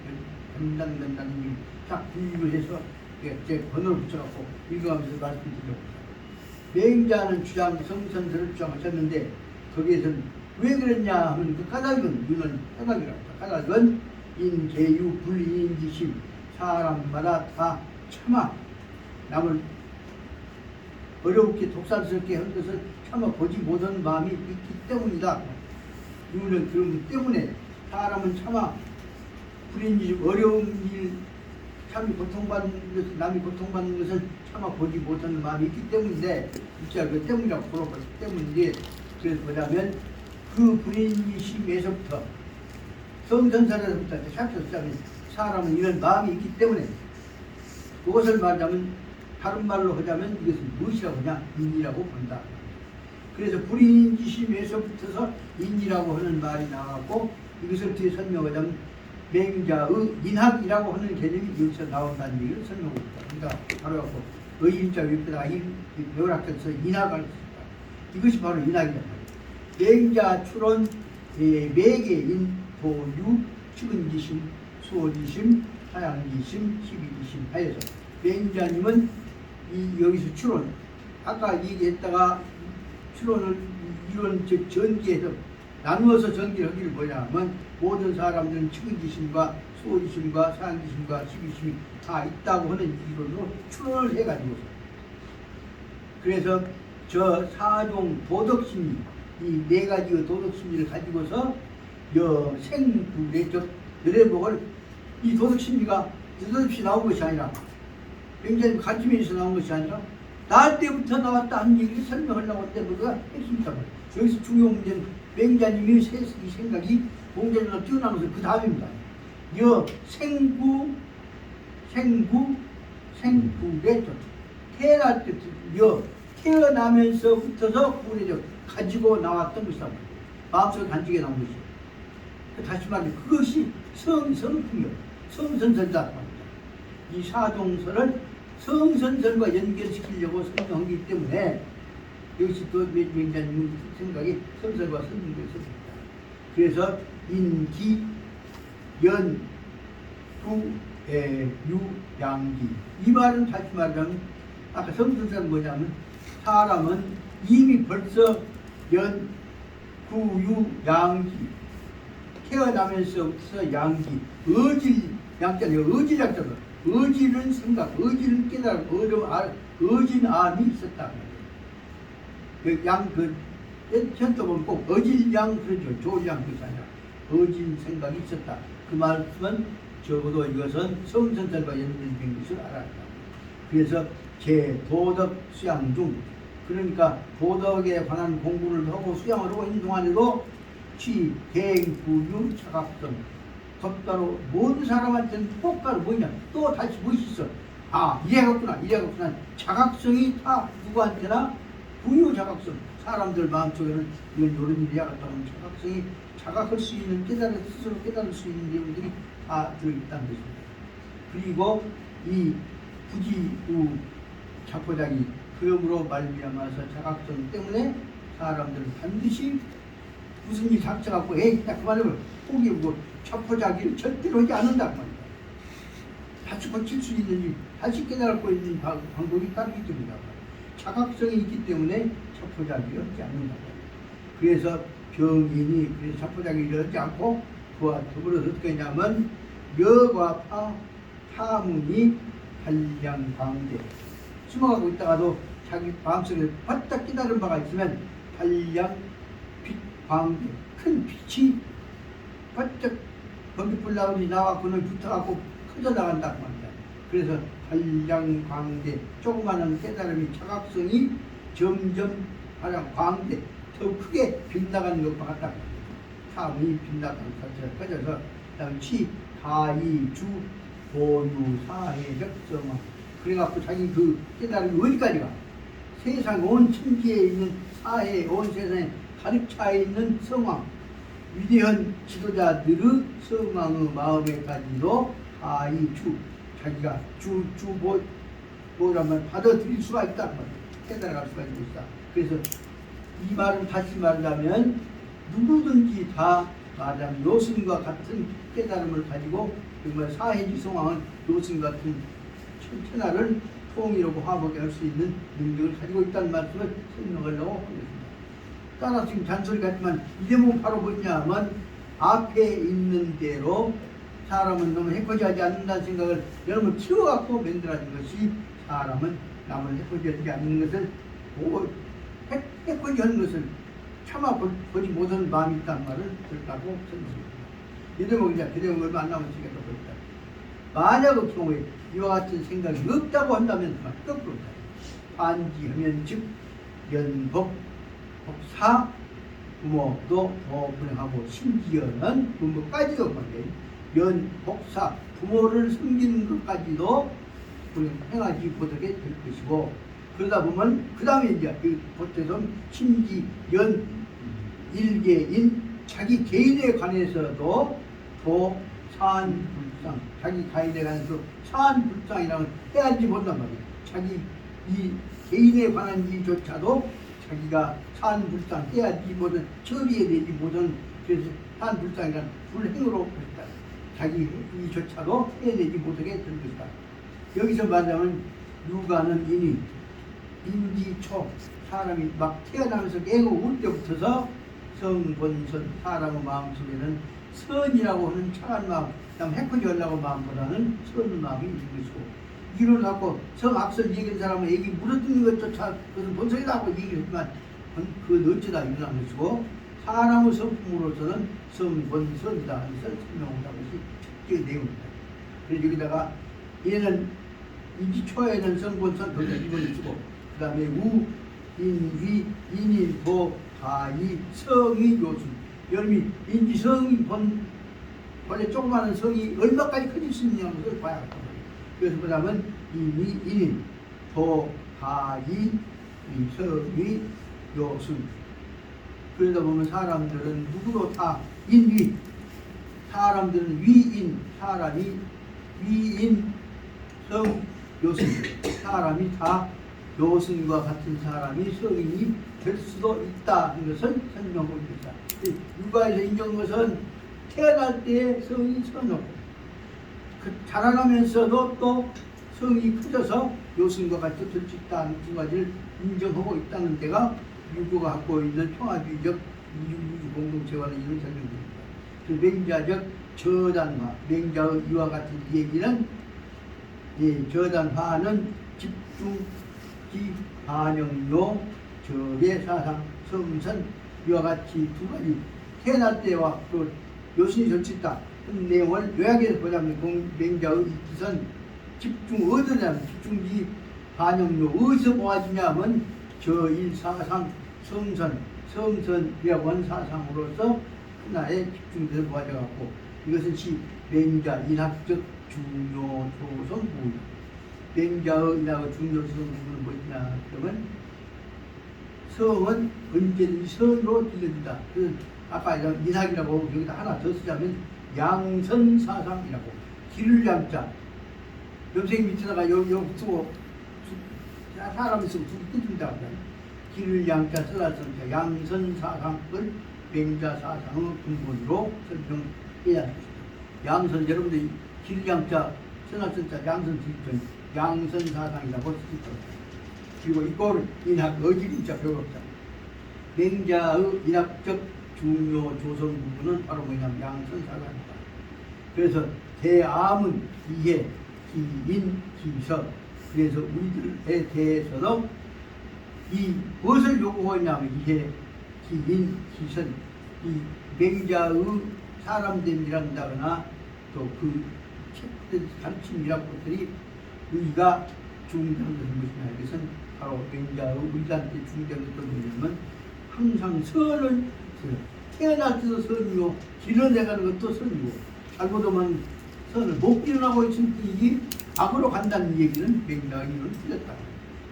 판단된다는 딱 분류해서 제 번호를 붙여갖고 읽어가면서 말씀드리려고 합니다. 맹자는 주장 성선설을 주장하셨는데 거기에서는 왜 그랬냐 하면 그 까닭은 이는 까닭이랍니다. 까닭은 인계유 불인지심, 사람마다 다 참아 남을 어렵게 독살스럽게 한 것을 참아 보지 못하는 마음이 있기 때문이다. 이유는 그런 때문에 사람은 참아 불인지심, 어려운 일, 참 고통받는 것을, 남이 고통받는 것을 참아 보지 못하는 마음이 있기 때문인데, 진짜 그 때문이라고 물어봤기 때문인데, 그래서 뭐냐면 그 불인지심에서부터 성선설에서부터 시작해서 사람은 이런 마음이 있기 때문에 그것을 말하자면 다른 말로 하자면 이것은 무엇이라고 하냐? 인이라고 본다. 그래서 불인지심에서부터서 인이라고 하는 말이 나왔고 이것을 뒤에 설명하자면 맹자의 인학이라고 하는 개념이 여기서 나온다는 얘기를 설명합니다. 그러니까 바로 갖고 의인자 옆에다가 요락해서 인학을 했습니다. 이것이 바로 인학이란 말이에요. 맹자 추론 매개인 도유 측은지심 수호지심 하양지심 십이지심 하여서 맹자님은 여기서 추론 아까 얘기했다가 추론을 이런 전기해서 나누어서 전기를 하기를 뭐냐면 모든 사람들은 측은지심과 수호지심과 사양지심과 십이지심이 다 있다고 하는 이론으로 추론을 해가지고서 그래서 저 사종 도덕심리 이 네 가지의 도덕심리를 가지고서 생불의 열애복을 이 도덕심리가 느닷없이 나온 것이 아니라 맹자님 가르침에서 나온 것이 아니라 날 때부터 나왔다 하는 얘기를 설명하려고 할 때 그가 핵심이다. 여기서 중요한 문제는 맹자님의 이 생각이 공자님과 뛰어나면서 그 다음입니다. 생불의 태어날 때 태어나면서부터서 불의 가지고 나왔던 것이다. 마음속에 간직해 나온 것이죠. 다시 말해 그것이 성성품이요. 성선설이다. 이 사종설을 성선설과 연결시키려고 설명하기 때문에 여기서 또 맹자님 생각이 선설과 선명되었습니다. 그래서 인기, 연, 구, 유, 양기 이 말은 다시 말하면 아까 성선설은 뭐냐면 사람은 이미 벌써 연, 구, 유, 양기 태어나면서부터 양기, 의질 양자네요. 의질 양자가 의질은 생각, 의질은 깨달음, 의진암이 있었다. 현도 보면 꼭 의질양 그러죠. 조일양 그것이 아니라 의진 생각이 있었다. 그 말씀은 적어도 이것은 성선설과 연결된 것을 알아야 한다. 그래서 제 도덕 수양 중 그러니까 도덕에 관한 공부를 하고 수양을 하고 있는 동안에도 취, 대행, 부유, 차각성 덧가로 모든 사람한테는 똑바로 뭐냐 또 다시 무엇이 있어 이래갖구나 자각성이 다 누구한테나 부유 자각성 사람들 마음속에는 이런 일이야 같다 하면 자각성이 자각할 수 있는 스스로 깨달을 수 있는 내용들이 다 들어있다는 것입니다. 그리고 이 부지우 자포자기 그러므로 말미암아서 자각성 때문에 사람들은 반드시 무슨 일 닥쳐갖고 에이 딱 그만하면 포기하고 자포자기를 절대로 하지 않는다 그 말이다. 다시 고칠 수 있는 일, 다시 깨달을 수 있는 방법이 따로 있습니다. 자각성이 있기 때문에 자포자기를 하지 않는다. 그래서 병인이 그래서 자포자기를 하지 않고 그와 더불어서 어떻게 하냐면 묘과 타문이 한량광대 숨어가고 있다가도 자기 마음속에 바짝 깨달은 바가 있으면 한량 광대 큰 빛이 바짝 번개불 나오니 나와서는 붙어갖고 커져나간다 그 말이야. 그래서 한량광대 조그마한 깨달음이 자각성이 점점 하량 광대 더 크게 빛나가는 것과 같다. 탐이 빛나는 자체가 커져서 그다음에 치, 다이, 주, 보유, 사해, 격성화 그래갖고 자기 그 깨달음이 어디까지가 세상 온 천지에 있는 사해 온 세상에 가득 차 있는 성황 위대한 지도자들의 성황의 마음에까지도 다이, 주 자기가 뭐라면 받아들일 수가 있다 깨달아갈 수가 있다. 그래서 이 말은 다시 말하자면 누구든지 다 말하자면 요승과 같은 깨달음을 가지고 정말 사해지 성황은 요승 같은 천하를 통일하고 화목하게 할 수 있는 능력을 가지고 있다는 말씀을 설명하려고 하겠습니다. 따라서 지금 잔소리 같지만 이 대목은 바로 뭐냐면 앞에 있는 대로 사람은 너무 해코지하지 않는다는 생각을 여러분 키워갖고 만들어진 것이 사람은 남을 해코지하지 않는 것을 해코지하는 것을 참아 보지 못하는 마음이 있다는 말을 들었다고 설명합니다. 이 대목은 이제 그 대목은 얼마 안 남았으니까 또 봅니다. 만약의 경우에 이와 같은 생각이 없다고 한다면 거꾸로 반지하면 즉 연복, 복사, 부모도 더 불행하고 심지어는 부모까지도 그런데 연, 복사, 부모를 섬기는 것까지도 행하지 못하게 될 것이고 그러다 보면 그 다음에 이제 그 보태선 심지, 연, 일개인 자기 개인에 관해서도 더 사안불상 자기 가인에 관해서 사안불상이라는 해야지 못한단 말이에요. 자기 이 개인에 관한 일조차도 자기가 사안불상 해야지 못한 처리해내지 못한 그래서 사안불상이라는 불행으로 했다. 자기 이조차도 해내지 못하게 될 것이다. 여기서 말하자면 육아는 인이 인지초 사람이 막 태어나면서 깨고 울 때부터서 성본선 사람의 마음속에는 선이라고 하는 착한 마음 그다음 해코지 하려고 마음보다는 선 마음이 있는 것이고 이를 갖고 성악설 얘기한 사람은 얘기 물어뜯는 것조차 그것은 본성이라고 얘기를 했지만 그건 어쩌다 일어난 것이고 사람의 성품으로서는 성본선이다 하는 것을 설명한 것이 그 내용입니다. 그래서 여기다가 얘는 인지초에는 성본선 거기다 이번을 쓰고 그 다음에 우, 인휘, 인인, 보, 다이, 성이 요수 여러분이 인지성이 원래 조그마한 성이 얼마까지 커질 수 있냐는 것을 봐야 합니다. 그래서 보자면 인이, 인인, 보, 다이, 성이 요수 그러다 보면 사람들은 누구도 다 인위 사람들은 위인 사람이 위인 성 요승 사람이 다 요승과 같은 사람이 성인이 될 수도 있다는 것을 설명하고 있습니다. 육아에서 인정한 것은 태어날 때의 성이 서놓고 자라나면서도 또 성이 커져서 요승과 같이 될 수 있다는 두 가지를 인정하고 있다는 데가 육아가 갖고 있는 평화주의적 이주 공동체와는 이런 설명입니다. 그 맹자적 저단화, 맹자의 이와 같은 얘기는 저단화는 집중기 반영요 절의 사상 성선 이와 같이 두 가지 태어날 때와 또 요신이 될 수 있다. 그 내용을 요약해서 보자면 맹자의 뜻은 집중 어디냐면 집중기 반영요 어디서 모아지냐면 저일사상 성선이라고 하는 사상으로서 하나의 집중돼서 모아져 갖고 이것은 맹자 인학적 중요 조성 부분 맹자의 인학의 중요 조성 부분은 뭐냐 그러면 성은 언제든지 선으로 들려진다. 그래서 아까 인학이라고 여기다 하나 더 쓰자면 양선사상이라고 길을 양자 염색 밑에다가 여기 쓰고 사람이 쓰고 두개 뜬다. 길을 양자 써서 양선사상을 맹자사상의 근본으로 설명해야 합니다. 양선 여러분들이 길 양자 써놨으니까 양선 지금 양선사상이라고 쓰실 겁니다. 그리고 이걸 인학 어지림자 배웠다. 맹자의 인학적 중요 조성 부분은 바로 뭐냐면 양선사상입니다. 그래서 대암은 이해, 기인, 기서 그래서 우리들에 대해서도 이 무엇을 요구하냐면 이해, 기인, 기선 이 맹자의 사람됨이란다거나 또 그 책들 가르침이라는 것들이 우리가 중요한 것은 무엇이냐 이것은 바로 맹자의 우리한테 중요한 것은 뭐냐면 항상 선을 태어날 때도 선이고 길어내가는 것도 선이고 잘못하면 선을 못 길어나고 있으면 이게 악으로 간다는 얘기는 굉장히 틀렸다.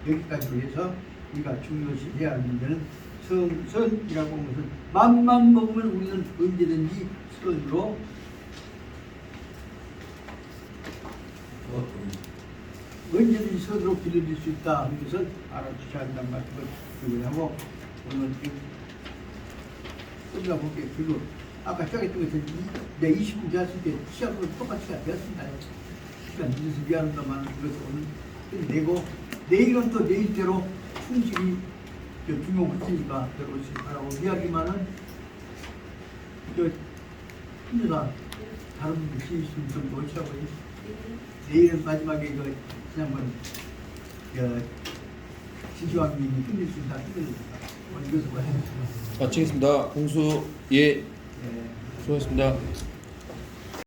여기까지로 해서 우리가 중요시 해야 하는 데는 선이라고 하는 것은 맘만 먹으면 우리는 언제든지 선으로 언제든지 선으로 길어질 수 있다 하는 것을 알아주셔야 한다는 말씀을 드리고 하고 오늘 우리가 볼게 그리고 아까 시작했던 것은 내 20분 되었을 때 시작으로 똑같이 되었습니다. 시간 늦어서 미안합니다만 그래서 오늘 내고 내일은 또 내일대로 충실히 중용 붙으니까 들어오시기 바라고 이야기만은 힘들다 다른 분들 시있으면 좀 놓치라고 내일은 마지막에 지난번 지시왕님이 힘들습니다. 오늘 이것을 마치겠습니다. 마치겠습니다. 공수 예 네. 수고하셨습니다.